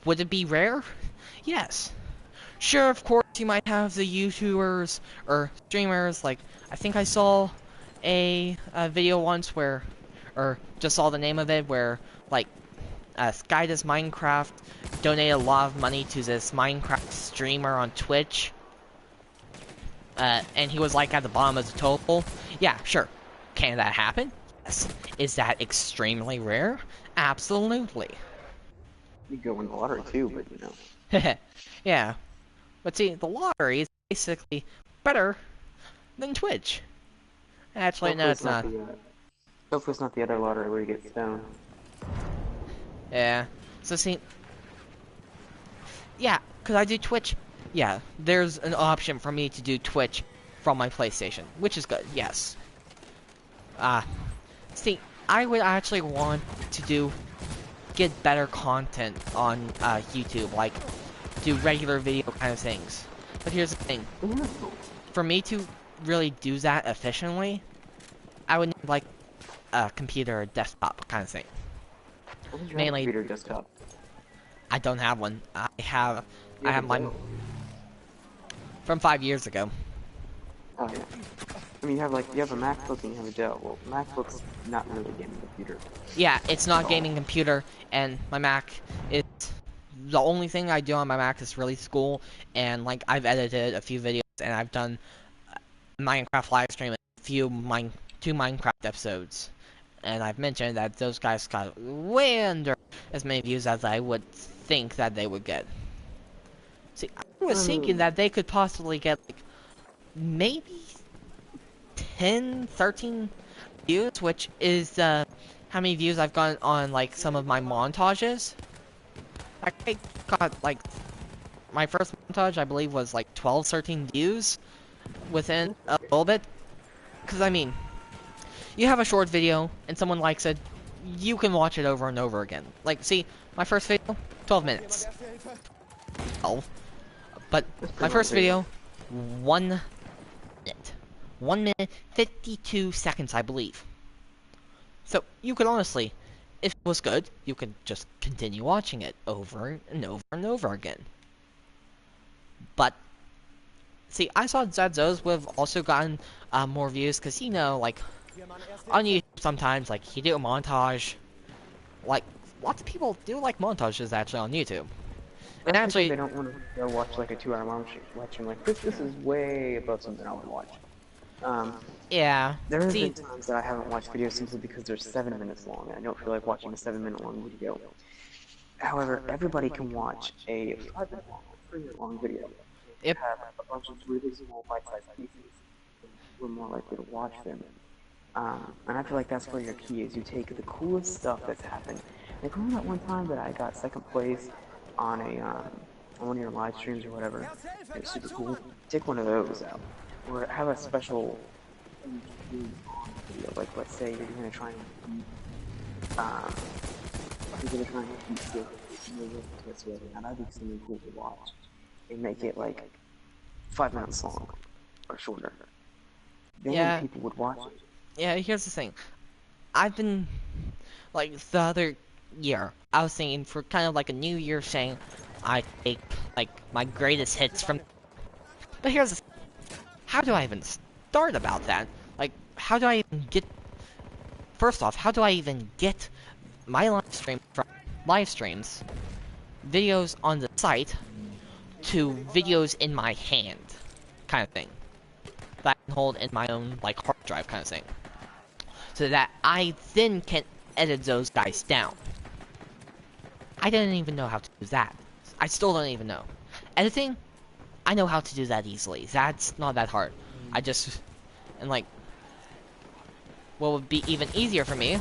would it be rare? Yes. Sure, of course, you might have the YouTubers or streamers, like, I think I saw a video once where, or just saw the name of it, where, like, Sky Does Minecraft donated a lot of money to this Minecraft streamer on Twitch. And he was like at the bottom of the total. Yeah, sure. Can that happen? Yes. Is that extremely rare? Absolutely. You go win the lottery too, but you know. Yeah. But see, the lottery is basically better than Twitch. Actually, no, it's not. Hopefully it's not the other lottery where you get stoned. Yeah. So see, yeah, because I do Twitch. Yeah, there's an option for me to do Twitch from my PlayStation, which is good, yes. See, I would actually want to get better content on YouTube, like do regular video kind of things. But here's the thing. For me to really do that efficiently, I would need like a computer or desktop kind of thing. Mainly computer desktop. I don't have one. I have my from 5 years ago. Oh yeah. I mean, you have a MacBook and you have a Dell. Well, MacBook's not really a gaming computer. Yeah, it's not a gaming computer, and my Mac is the only thing I do on my Mac is really school, and like I've edited a few videos and I've done Minecraft live stream and two Minecraft episodes, and I've mentioned that those guys got way under as many views as I would think that they would get. See, I was thinking that they could possibly get like maybe 10, 13 views, which is how many views I've gotten on like some of my montages. I got like my first montage I believe was like 12, 13 views within a little bit. Because I mean, you have a short video and someone likes it, you can watch it over and over again. Like, see, My first video, 12 minutes. Oh, but That's my pretty first long video. video, 1 minute. 1 minute, 52 seconds, I believe. So, you could honestly, if it was good, you could just continue watching it over and over and over again. But, see, I saw Zedzo's would have also gotten more views, because, you know, like, on YouTube sometimes, like, you do a montage. Like, lots of people do like montages, actually, on YouTube. And That's actually, because they don't want to go watch like a 2 hour long lecture. Like this is way above something I would watch. yeah, There have see, been times that I haven't watched videos simply because they're 7 minutes long, and I don't feel like watching a 7 minute long video. However, everybody can watch a 5 minute long, 3 minute long video, and yep, have a bunch of really small bite-sized pieces. And we're more likely to watch them. And I feel like that's where your key is. You take the coolest stuff that's happened. Like remember that one time that I got second place on on one of your live streams or whatever? It was super cool. Take one of those out, or have a special video. Like let's say you're gonna try and beat whatsoever. Now that'd be something cool to watch, and make it like 5 minutes long or shorter. Then yeah, people would watch it. yeah, here's the thing. I've been, like, the other year, I was thinking for kind of like a new year saying I take, like, my greatest hits from... But here's the thing. How do I even start about that? Like, how do I even get... First off, how do I even get my live stream from live streams, videos on the site, to videos in my hand, kind of thing, that I can hold in my own, like, hard drive kind of thing, so that I then can edit those guys down. I didn't even know how to do that. I still don't even know. Editing, I know how to do that easily. That's not that hard. I just, and like, what would be even easier for me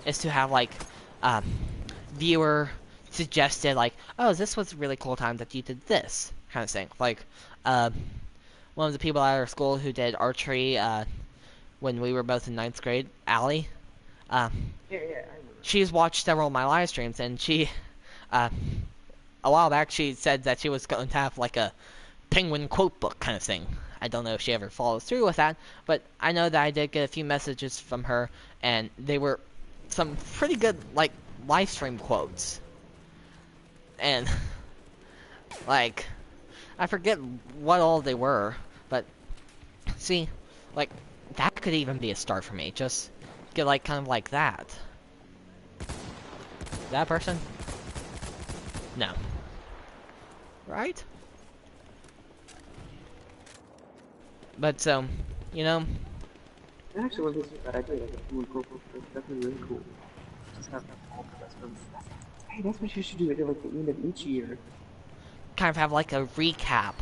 is to have like, viewer suggested like, oh, this was a really cool time that you did this kind of thing. Like, one of the people at our school who did archery, when we were both in 9th grade, Allie, Yeah, I remember. she's watched several of my live streams, and she, a while back, she said that she was going to have like a Penguin quote book kind of thing. I don't know if she ever follows through with that, but I know that I did get a few messages from her, and they were some pretty good, like, live stream quotes. And, like, I forget what all they were, but, see, like, that could even be a start for me. Just get, like, kind of like that. That person? No. Right? But, so, you know, That actually wasn't such a bad idea. Like, a cool group that's definitely really cool. Just have all the best friends. Hey, that's what you should do at like the end of each year. kind of have, like, a recap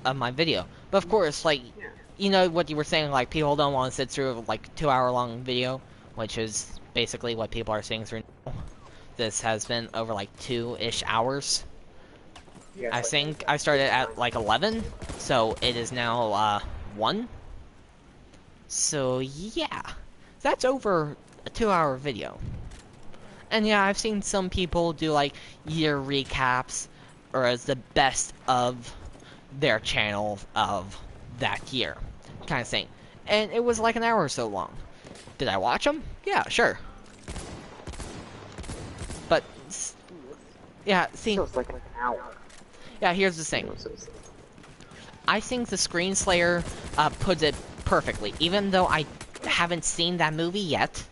of my video. But, of course, like, Yeah. you know what you were saying, like, people don't want to sit through, like, a 2-hour-long video, which is basically what people are sitting through now. This has been over, like, 2-ish hours. Yeah, I think I started at, like, 11, so it is now, 1. So, yeah. That's over a 2-hour video. And yeah, I've seen some people do, like, year recaps, or as the best of their channel of that year, kind of thing. And it was like an hour or so long. Did I watch them? Yeah, sure. But, yeah, see, So it's like an hour. yeah, here's the thing. I think the Screen Slayer puts it perfectly. Even though I haven't seen that movie yet,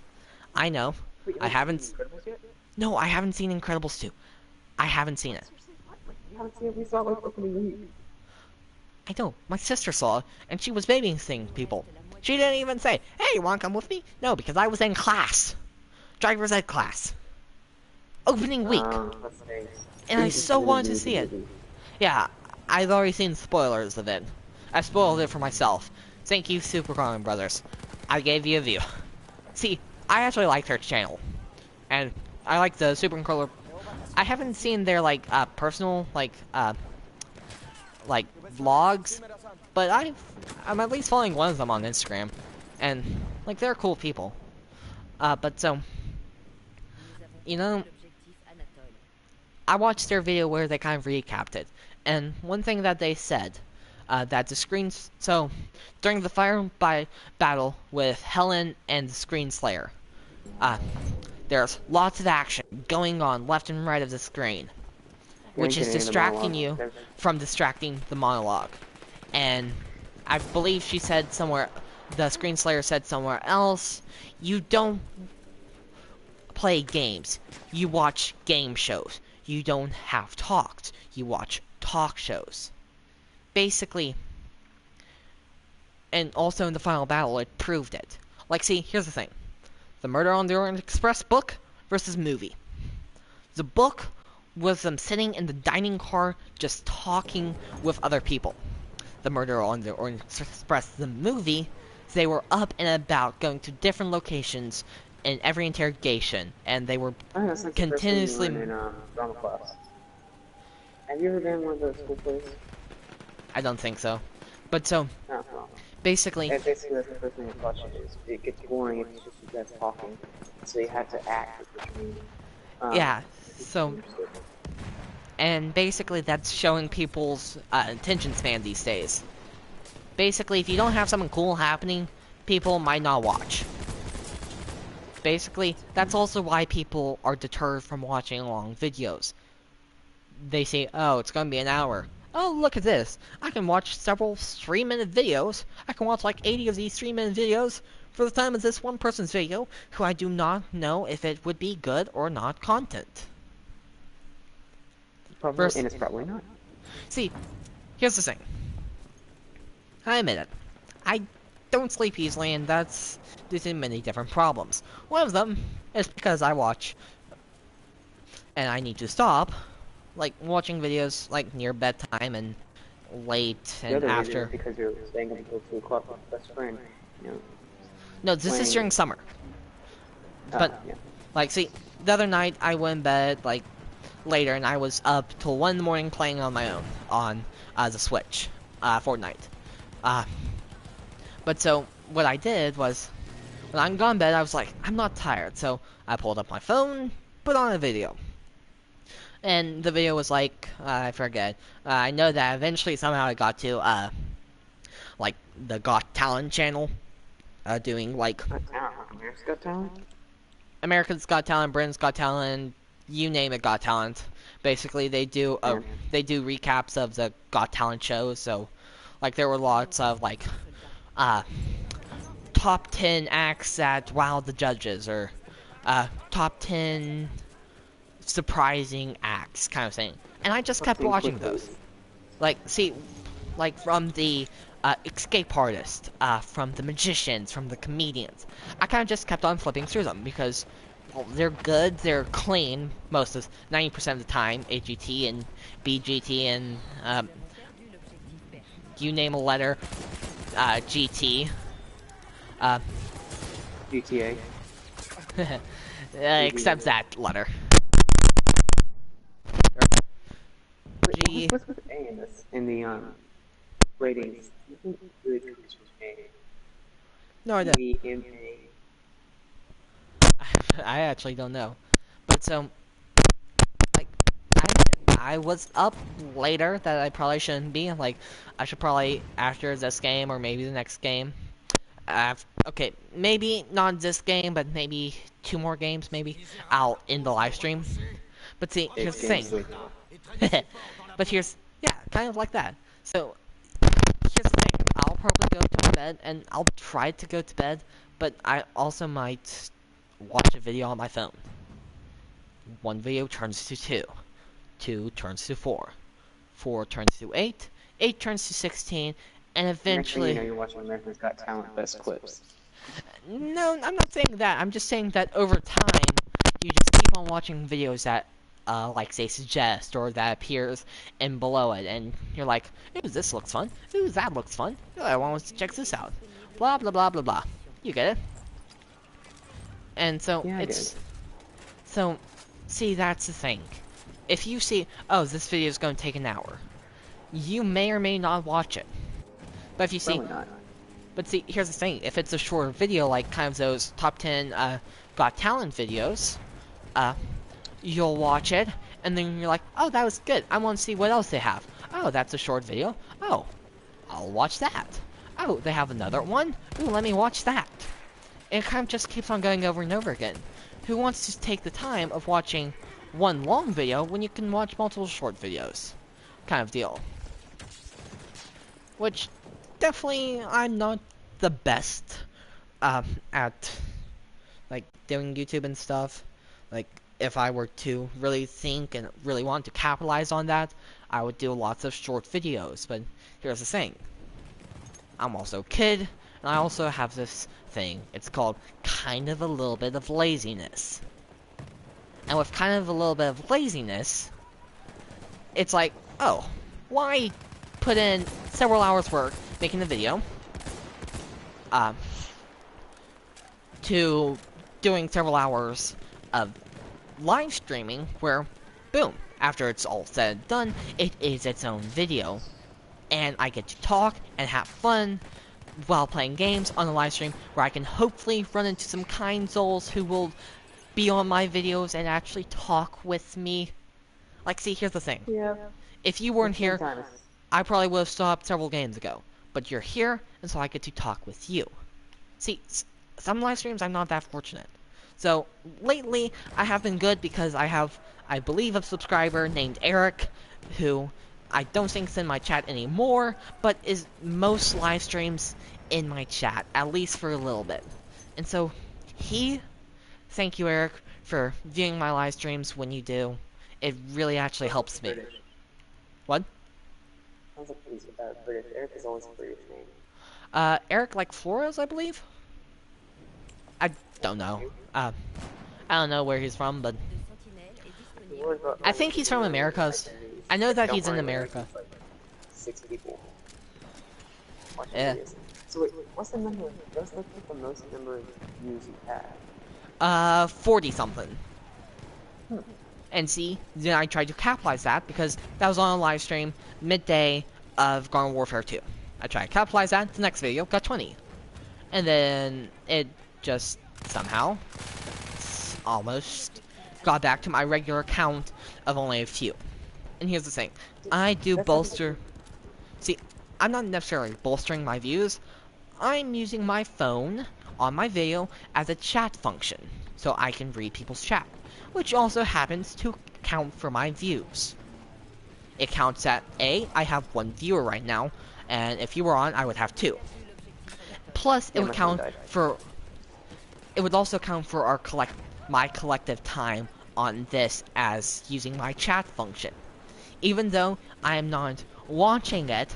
I know. Wait, I haven't. Incredibles yet? No, I haven't seen Incredibles 2. I haven't seen it. You haven't seen it? We saw it like opening week. I know. My sister saw it, and she was babysitting people. She didn't even say, "Hey, you want to come with me?" No, because I was in class, driver's ed class, opening week, Let's say. and I so wanted to see it. Yeah, I've already seen spoilers of it. I spoiled it for myself. Thank you, Super Common Brothers. I gave you a view. See, I actually like their channel, and I like the Super Controller. I haven't seen their like personal like vlogs, but I'm at least following one of them on Instagram, and like they're cool people. But so, you know, I watched their video where they kind of recapped it, and one thing that they said, that the screens, so during the fire by battle with Helen and the Screen Slayer, there's lots of action going on left and right of the screen, which is distracting you from distracting the monologue. And I believe she said somewhere, the Screen Slayer said somewhere else, you don't play games, you watch game shows. You don't have talks, you watch talk shows. Basically, and also in the final battle, it proved it. Like, see, here's the thing. The Murder on the Orient Express book versus movie. The book was them sitting in the dining car just talking with other people. The Murder on the Orient Express, the movie, they were up and about, going to different locations in every interrogation, and they were continuously... in drama class. Have you ever been in one of those school plays? I don't think so. But so, No, no. basically... And basically that's the first thing I taught you is it gets boring if it's just you guys talking. So you have to act with what you mean. Yeah, so... And basically that's showing people's attention span these days. Basically, if you don't have something cool happening, people might not watch. Basically, that's also why people are deterred from watching long videos. They say, oh, it's gonna be an hour. Oh, look at this. I can watch several 3-minute videos. I can watch like 80 of these 3-minute videos for the time of this one person's video, who I do not know if it would be good or not content. Probably, and it's probably not. See, here's the thing. I admit it. I don't sleep easily, and that's due to many different problems. One of them is because I watch, and I need to stop, like, watching videos, like, near bedtime and late and the other after. reason is because you're staying up until 2 o'clock with your best friend, you know. No, this is during summer. But, yeah. like, see, the other night I went in bed, like, later, and I was up till 1 in the morning playing on my own, on the Switch, Fortnite. But so, what I did was, when I got in bed, I was like, I'm not tired, so I pulled up my phone, put on a video. And the video was like, I forget, I know that eventually somehow I got to, like, the Got Talent channel, doing, like... America's Got Talent? America's Got Talent, Britain's Got Talent, you name it, Got Talent. Basically, they do recaps of the Got Talent shows, so, like, there were lots of, like, top 10 acts that wowed the judges, or, top 10 surprising acts, kind of thing. And I just kept watching those. Like, see, like, from the, escape artists, from the magicians, from the comedians. I kind of just kept on flipping through them, because... well, they're good, they're clean, 90% of the time, AGT and BGT and, you name a letter, GT, GTA. Except that letter. G. What's with A in this? In the, ratings? You think really this was A? No, I don't. I actually don't know. But so, like, I was up later that I probably shouldn't be. Like, I should probably, after this game, or maybe the next game. Okay, maybe not this game, but maybe 2 more games, maybe. I'll end the live stream. But see, here's the thing. But here's, yeah, kind of like that. So, here's the thing. I'll probably go to bed, and I'll try to go to bed, but I also might watch a video on my phone. 1 video turns to 2. 2 turns to 4. 4 turns to 8. 8 turns to 16. And eventually... you know you're watching America's Got Talent best clips. No, I'm not saying that. I'm just saying that over time, you just keep on watching videos that, like, say, suggest, or that appears in below it. And you're like, ooh, this looks fun. Ooh, that looks fun. Ooh, I want to check this out. Blah, blah, blah, blah, blah. You get it? And so, yeah, it's... So, see, that's the thing. If you see, oh, this video is going to take an hour, you may or may not watch it. But if you see... not. But see, here's the thing. If it's a shorter video, like kind of those top 10 Got Talent videos, you'll watch it, And then you're like, oh, that was good. I want to see what else they have. Oh, that's a short video. Oh, I'll watch that. Oh, they have another one? Ooh, let me watch that. It kind of just keeps on going over and over again. Who wants to take the time of watching one long video when you can watch multiple short videos? Kind of deal. Which, definitely, I'm not the best at, like, doing YouTube and stuff. Like, if I were to really think and really want to capitalize on that, I would do lots of short videos. But here's the thing. I'm also a kid, and I also have this thing. It's called kind of a little bit of laziness. And with kind of a little bit of laziness, it's like, oh, why put in several hours work making the video, to doing several hours of live streaming where, boom, after it's all said and done, it is its own video. And I get to talk and have fun while playing games on the live stream where I can hopefully run into some kind souls who will be on my videos and actually talk with me. Like, see, here's the thing. Yeah. If you weren't here, Sometimes. I probably would have stopped several games ago. But you're here, and so I get to talk with you. See, some live streams I'm not that fortunate. So, lately, I have been good because I have, I believe, a subscriber named Eric, who I don't think's in my chat anymore, but is most live streams in my chat, at least for a little bit. And so, thank you, Eric, for viewing my live streams when you do. It really actually helps me. British. What? Sounds like he's British. Eric is always a British name. Eric, like Flores, I believe? I don't know. I don't know where he's from, but I think he's from Americas. I know that he's in America. 6 people. Yeah. So wait, what's the number? Let's look at the most number of views you have. 40 something. And see, then I tried to capitalize that because that was on a live stream midday of Garden Warfare 2. I tried to capitalize that, the next video got 20. And then it just somehow almost got back to my regular count of only a few. And here's the thing, I do bolster... See, I'm not necessarily bolstering my views, I'm using my phone on my video as a chat function, so I can read people's chat, which also happens to count for my views. It counts at I have 1 viewer right now, and if you were on, I would have 2. Plus, it would count for... It would also count for our my collective time on this as using my chat function. Even though I am not watching it,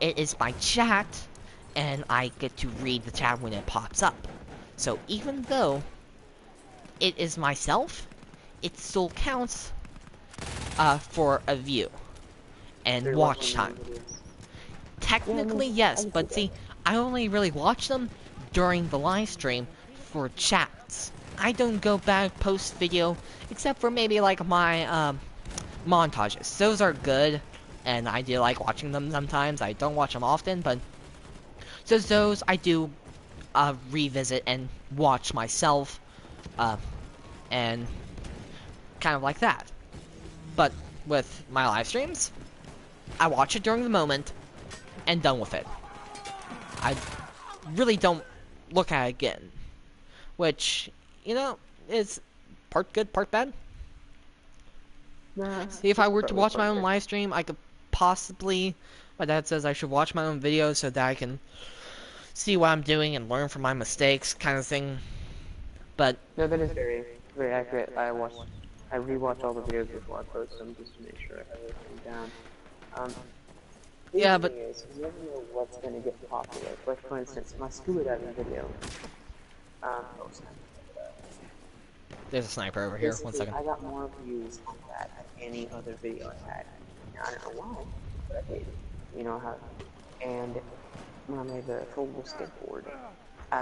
it is my chat, and I get to read the chat when it pops up. So even though it is myself, it still counts for a view and watch time. Technically, yes, but see, I only really watch them during the live stream for chats. I don't go back post video, except for maybe like my montages. Those are good, and I do like watching them sometimes. I don't watch them often, but so those I do revisit and watch myself, and kind of like that. But with my live streams, I watch it during the moment and done with it. I really don't look at it again, which, you know, is part good, part bad. See, if I were to watch my own live stream, I could possibly... My dad says I should watch my own videos so that I can see what I'm doing and learn from my mistakes, kind of thing. But... No, that is very, very accurate. I rewatch all the videos before I post them just to make sure I have everything down. Yeah, but... Is, you never know what's going to get popular. Like, for instance, my scuba diving video. There's a sniper over here. Basically, 1 second. I got more views on that than any other video I had. Now, I don't know why, but I did. You know how? And when I made the foldable skateboard,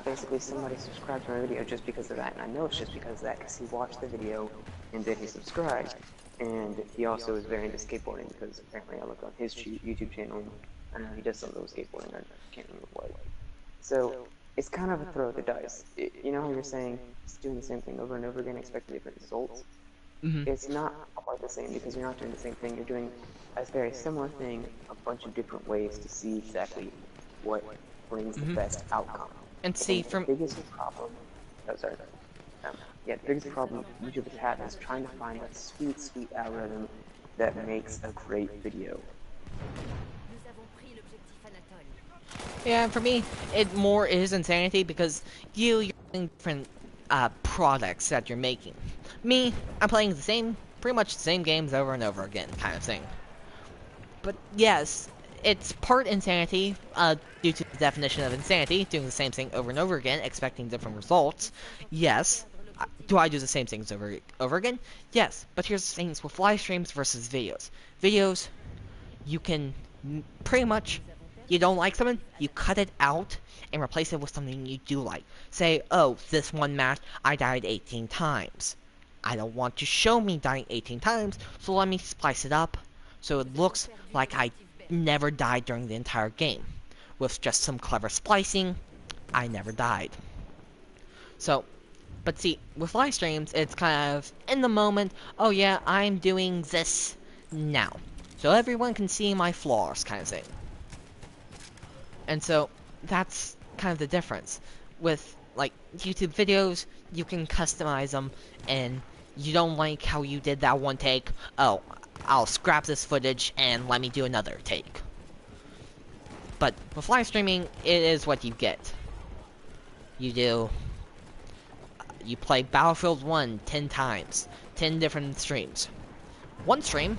basically somebody subscribed to my video just because of that, and I know it's just because of that, because he watched the video and then he subscribed. And he also is very into skateboarding because apparently I look on his YouTube channel. I know he does some little skateboarding. I can't remember what. So it's kind of a throw of the dice. You know how you're saying it's doing the same thing over and over again, expecting different results. it's not quite the same because you're not doing the same thing. You're doing a very similar thing a bunch of different ways to see exactly what brings the best outcome. And I see, think the from biggest problem, oh sorry, yeah, the biggest problem YouTube has had is trying to find that sweet, sweet algorithm that makes a great video. Nous avons pris l'objectif Anatole. yeah, for me, it more is insanity because you're using different products that you're making. Me, I'm playing pretty much the same games over and over again, kind of thing. But yes, it's part insanity, due to the definition of insanity, doing the same thing over and over again, expecting different results. Yes. Do I do the same things over again? Yes. But here's the things with live streams versus videos. Videos, you can pretty much, you don't like something, you cut it out and replace it with something you do like. Say, oh, this one match, I died 18 times. I don't want to show me dying 18 times, so let me spice it up so it looks like I never died during the entire game. With just some clever splicing, I never died. So, but see, with live streams, it's kind of in the moment, oh yeah, I'm doing this now. So everyone can see my flaws, kind of thing. And so, that's kind of the difference. With, like, YouTube videos, you can customize them, and you don't like how you did that one take, oh, I'll scrap this footage and let me do another take. But with live streaming, it is what you get. You play Battlefield 1 10 times, 10 different streams. One stream,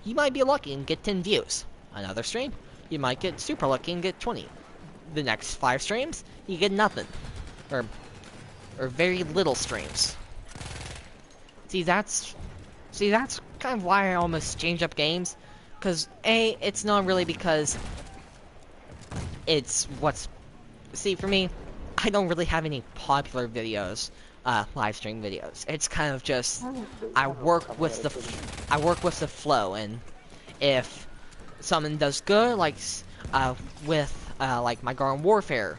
you might be lucky and get 10 views. Another stream, you might get super lucky and get 20. The next 5 streams, you get nothing. Or very little streams. See, that's kind of why I almost change up games. Because, A, it's not really because it's what's... See, for me, I don't really have any popular videos, live stream videos. It's kind of just, I work with the flow, and if someone does good, like, like my Garden Warfare,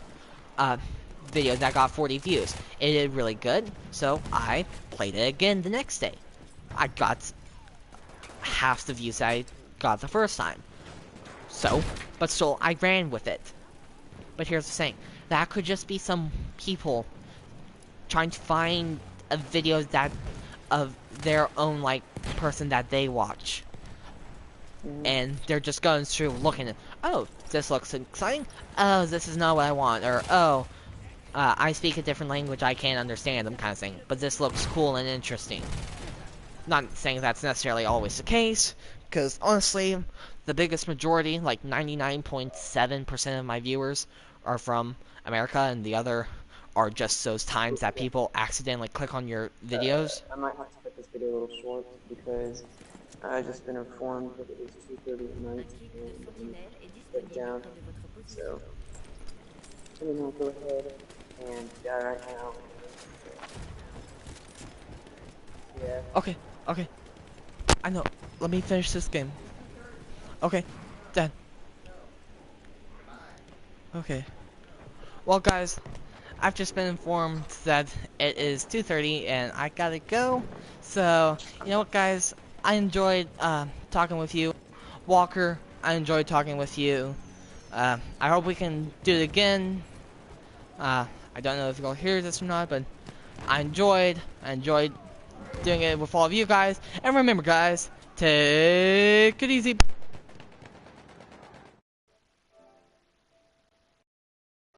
video that got 40 views. It did really good, so I played it again the next day. I got half the views I got the first time. So, but still, I ran with it. But here's the thing. That could just be some people trying to find a video that of their own, like, person that they watch. And they're just going through looking at, oh, this looks exciting. Oh, this is not what I want. Or, oh, I speak a different language, I can't understand them, kind of thing. But this looks cool and interesting. Not saying that's necessarily always the case, because honestly, the biggest majority, like 99.7% of my viewers, are from America, and the other are just those times that people accidentally click on your videos. I might have to cut this video a little short because I've just been informed that it is 2:30 at night and I'm down. So, I'm gonna go ahead and die right now. Yeah. Okay. I know. Let me finish this game. Okay, done. Okay. Well, guys, I've just been informed that it is 2:30 and I gotta go. So, you know what, guys? I enjoyed talking with you. Walker, I enjoyed talking with you. I hope we can do it again. I don't know if you'll hear this or not, but I enjoyed doing it with all of you guys. And remember, guys, take it easy.